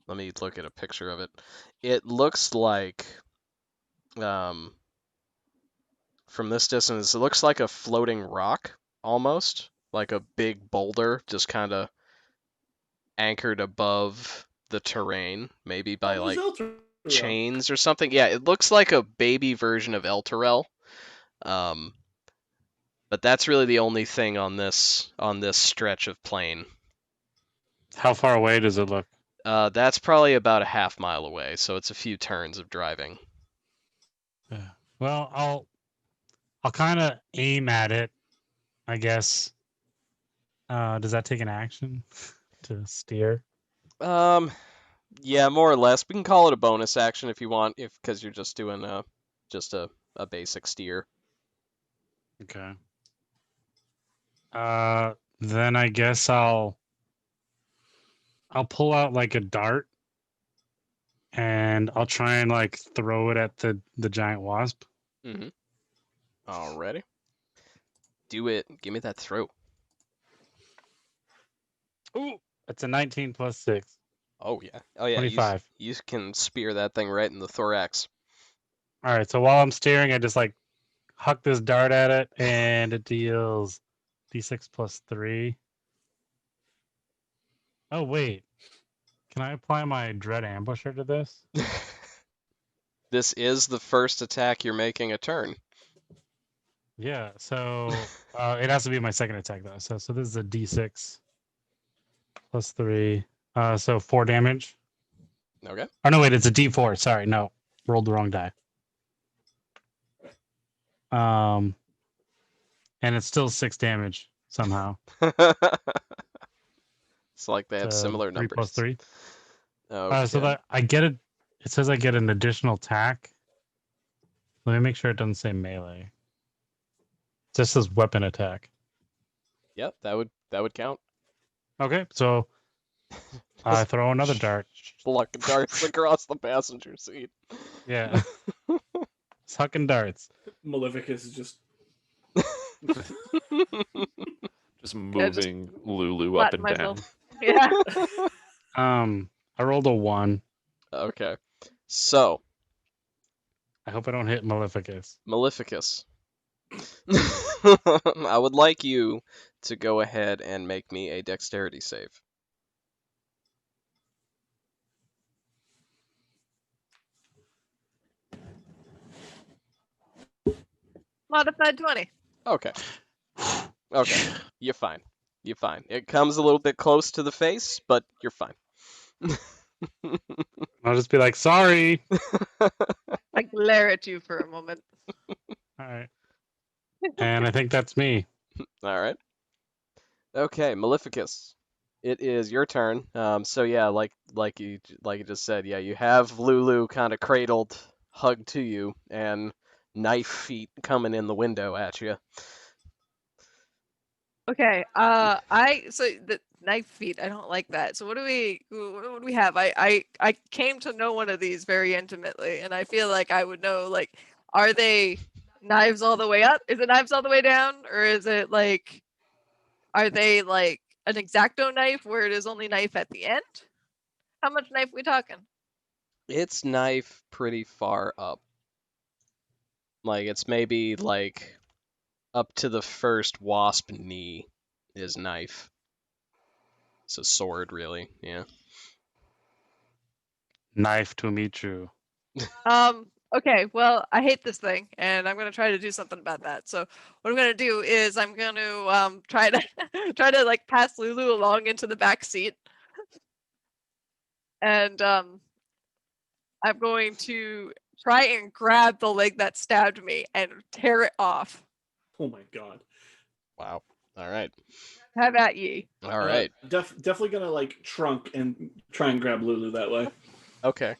[SPEAKER 1] let me look at a picture of it. It looks like from this distance, it looks like a floating rock almost, like a big boulder just kind of anchored above the terrain, maybe by
[SPEAKER 3] Oh,
[SPEAKER 1] like
[SPEAKER 3] Zeltron.
[SPEAKER 1] chains or something. Yeah, it looks like a baby version of Elturel. But that's really the only thing on this stretch of plain.
[SPEAKER 2] How far away does it look?
[SPEAKER 1] That's probably about a half-mile away, so it's a few turns of driving.
[SPEAKER 2] Yeah. Well, I'll kind of aim at it, I guess. Does that take an action to steer?
[SPEAKER 1] Yeah, more or less. We can call it a bonus action if you want, because you're just doing a basic steer.
[SPEAKER 2] Okay. Then I guess I'll pull out like a dart, and I'll try and like throw it at the giant wasp.
[SPEAKER 1] Mm-hmm. Alrighty. Do it. Give me that throw.
[SPEAKER 2] Ooh, it's a 19 plus 6.
[SPEAKER 1] Oh yeah. Oh yeah.
[SPEAKER 2] 25.
[SPEAKER 1] You can spear that thing right in the thorax.
[SPEAKER 2] All right. So while I'm steering, I just like huck this dart at it, and it deals d6 plus 3. Oh wait, can I apply my dread ambusher to this?
[SPEAKER 1] This is the first attack you're making a turn.
[SPEAKER 2] Yeah. So it has to be my second attack though. So this is a d6 plus 3. So 4 damage.
[SPEAKER 1] Okay.
[SPEAKER 2] Oh no, wait, it's a d4. Sorry, no, rolled the wrong die. And it's still 6 damage somehow.
[SPEAKER 1] It's like they have similar
[SPEAKER 2] 3
[SPEAKER 1] numbers.
[SPEAKER 2] plus 3.
[SPEAKER 1] Okay.
[SPEAKER 2] So that I get it. It says I get an additional attack. Let me make sure it doesn't say melee. It just says weapon attack.
[SPEAKER 1] Yep, that would count.
[SPEAKER 2] Okay, so I throw another dart.
[SPEAKER 1] Pluck darts across the passenger seat.
[SPEAKER 2] Yeah. Sucking darts.
[SPEAKER 3] Maleficus is just
[SPEAKER 5] Just
[SPEAKER 4] Yeah, just
[SPEAKER 5] moving Lulu up
[SPEAKER 4] flatten
[SPEAKER 5] and down.
[SPEAKER 4] myself. Yeah.
[SPEAKER 2] I rolled a 1.
[SPEAKER 1] Okay. So,
[SPEAKER 2] I hope I don't hit Maleficus.
[SPEAKER 1] Maleficus. I would like you to go ahead and make me a dexterity save.
[SPEAKER 4] Modified 20.
[SPEAKER 1] Okay. Okay. You're fine. You're fine. It comes a little bit close to the face, but you're fine.
[SPEAKER 2] I'll just be like, sorry.
[SPEAKER 4] I glare at you for a moment.
[SPEAKER 2] All right. And I think that's me.
[SPEAKER 1] All right. Okay, Maleficus. It is your turn. So yeah, like you just said, yeah, you have Lulu kind of cradled, hugged to you, and knife feet coming in the window at you.
[SPEAKER 4] Okay. So the knife feet. I don't like that. So what do we have? I came to know one of these very intimately, and I feel like I would know. Like, are they knives all the way up? Is it knives all the way down, or is it like, are they like an X-Acto knife where it is only knife at the end? How much knife we talking?
[SPEAKER 1] It's knife pretty far up. Like it's maybe like up to the first wasp knee is knife. It's a sword, really. Yeah.
[SPEAKER 2] Knife to meet you.
[SPEAKER 4] Okay, well, I hate this thing, and I'm gonna try to do something about that. So what I'm gonna do is I'm gonna try to try to like pass Lulu along into the back seat, and I'm going to try and grab the leg that stabbed me and tear it off.
[SPEAKER 3] oh my god.
[SPEAKER 1] Wow. All right.
[SPEAKER 4] Have at ye.
[SPEAKER 1] All right.
[SPEAKER 3] Definitely gonna like trunk and try and grab Lulu that way.
[SPEAKER 1] Okay.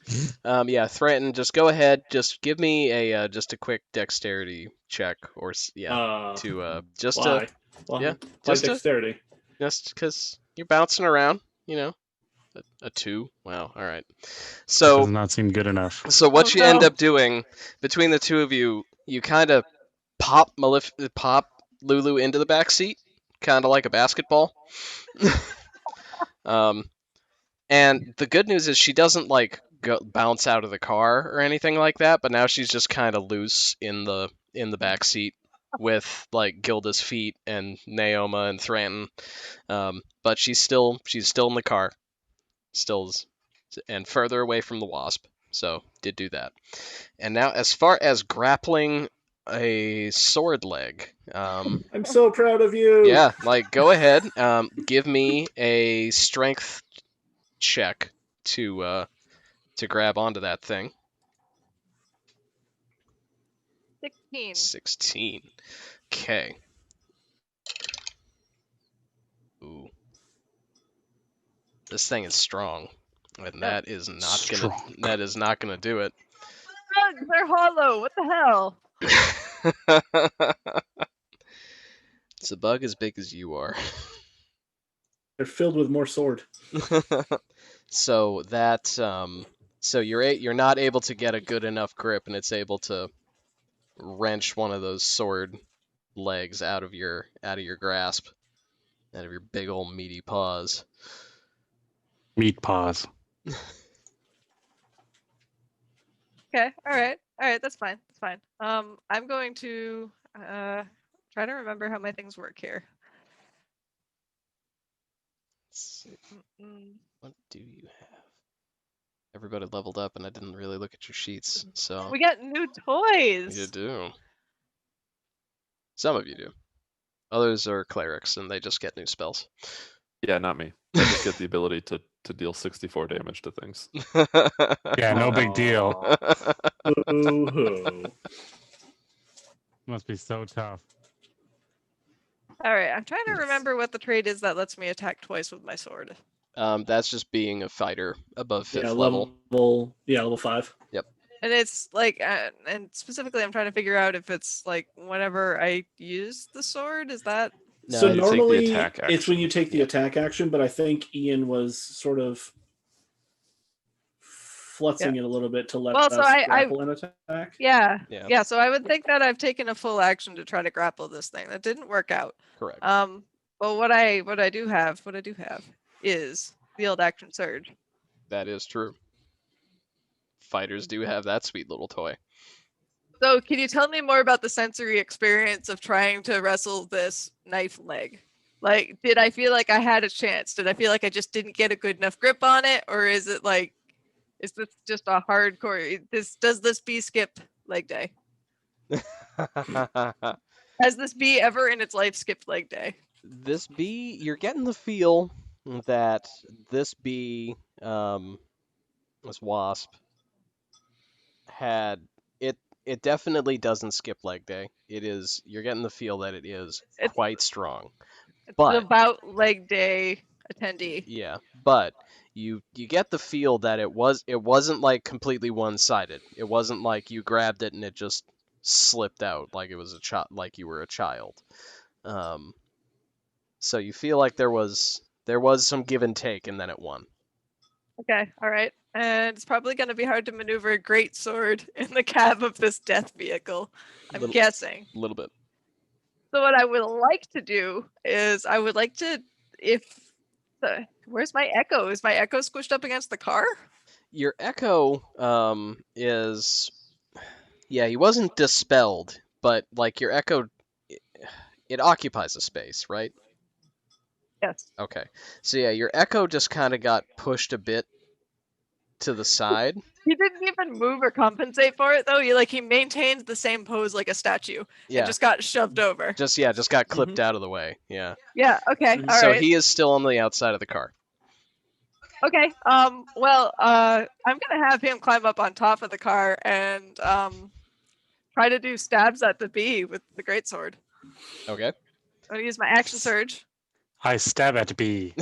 [SPEAKER 1] Yeah, threaten. Just go ahead. Just give me a just a quick dexterity check, or just
[SPEAKER 3] Why? Why?
[SPEAKER 1] yeah,
[SPEAKER 3] Why
[SPEAKER 1] just
[SPEAKER 3] dexterity?
[SPEAKER 1] just because you're bouncing around, you know. A 2. Wow. All right.
[SPEAKER 2] Does
[SPEAKER 1] So
[SPEAKER 2] not seem good enough.
[SPEAKER 1] what you end
[SPEAKER 3] no.
[SPEAKER 1] up doing between the two of you, you kind of pop Lulu into the back seat, kind of like a basketball. And the good news is she doesn't like bounce out of the car or anything like that, but now she's just kind of loose in the back seat with like Gilda's feet and Naoma and Thranton. But she's still in the car, and further away from the wasp. So did do that. And now, as far as grappling a sword leg,
[SPEAKER 3] I'm so proud of you.
[SPEAKER 1] yeah, like go ahead, give me a strength check to grab onto that thing.
[SPEAKER 4] 16.
[SPEAKER 1] 16. Okay. Ooh. This thing is strong, and that is not gonna do it.
[SPEAKER 4] They're hollow. What the hell?
[SPEAKER 1] It's a bug as big as you are.
[SPEAKER 3] They're filled with more sword.
[SPEAKER 1] So that so you're not able to get a good enough grip, and it's able to wrench one of those sword legs out of your grasp, out of your big old meaty paws.
[SPEAKER 2] Meat paws.
[SPEAKER 4] Okay. All right. That's fine. That's fine. I'm going to try to remember how my things work here.
[SPEAKER 1] Let's see.
[SPEAKER 4] Mm-mm.
[SPEAKER 1] What do you have? Everybody leveled up, and I didn't really look at your sheets, so
[SPEAKER 4] We got new toys.
[SPEAKER 1] you do. Some of you do. Others are clerics, and they just get new spells.
[SPEAKER 5] Yeah, not me. I just get the ability to deal 64 damage to things.
[SPEAKER 2] Yeah, no big deal.
[SPEAKER 3] Ooh.
[SPEAKER 2] Must be so tough.
[SPEAKER 4] All right. I'm trying to remember what the trait is that lets me attack twice with my sword.
[SPEAKER 1] That's just being a fighter above 5th
[SPEAKER 3] Yeah,
[SPEAKER 1] level.
[SPEAKER 3] level 5.
[SPEAKER 4] And it's like, and specifically, I'm trying to figure out if it's like whenever I use the sword. Is that?
[SPEAKER 1] No,
[SPEAKER 3] So
[SPEAKER 1] you take
[SPEAKER 5] the
[SPEAKER 3] normally
[SPEAKER 5] attack
[SPEAKER 3] it's when
[SPEAKER 5] action.
[SPEAKER 3] you take the
[SPEAKER 1] Yeah.
[SPEAKER 3] attack action, but I think Ian was sort of flutzing it a little bit to let
[SPEAKER 4] Well,
[SPEAKER 3] us
[SPEAKER 4] so I
[SPEAKER 3] grapple and attack.
[SPEAKER 4] yeah.
[SPEAKER 1] Yeah.
[SPEAKER 4] So I would think that I've taken a full action to try to grapple this thing. That didn't work out.
[SPEAKER 1] Correct.
[SPEAKER 4] But what I do have is field action surge.
[SPEAKER 1] That is true. Fighters do have that sweet little toy.
[SPEAKER 4] So can you tell me more about the sensory experience of trying to wrestle this knife leg? Like, did I feel like I had a chance? Did I feel like I just didn't get a good enough grip on it? Or is it like, is this just a hardcore, does this bee skip leg day? Has this bee ever in its life skipped leg day?
[SPEAKER 1] This bee, you're getting the feel that this bee, this wasp, had it. It definitely doesn't skip leg day. You're getting the feel that it is
[SPEAKER 4] It's-
[SPEAKER 1] quite strong.
[SPEAKER 4] It's
[SPEAKER 1] But
[SPEAKER 4] about leg day attendee.
[SPEAKER 1] yeah, but you get the feel that it wasn't like completely one-sided. It wasn't like you grabbed it and it just slipped out like it was like you were a child. So you feel like there was some give and take, and then it won.
[SPEAKER 4] Okay, all right. And it's probably going to be hard to maneuver a great sword in the cab of this death vehicle, I'm guessing.
[SPEAKER 1] A little bit.
[SPEAKER 4] So what I would like to do is I would like to, where's my echo? Is my echo squished up against the car?
[SPEAKER 1] Your echo is, yeah, he wasn't dispelled, but like your echo, it occupies a space, right?
[SPEAKER 4] Yes.
[SPEAKER 1] Okay. So yeah, your echo just kind of got pushed a bit to the side.
[SPEAKER 4] He didn't even move or compensate for it though. He maintained the same pose like a statue
[SPEAKER 1] Yeah.
[SPEAKER 4] and just got shoved over.
[SPEAKER 1] Just got clipped out of the way. Yeah.
[SPEAKER 4] Yeah, okay. All
[SPEAKER 1] So
[SPEAKER 4] right.
[SPEAKER 1] he is still on the outside of the car.
[SPEAKER 4] Okay. Well, I'm gonna have him climb up on top of the car and try to do stabs at the bee with the greatsword.
[SPEAKER 1] Okay.
[SPEAKER 4] I'm gonna use my action surge.
[SPEAKER 2] I stab at bee.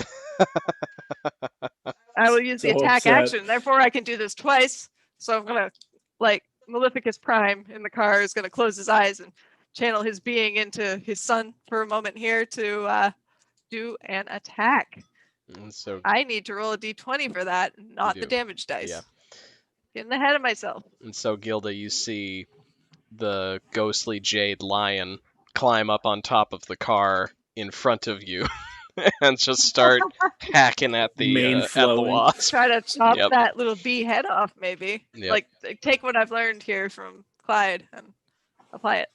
[SPEAKER 4] I will use the
[SPEAKER 3] So
[SPEAKER 4] attack
[SPEAKER 3] upset.
[SPEAKER 4] action. Therefore, I can do this twice. So I'm gonna, like, Maleficus Prime in the car is gonna close his eyes and channel his being into his son for a moment here to do an attack.
[SPEAKER 1] And so
[SPEAKER 4] I need to roll a d20 for that, not the
[SPEAKER 1] do.
[SPEAKER 4] damage dice.
[SPEAKER 1] Yeah.
[SPEAKER 4] Getting ahead of myself.
[SPEAKER 1] Gilda, you see the ghostly jade lion climb up on top of the car in front of you and just start hacking at the
[SPEAKER 3] Mane
[SPEAKER 1] at the
[SPEAKER 3] flowing.
[SPEAKER 1] wasp.
[SPEAKER 4] Try to chop
[SPEAKER 1] Yep.
[SPEAKER 4] that little bee head off, maybe.
[SPEAKER 1] Yep.
[SPEAKER 4] Like, take what I've learned here from Clyde and apply it.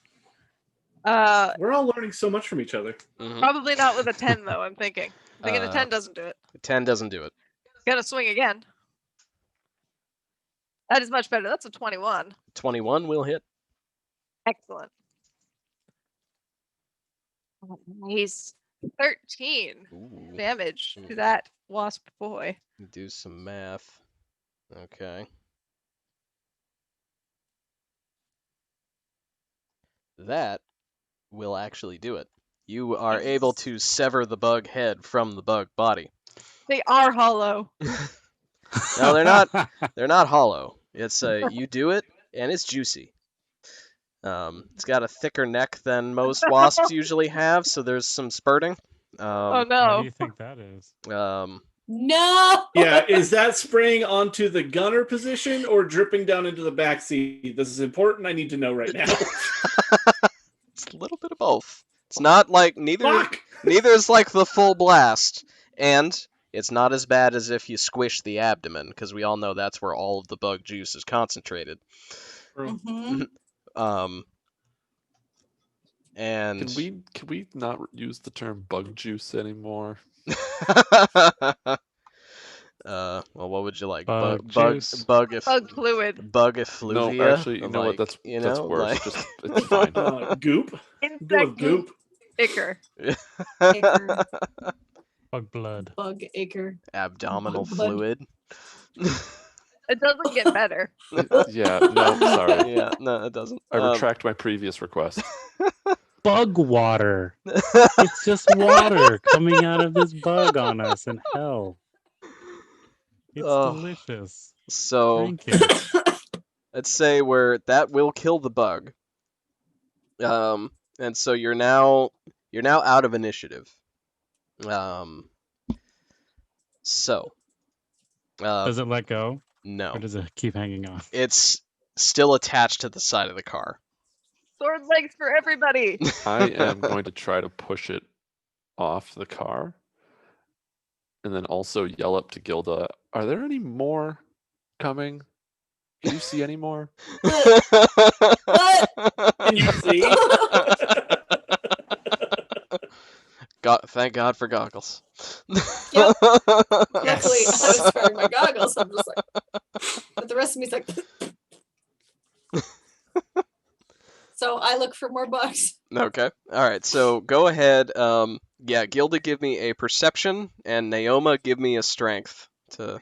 [SPEAKER 3] We're all learning so much from each other.
[SPEAKER 1] Mhm.
[SPEAKER 4] Probably not with a 10, though, I'm thinking. I'm thinking a 10
[SPEAKER 1] Uh,
[SPEAKER 4] doesn't do it.
[SPEAKER 1] 10 doesn't do it.
[SPEAKER 4] Gonna swing again. That is much better. That's a 21.
[SPEAKER 1] 21 will hit.
[SPEAKER 4] Excellent. Oh, nice. 13
[SPEAKER 1] Ooh,
[SPEAKER 4] damage to that wasp boy.
[SPEAKER 1] do some math. Okay. That will actually do it. You are able to sever the bug head from the bug body.
[SPEAKER 4] They are hollow.
[SPEAKER 1] No, they're not. They're not hollow. It's you do it, and it's juicy. It's got a thicker neck than most wasps usually have, so there's some spurting.
[SPEAKER 4] Oh
[SPEAKER 2] What do
[SPEAKER 4] no.
[SPEAKER 2] you think that is?
[SPEAKER 6] No.
[SPEAKER 3] Yeah, is that spraying onto the gunner position or dripping down into the back seat? This is important. I need to know right now.
[SPEAKER 1] It's a little bit of both. It's not like neither.
[SPEAKER 3] Fuck!
[SPEAKER 1] Neither is like the full blast, and it's not as bad as if you squish the abdomen, because we all know that's where all of the bug juice is concentrated.
[SPEAKER 6] Mhm.
[SPEAKER 1] And
[SPEAKER 5] Can we not use the term bug juice anymore?
[SPEAKER 1] well, what would you like?
[SPEAKER 2] Bug juice?
[SPEAKER 1] Bug
[SPEAKER 4] Bug fluid.
[SPEAKER 1] effluvia.
[SPEAKER 5] No, actually, you know what?
[SPEAKER 1] Like,
[SPEAKER 5] That's worse.
[SPEAKER 1] like...
[SPEAKER 5] Just it's fine.
[SPEAKER 3] Goop? Go with
[SPEAKER 4] Insect
[SPEAKER 3] goop.
[SPEAKER 4] ichor.
[SPEAKER 6] Acre.
[SPEAKER 2] Bug blood.
[SPEAKER 6] Bug acre.
[SPEAKER 1] Abdominal
[SPEAKER 6] Bug blood.
[SPEAKER 1] fluid.
[SPEAKER 4] It doesn't get better.
[SPEAKER 5] Yeah, no, sorry.
[SPEAKER 1] Yeah, no, it doesn't.
[SPEAKER 5] I retract my previous request.
[SPEAKER 2] Bug water. It's just water coming out of this bug on us in hell. It's
[SPEAKER 1] Oh.
[SPEAKER 2] delicious.
[SPEAKER 1] So
[SPEAKER 2] Drink it.
[SPEAKER 1] let's say where that will kill the bug. And so you're now out of initiative. So
[SPEAKER 2] Does it let go?
[SPEAKER 1] no,
[SPEAKER 2] Or does it keep hanging on?
[SPEAKER 1] it's still attached to the side of the car.
[SPEAKER 4] Sword legs for everybody.
[SPEAKER 5] I am going to try to push it off the car and then also yell up to Gilda, are there any more coming? Can you see any more?
[SPEAKER 6] What?
[SPEAKER 3] Can you see?
[SPEAKER 1] Thank God for goggles.
[SPEAKER 6] Yep. Luckily, I was wearing my goggles. I'm just like, but the rest of me's like. So I look for more bugs.
[SPEAKER 1] Okay. All right. So go ahead. Yeah, Gilda, give me a perception, and Naoma, give me a strength to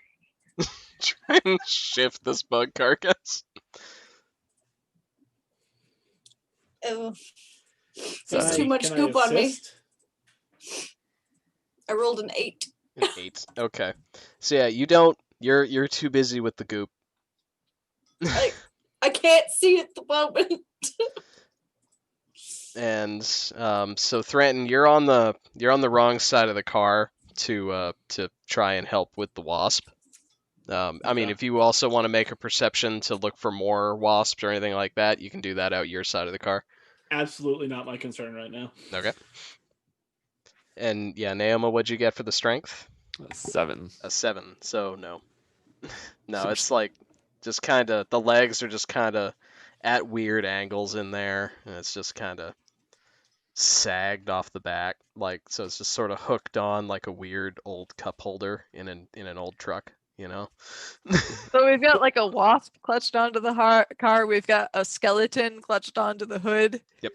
[SPEAKER 1] try and shift this bug carcass.
[SPEAKER 6] Oh, there's too much
[SPEAKER 3] Can I
[SPEAKER 6] goop on me.
[SPEAKER 3] assist?
[SPEAKER 6] I rolled an 8.
[SPEAKER 1] An 8. Okay. So yeah, you don't. You're too busy with the goop.
[SPEAKER 6] I can't see at the moment.
[SPEAKER 1] And so Thranton, you're on the wrong side of the car to try and help with the wasp. I mean,
[SPEAKER 3] Okay.
[SPEAKER 1] if you also want to make a perception to look for more wasps or anything like that, you can do that out your side of the car.
[SPEAKER 3] Absolutely not my concern right now.
[SPEAKER 1] Okay. And yeah, Naoma, what'd you get for the strength?
[SPEAKER 5] 7.
[SPEAKER 1] A 7. So no. No, it's like just kind of the legs are just kind of at weird angles in there, and it's just kind of sagged off the back, like so it's just sort of hooked on like a weird old cup holder in an old truck, you know.
[SPEAKER 4] So we've got like a wasp clutched onto the car. We've got a skeleton clutched onto the hood.
[SPEAKER 1] Yep.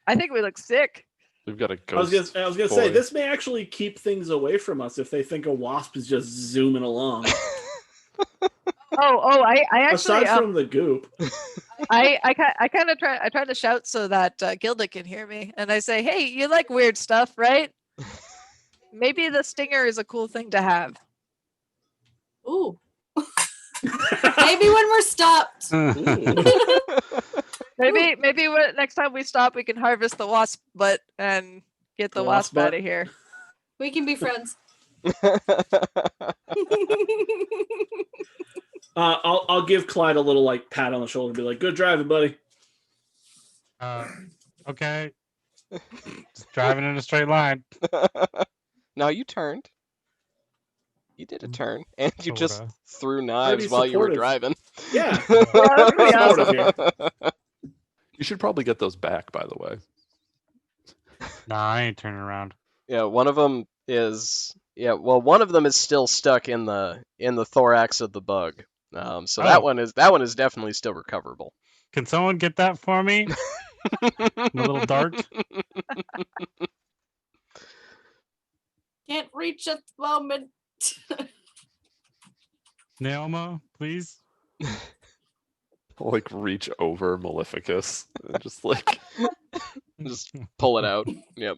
[SPEAKER 4] I think we look sick.
[SPEAKER 5] We've got a
[SPEAKER 3] I was
[SPEAKER 5] ghost.
[SPEAKER 3] gonna say this may actually keep things away from us if they think a wasp is just zooming along.
[SPEAKER 4] I actually
[SPEAKER 3] Aside from the goop,
[SPEAKER 4] I kind of try to shout so that Gilda can hear me, and I say, "Hey, you like weird stuff, right? Maybe the stinger is a cool thing to have."
[SPEAKER 6] Ooh. Maybe when we're stopped.
[SPEAKER 4] Maybe next time we stop, we can harvest the wasp butt and get the wasp out of here.
[SPEAKER 6] We can be friends.
[SPEAKER 3] I'll give Clyde a little like pat on the shoulder and be like, "Good driving, buddy."
[SPEAKER 2] Okay. Just driving in a straight line.
[SPEAKER 1] No, you turned. You did a turn, and you just
[SPEAKER 2] Sorta.
[SPEAKER 1] threw knives
[SPEAKER 3] be
[SPEAKER 1] while you were
[SPEAKER 3] supportive.
[SPEAKER 1] driving.
[SPEAKER 3] Yeah.
[SPEAKER 4] that'd be
[SPEAKER 3] Supportive
[SPEAKER 4] awesome.
[SPEAKER 3] here.
[SPEAKER 5] You should probably get those back, by the way.
[SPEAKER 2] Nah, I ain't turning around.
[SPEAKER 1] Yeah, one of them is still stuck in the thorax of the bug. So
[SPEAKER 2] Oh.
[SPEAKER 1] that one is definitely still recoverable.
[SPEAKER 2] Can someone get that for me? The little dart.
[SPEAKER 6] Can't reach at the moment.
[SPEAKER 2] Naoma, please.
[SPEAKER 5] I'll, like, reach over Maleficus and just like
[SPEAKER 1] Just pull it out. Yep.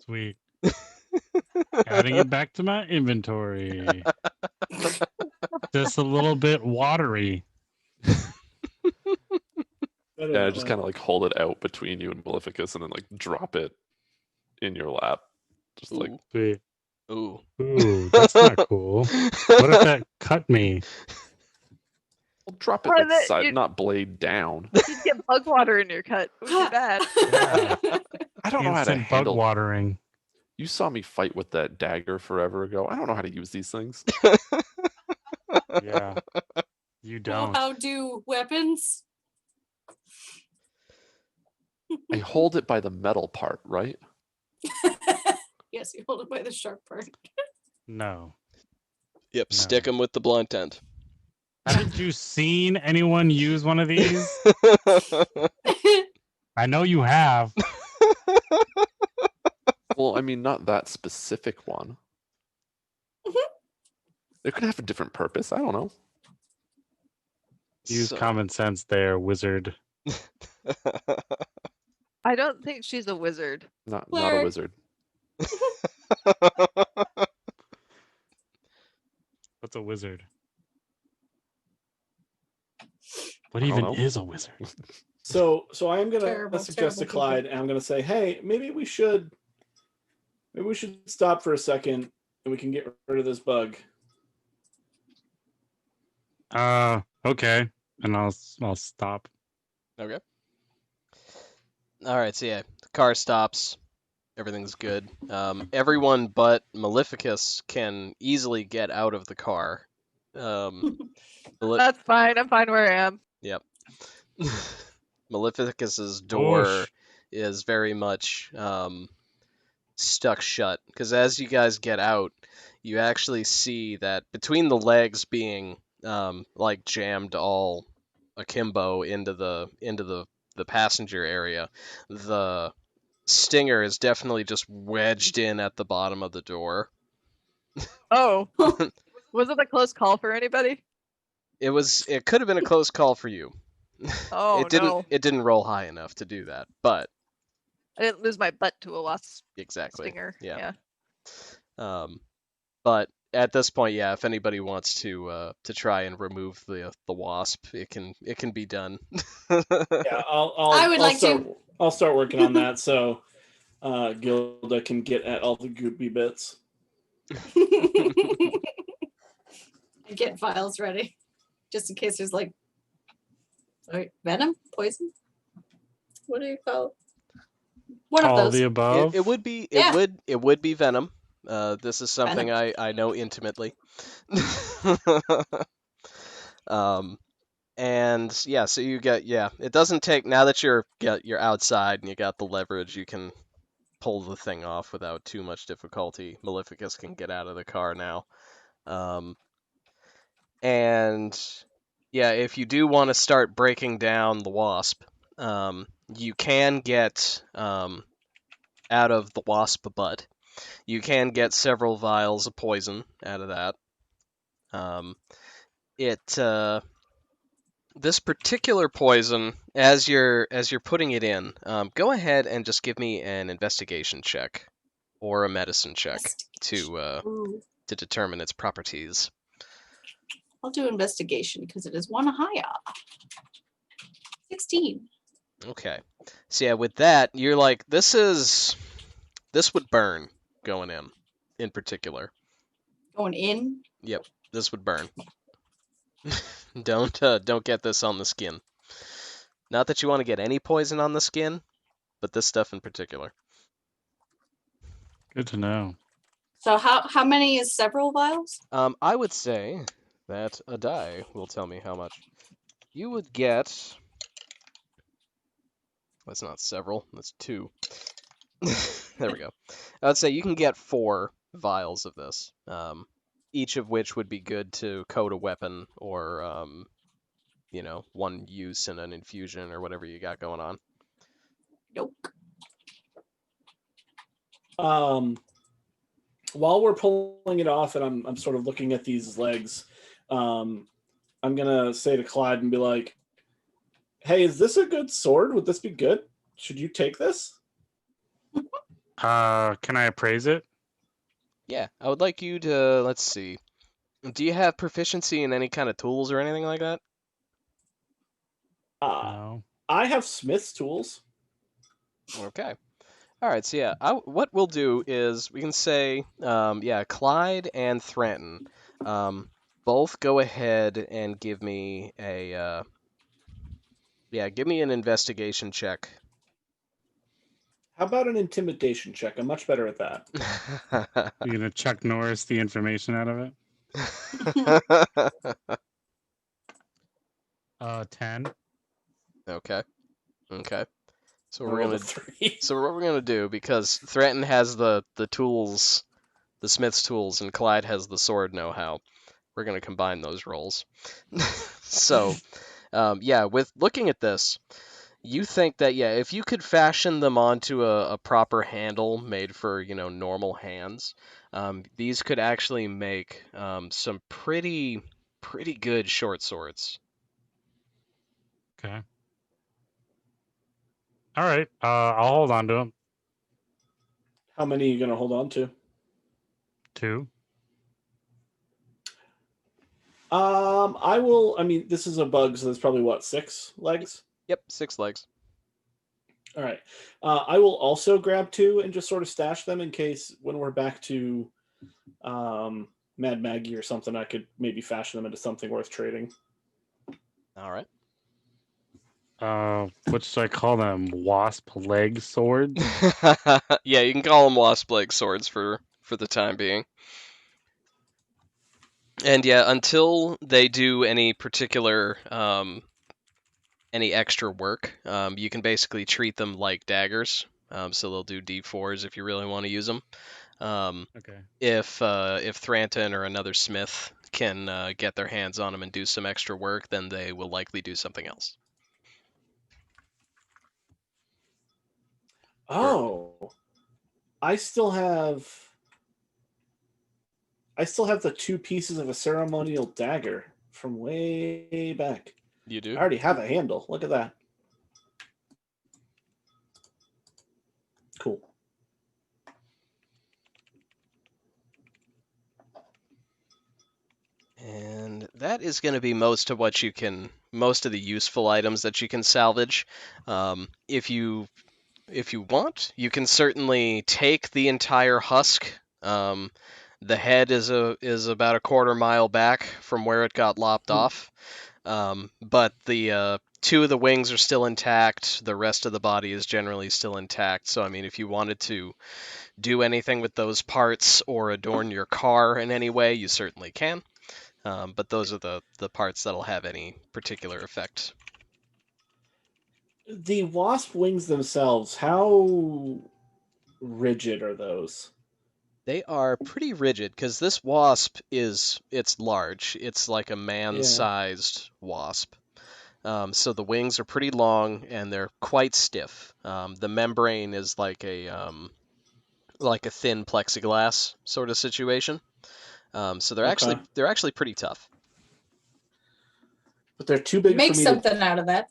[SPEAKER 2] Sweet. Adding it back to my inventory. Just a little bit watery.
[SPEAKER 5] yeah, just kind of like hold it out between you and Maleficus, and then like drop it in your lap, just like
[SPEAKER 1] Ooh.
[SPEAKER 2] Sweet.
[SPEAKER 1] Ooh.
[SPEAKER 2] Ooh, that's not cool. What if that cut me?
[SPEAKER 5] I'll drop it
[SPEAKER 4] Or
[SPEAKER 5] like
[SPEAKER 4] that
[SPEAKER 5] side,
[SPEAKER 4] you-
[SPEAKER 5] not blade down.
[SPEAKER 4] You'd get bug water in your cut. It would be bad.
[SPEAKER 2] Yeah.
[SPEAKER 5] I don't know how to
[SPEAKER 2] Instant bug
[SPEAKER 5] handle.
[SPEAKER 2] watering.
[SPEAKER 5] You saw me fight with that dagger forever ago. I don't know how to use these things.
[SPEAKER 2] Yeah. You
[SPEAKER 6] Well,
[SPEAKER 2] don't.
[SPEAKER 6] how do weapons?
[SPEAKER 5] I hold it by the metal part, right?
[SPEAKER 6] Yes, you hold it by the sharp part.
[SPEAKER 2] No.
[SPEAKER 1] Yep.
[SPEAKER 2] No.
[SPEAKER 1] Stick them with the blunt end.
[SPEAKER 2] Haven't you seen anyone use one of these? I know you have.
[SPEAKER 5] Well, I mean, not that specific one. It could have a different purpose. I don't know.
[SPEAKER 2] Use
[SPEAKER 1] So-
[SPEAKER 2] common sense there, wizard.
[SPEAKER 4] I don't think she's a wizard.
[SPEAKER 5] Not a
[SPEAKER 6] Word.
[SPEAKER 5] wizard.
[SPEAKER 2] What's a wizard? What
[SPEAKER 5] I don't
[SPEAKER 2] even
[SPEAKER 5] know.
[SPEAKER 2] is a wizard?
[SPEAKER 3] So I am gonna
[SPEAKER 6] Terrible,
[SPEAKER 3] suggest to
[SPEAKER 6] terrible
[SPEAKER 3] Clyde, and I'm gonna say, hey, maybe we should stop for a second, and we can get rid of this bug.
[SPEAKER 2] Okay. And I'll stop.
[SPEAKER 1] Okay. All right. So yeah, the car stops. Everything's good. Everyone but Maleficus can easily get out of the car.
[SPEAKER 4] That's fine. I'm fine where I am.
[SPEAKER 1] Yep. Maleficus's door
[SPEAKER 2] Whoosh.
[SPEAKER 1] is very much stuck shut because as you guys get out, you actually see that between the legs being like jammed all akimbo into the passenger area, the stinger is definitely just wedged in at the bottom of the door.
[SPEAKER 4] Oh. Was it a close call for anybody?
[SPEAKER 1] It could have been a close call for you.
[SPEAKER 4] Oh, no.
[SPEAKER 1] It didn't roll high enough to do that, but
[SPEAKER 4] I didn't lose my butt to a wasp
[SPEAKER 1] exactly.
[SPEAKER 4] stinger.
[SPEAKER 1] Yeah.
[SPEAKER 4] Yeah.
[SPEAKER 1] But at this point, yeah, if anybody wants to try and remove the wasp, it can be done.
[SPEAKER 3] Yeah,
[SPEAKER 6] I would like to.
[SPEAKER 3] I'll start working on that so Gilda can get at all the goopy bits.
[SPEAKER 6] Get vials ready, just in case there's like, sorry, venom, poison. What do you call it? One of
[SPEAKER 2] All
[SPEAKER 6] those.
[SPEAKER 2] the above.
[SPEAKER 1] It would be
[SPEAKER 6] Yeah.
[SPEAKER 1] it would be venom. This is something
[SPEAKER 6] Venom.
[SPEAKER 1] I know intimately. And yeah, so you get it doesn't take now that you're outside and you got the leverage, you can pull the thing off without too much difficulty. Maleficus can get out of the car now. And yeah, if you do want to start breaking down the wasp, you can get out of the wasp butt. You can get several vials of poison out of that. This particular poison, as you're putting it in, go ahead and just give me an investigation check or a medicine check to
[SPEAKER 6] Ooh,
[SPEAKER 1] determine its properties.
[SPEAKER 6] I'll do investigation because it is one higher. 16.
[SPEAKER 1] Okay. So yeah, with that, you're like, this would burn going in particular.
[SPEAKER 6] Going in.
[SPEAKER 1] Yep, this would burn. Don't get this on the skin. Not that you want to get any poison on the skin, but this stuff in particular.
[SPEAKER 2] Good to know.
[SPEAKER 6] So how many is several vials?
[SPEAKER 1] I would say that a die will tell me how much. You would get. That's not several. That's 2. There we go. I would say you can get 4 vials of this. each of which would be good to coat a weapon or one use in an infusion or whatever you got going on.
[SPEAKER 4] Nope.
[SPEAKER 3] While we're pulling it off, and I'm sort of looking at these legs, I'm gonna say to Clyde and be like, "Hey, is this a good sword? Would this be good? Should you take this?"
[SPEAKER 2] Can I appraise it?
[SPEAKER 1] Yeah, I would like you to, let's see. Do you have proficiency in any kind of tools or anything like that?
[SPEAKER 2] No.
[SPEAKER 3] I have smith's tools.
[SPEAKER 1] Okay. All right, so yeah, what we'll do is we can say, Clyde and Thranton, both go ahead and give me give me an investigation check.
[SPEAKER 3] How about an intimidation check? I'm much better at that.
[SPEAKER 2] You're gonna Chuck Norris the information out of it? 10.
[SPEAKER 1] Okay. So
[SPEAKER 3] I
[SPEAKER 1] we're
[SPEAKER 3] rolled a
[SPEAKER 1] gonna
[SPEAKER 3] 3.
[SPEAKER 1] so what we're gonna do, because Thranton has the tools, the smith's tools, and Clyde has the sword know-how, we're gonna combine those rolls. So, with looking at this, you think that if you could fashion them onto a proper handle made for normal hands, these could actually make some pretty good short swords.
[SPEAKER 2] Okay. All right. I'll hold on to them.
[SPEAKER 3] How many are you gonna hold on to?
[SPEAKER 2] 2.
[SPEAKER 3] I will. I mean, this is a bug, so there's probably what, 6 legs?
[SPEAKER 1] Yep, 6 legs.
[SPEAKER 3] All right. I will also grab 2 and just sort of stash them in case when we're back to Mad Maggie or something, I could maybe fashion them into something worth trading.
[SPEAKER 1] All right.
[SPEAKER 2] What should I call them? Wasp leg swords?
[SPEAKER 1] Yeah, you can call them wasp leg swords for the time being. And yeah, until they do any particular any extra work, you can basically treat them like daggers. So they'll do D4s if you really want to use them.
[SPEAKER 2] Okay.
[SPEAKER 1] If Thranton or another smith can get their hands on them and do some extra work, then they will likely do something else.
[SPEAKER 3] Oh, I still have the 2 pieces of a ceremonial dagger from way back.
[SPEAKER 1] You do?
[SPEAKER 3] I already have a handle. Look at that. Cool.
[SPEAKER 1] And that is going to be most of the useful items that you can salvage. If you want, you can certainly take the entire husk. The head is about a quarter mile back from where it got lopped off, but the 2 of the wings are still intact. The rest of the body is generally still intact. So I mean, if you wanted to do anything with those parts or adorn your car in any way, you certainly can. But those are the parts that'll have any particular effect.
[SPEAKER 3] The wasp wings themselves, how rigid are those?
[SPEAKER 1] They are pretty rigid because this wasp it's large. It's like a man-sized wasp. So the wings are pretty long and they're quite stiff. The membrane is like a thin plexiglass sort of situation. So they're
[SPEAKER 3] Okay.
[SPEAKER 1] actually pretty tough.
[SPEAKER 3] But they're too big
[SPEAKER 6] Make
[SPEAKER 3] for me
[SPEAKER 6] something out of that.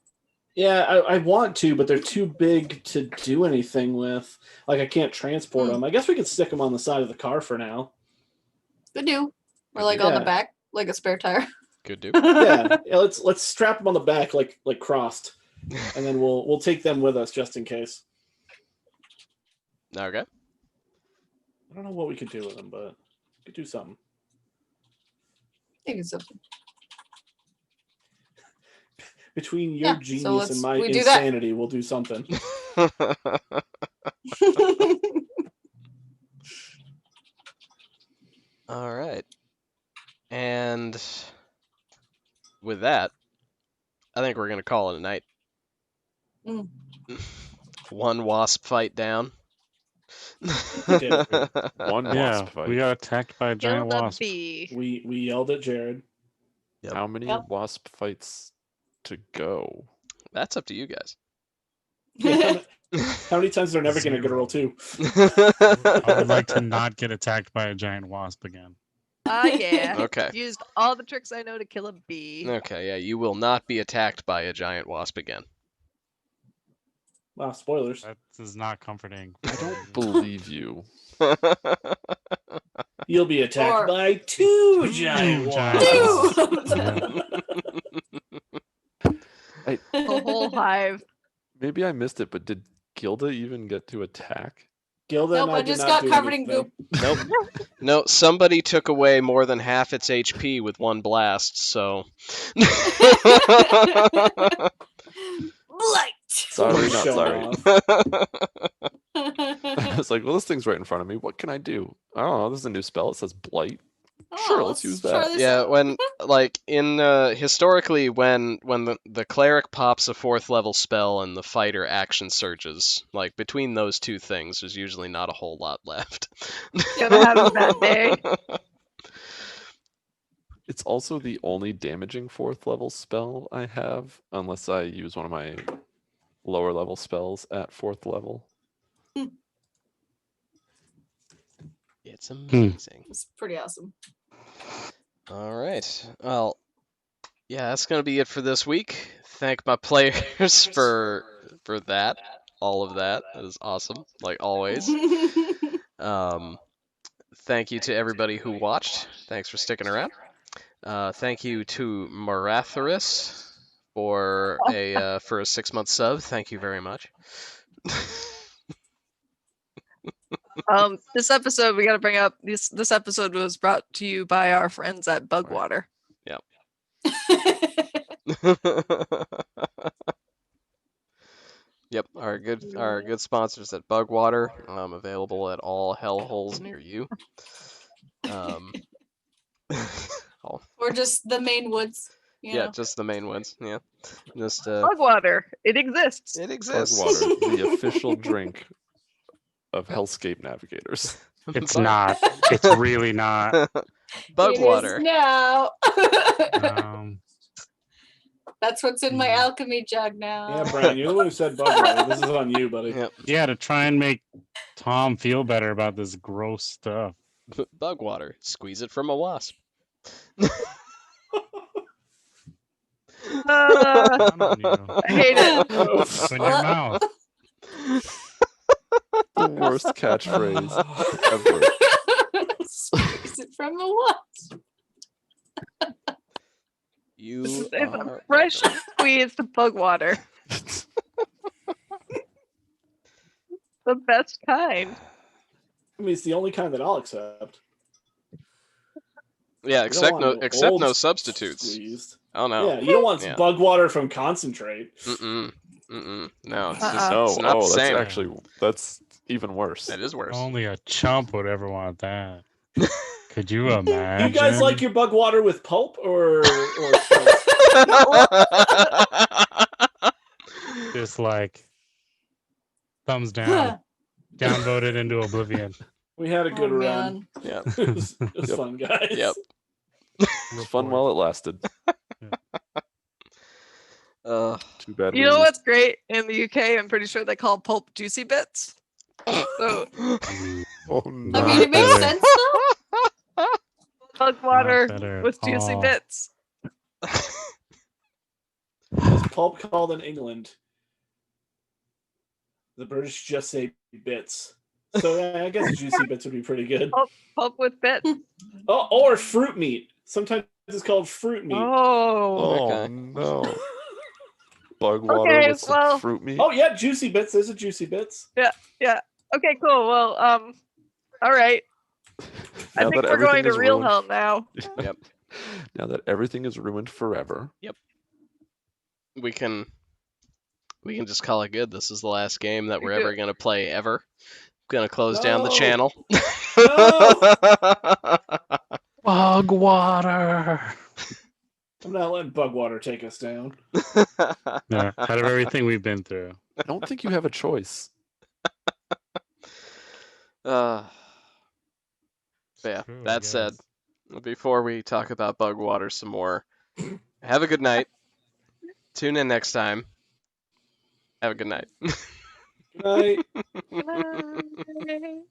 [SPEAKER 3] Yeah, I want to, but they're too big to do anything with. Like, I can't transport them. I guess we could stick them on the side of the car for now.
[SPEAKER 6] Could do. Or
[SPEAKER 1] Could
[SPEAKER 6] like
[SPEAKER 1] do.
[SPEAKER 6] on the
[SPEAKER 3] Yeah.
[SPEAKER 6] back, like a spare tire.
[SPEAKER 1] Good do.
[SPEAKER 3] Yeah, let's strap them on the back like crossed, and then we'll take them with us just in case.
[SPEAKER 1] Okay.
[SPEAKER 3] I don't know what we could do with them, but we could do something.
[SPEAKER 6] Maybe something.
[SPEAKER 3] Between your
[SPEAKER 6] Yeah, so
[SPEAKER 3] genius and my
[SPEAKER 6] we do that.
[SPEAKER 3] insanity, we'll do something.
[SPEAKER 1] All right. And with that, I think we're going to call it a night.
[SPEAKER 6] Mm.
[SPEAKER 1] 1 wasp fight down.
[SPEAKER 3] did.
[SPEAKER 5] One
[SPEAKER 2] Yeah,
[SPEAKER 5] wasp fight.
[SPEAKER 2] we got attacked by a giant
[SPEAKER 4] Kill the
[SPEAKER 2] wasp.
[SPEAKER 4] bee.
[SPEAKER 3] We yelled at Jared.
[SPEAKER 1] Yep.
[SPEAKER 5] How many
[SPEAKER 6] Yep.
[SPEAKER 5] wasp fights to go?
[SPEAKER 1] That's up to you guys.
[SPEAKER 3] Yeah, how many times are never going to get a roll 2?
[SPEAKER 2] I would like to not get attacked by a giant wasp again.
[SPEAKER 4] Yeah.
[SPEAKER 1] Okay.
[SPEAKER 4] Used all the tricks I know to kill a bee.
[SPEAKER 1] Okay, yeah, you will not be attacked by a giant wasp again.
[SPEAKER 3] Wow, spoilers.
[SPEAKER 2] That is not comforting.
[SPEAKER 5] I don't believe you.
[SPEAKER 3] You'll be attacked
[SPEAKER 6] Or-
[SPEAKER 3] by 2 giant
[SPEAKER 2] giant
[SPEAKER 3] wasps.
[SPEAKER 4] The whole hive.
[SPEAKER 5] Maybe I missed it, but did Gilda even get to attack?
[SPEAKER 3] Gilda
[SPEAKER 6] Nope,
[SPEAKER 3] and
[SPEAKER 6] I
[SPEAKER 3] did
[SPEAKER 6] just
[SPEAKER 3] not
[SPEAKER 6] got
[SPEAKER 3] do
[SPEAKER 6] covered in
[SPEAKER 3] anything.
[SPEAKER 6] goop.
[SPEAKER 1] Nope. No, somebody took away more than half its HP with one blast, so.
[SPEAKER 6] Blight.
[SPEAKER 5] Sorry, not
[SPEAKER 3] Showing
[SPEAKER 5] sorry.
[SPEAKER 3] off.
[SPEAKER 5] I was like, well, this thing's right in front of me. What can I do? I don't know. This is a new spell. It says Blight. Sure, let's use
[SPEAKER 6] try
[SPEAKER 5] that.
[SPEAKER 6] this
[SPEAKER 1] Yeah,
[SPEAKER 6] out.
[SPEAKER 1] when like in historically when the cleric pops a 4th level spell and the fighter action surges, like between those two things, there's usually not a whole lot left.
[SPEAKER 4] Gonna have a bad day.
[SPEAKER 5] It's also the only damaging 4th level spell I have, unless I use one of my lower level spells at 4th level.
[SPEAKER 1] It's amazing.
[SPEAKER 6] It's pretty awesome.
[SPEAKER 1] All right. Well, yeah, that's gonna be it for this week. Thank my players for that, all of that. That is awesome, like always. Thank you to everybody who watched. Thanks for sticking around. Thank you to Marathorus for a 6-month sub. Thank you very much.
[SPEAKER 4] This episode we gotta bring up. This episode was brought to you by our friends at Bugwater.
[SPEAKER 1] Yep, our good sponsors at Bugwater, available at all hellholes near you.
[SPEAKER 6] Or just the main woods. You
[SPEAKER 1] Yeah,
[SPEAKER 6] know.
[SPEAKER 1] just the main ones. Yeah, just
[SPEAKER 4] Bugwater, it exists.
[SPEAKER 1] it exists.
[SPEAKER 5] Bugwater, the official drink of Hellscape Navigators.
[SPEAKER 2] It's not. It's really not.
[SPEAKER 1] Bugwater.
[SPEAKER 6] It is now.
[SPEAKER 2] Um,
[SPEAKER 6] That's what's in my alchemy jug now.
[SPEAKER 3] Yeah, Brian, you're the one who said Bugwater. This is on you, buddy.
[SPEAKER 1] Yep.
[SPEAKER 2] yeah, to try and make Tom feel better about this gross stuff.
[SPEAKER 1] Bugwater. Squeeze it from a wasp.
[SPEAKER 2] Down on you.
[SPEAKER 4] I hate it.
[SPEAKER 2] Open your mouth.
[SPEAKER 5] The worst catchphrase ever.
[SPEAKER 6] Squeeze it from the wasp.
[SPEAKER 1] You
[SPEAKER 4] It's
[SPEAKER 1] are
[SPEAKER 4] a fresh squeezed Bugwater. The best kind.
[SPEAKER 3] I mean, it's the only kind that I'll accept.
[SPEAKER 1] Yeah,
[SPEAKER 3] You don't want old
[SPEAKER 1] no substitutes.
[SPEAKER 3] Squeezed.
[SPEAKER 1] Oh no.
[SPEAKER 3] Yeah, you don't want
[SPEAKER 1] Yeah.
[SPEAKER 3] Bugwater from concentrate.
[SPEAKER 1] Mm-mm. No, it's,
[SPEAKER 4] Uh-uh.
[SPEAKER 1] just,
[SPEAKER 5] No,
[SPEAKER 1] it's not the
[SPEAKER 5] that's
[SPEAKER 1] same.
[SPEAKER 5] actually even worse.
[SPEAKER 1] That is worse.
[SPEAKER 2] Only a chump would ever want that. Could you imagine?
[SPEAKER 3] You guys like your Bugwater with pulp or spice?
[SPEAKER 2] Just like thumbs down, downvoted into oblivion.
[SPEAKER 3] We had a good
[SPEAKER 6] Oh,
[SPEAKER 3] run.
[SPEAKER 6] man.
[SPEAKER 1] Yeah.
[SPEAKER 3] It was
[SPEAKER 5] Yep.
[SPEAKER 3] fun, guys.
[SPEAKER 1] Yep.
[SPEAKER 5] It was fun while it lasted. Too bad.
[SPEAKER 4] You know what's great in the UK? I'm pretty sure they call pulp juicy bits. So
[SPEAKER 5] Oh
[SPEAKER 6] I
[SPEAKER 5] no!
[SPEAKER 6] mean, it makes sense though.
[SPEAKER 4] Bugwater
[SPEAKER 2] better.
[SPEAKER 4] with juicy
[SPEAKER 2] Oh.
[SPEAKER 4] bits.
[SPEAKER 3] Is pulp called in England? The British just say bits. So yeah, I guess juicy bits would be pretty good.
[SPEAKER 4] Pulp with bits.
[SPEAKER 3] Oh, or fruit meat. Sometimes it's called fruit meat.
[SPEAKER 4] Oh.
[SPEAKER 5] Oh
[SPEAKER 1] Okay.
[SPEAKER 5] no! Bugwater
[SPEAKER 4] Okay,
[SPEAKER 5] with some
[SPEAKER 4] well-
[SPEAKER 5] fruit meat.
[SPEAKER 3] Oh yeah, juicy bits. There's a juicy bits.
[SPEAKER 4] Okay, cool. Well, all right. I
[SPEAKER 5] Now
[SPEAKER 4] think
[SPEAKER 5] that
[SPEAKER 4] we're going
[SPEAKER 5] everything
[SPEAKER 4] to
[SPEAKER 5] is
[SPEAKER 4] real
[SPEAKER 5] ruined-
[SPEAKER 4] hell now.
[SPEAKER 1] Yep.
[SPEAKER 5] Now that everything is ruined forever.
[SPEAKER 1] We can just call it good. This is the last game that we're
[SPEAKER 4] We do.
[SPEAKER 1] ever gonna play ever. Gonna close down the
[SPEAKER 3] No.
[SPEAKER 1] channel.
[SPEAKER 2] Bugwater.
[SPEAKER 3] I'm not letting Bugwater take us down.
[SPEAKER 2] Yeah, out of everything we've been through.
[SPEAKER 5] I don't think you have a choice.
[SPEAKER 1] But yeah,
[SPEAKER 2] True, I
[SPEAKER 1] that said,
[SPEAKER 2] guess.
[SPEAKER 1] before we talk about bug water some more, have a good night. Tune in next time. Have a good night.
[SPEAKER 3] Right.
[SPEAKER 4] Bye.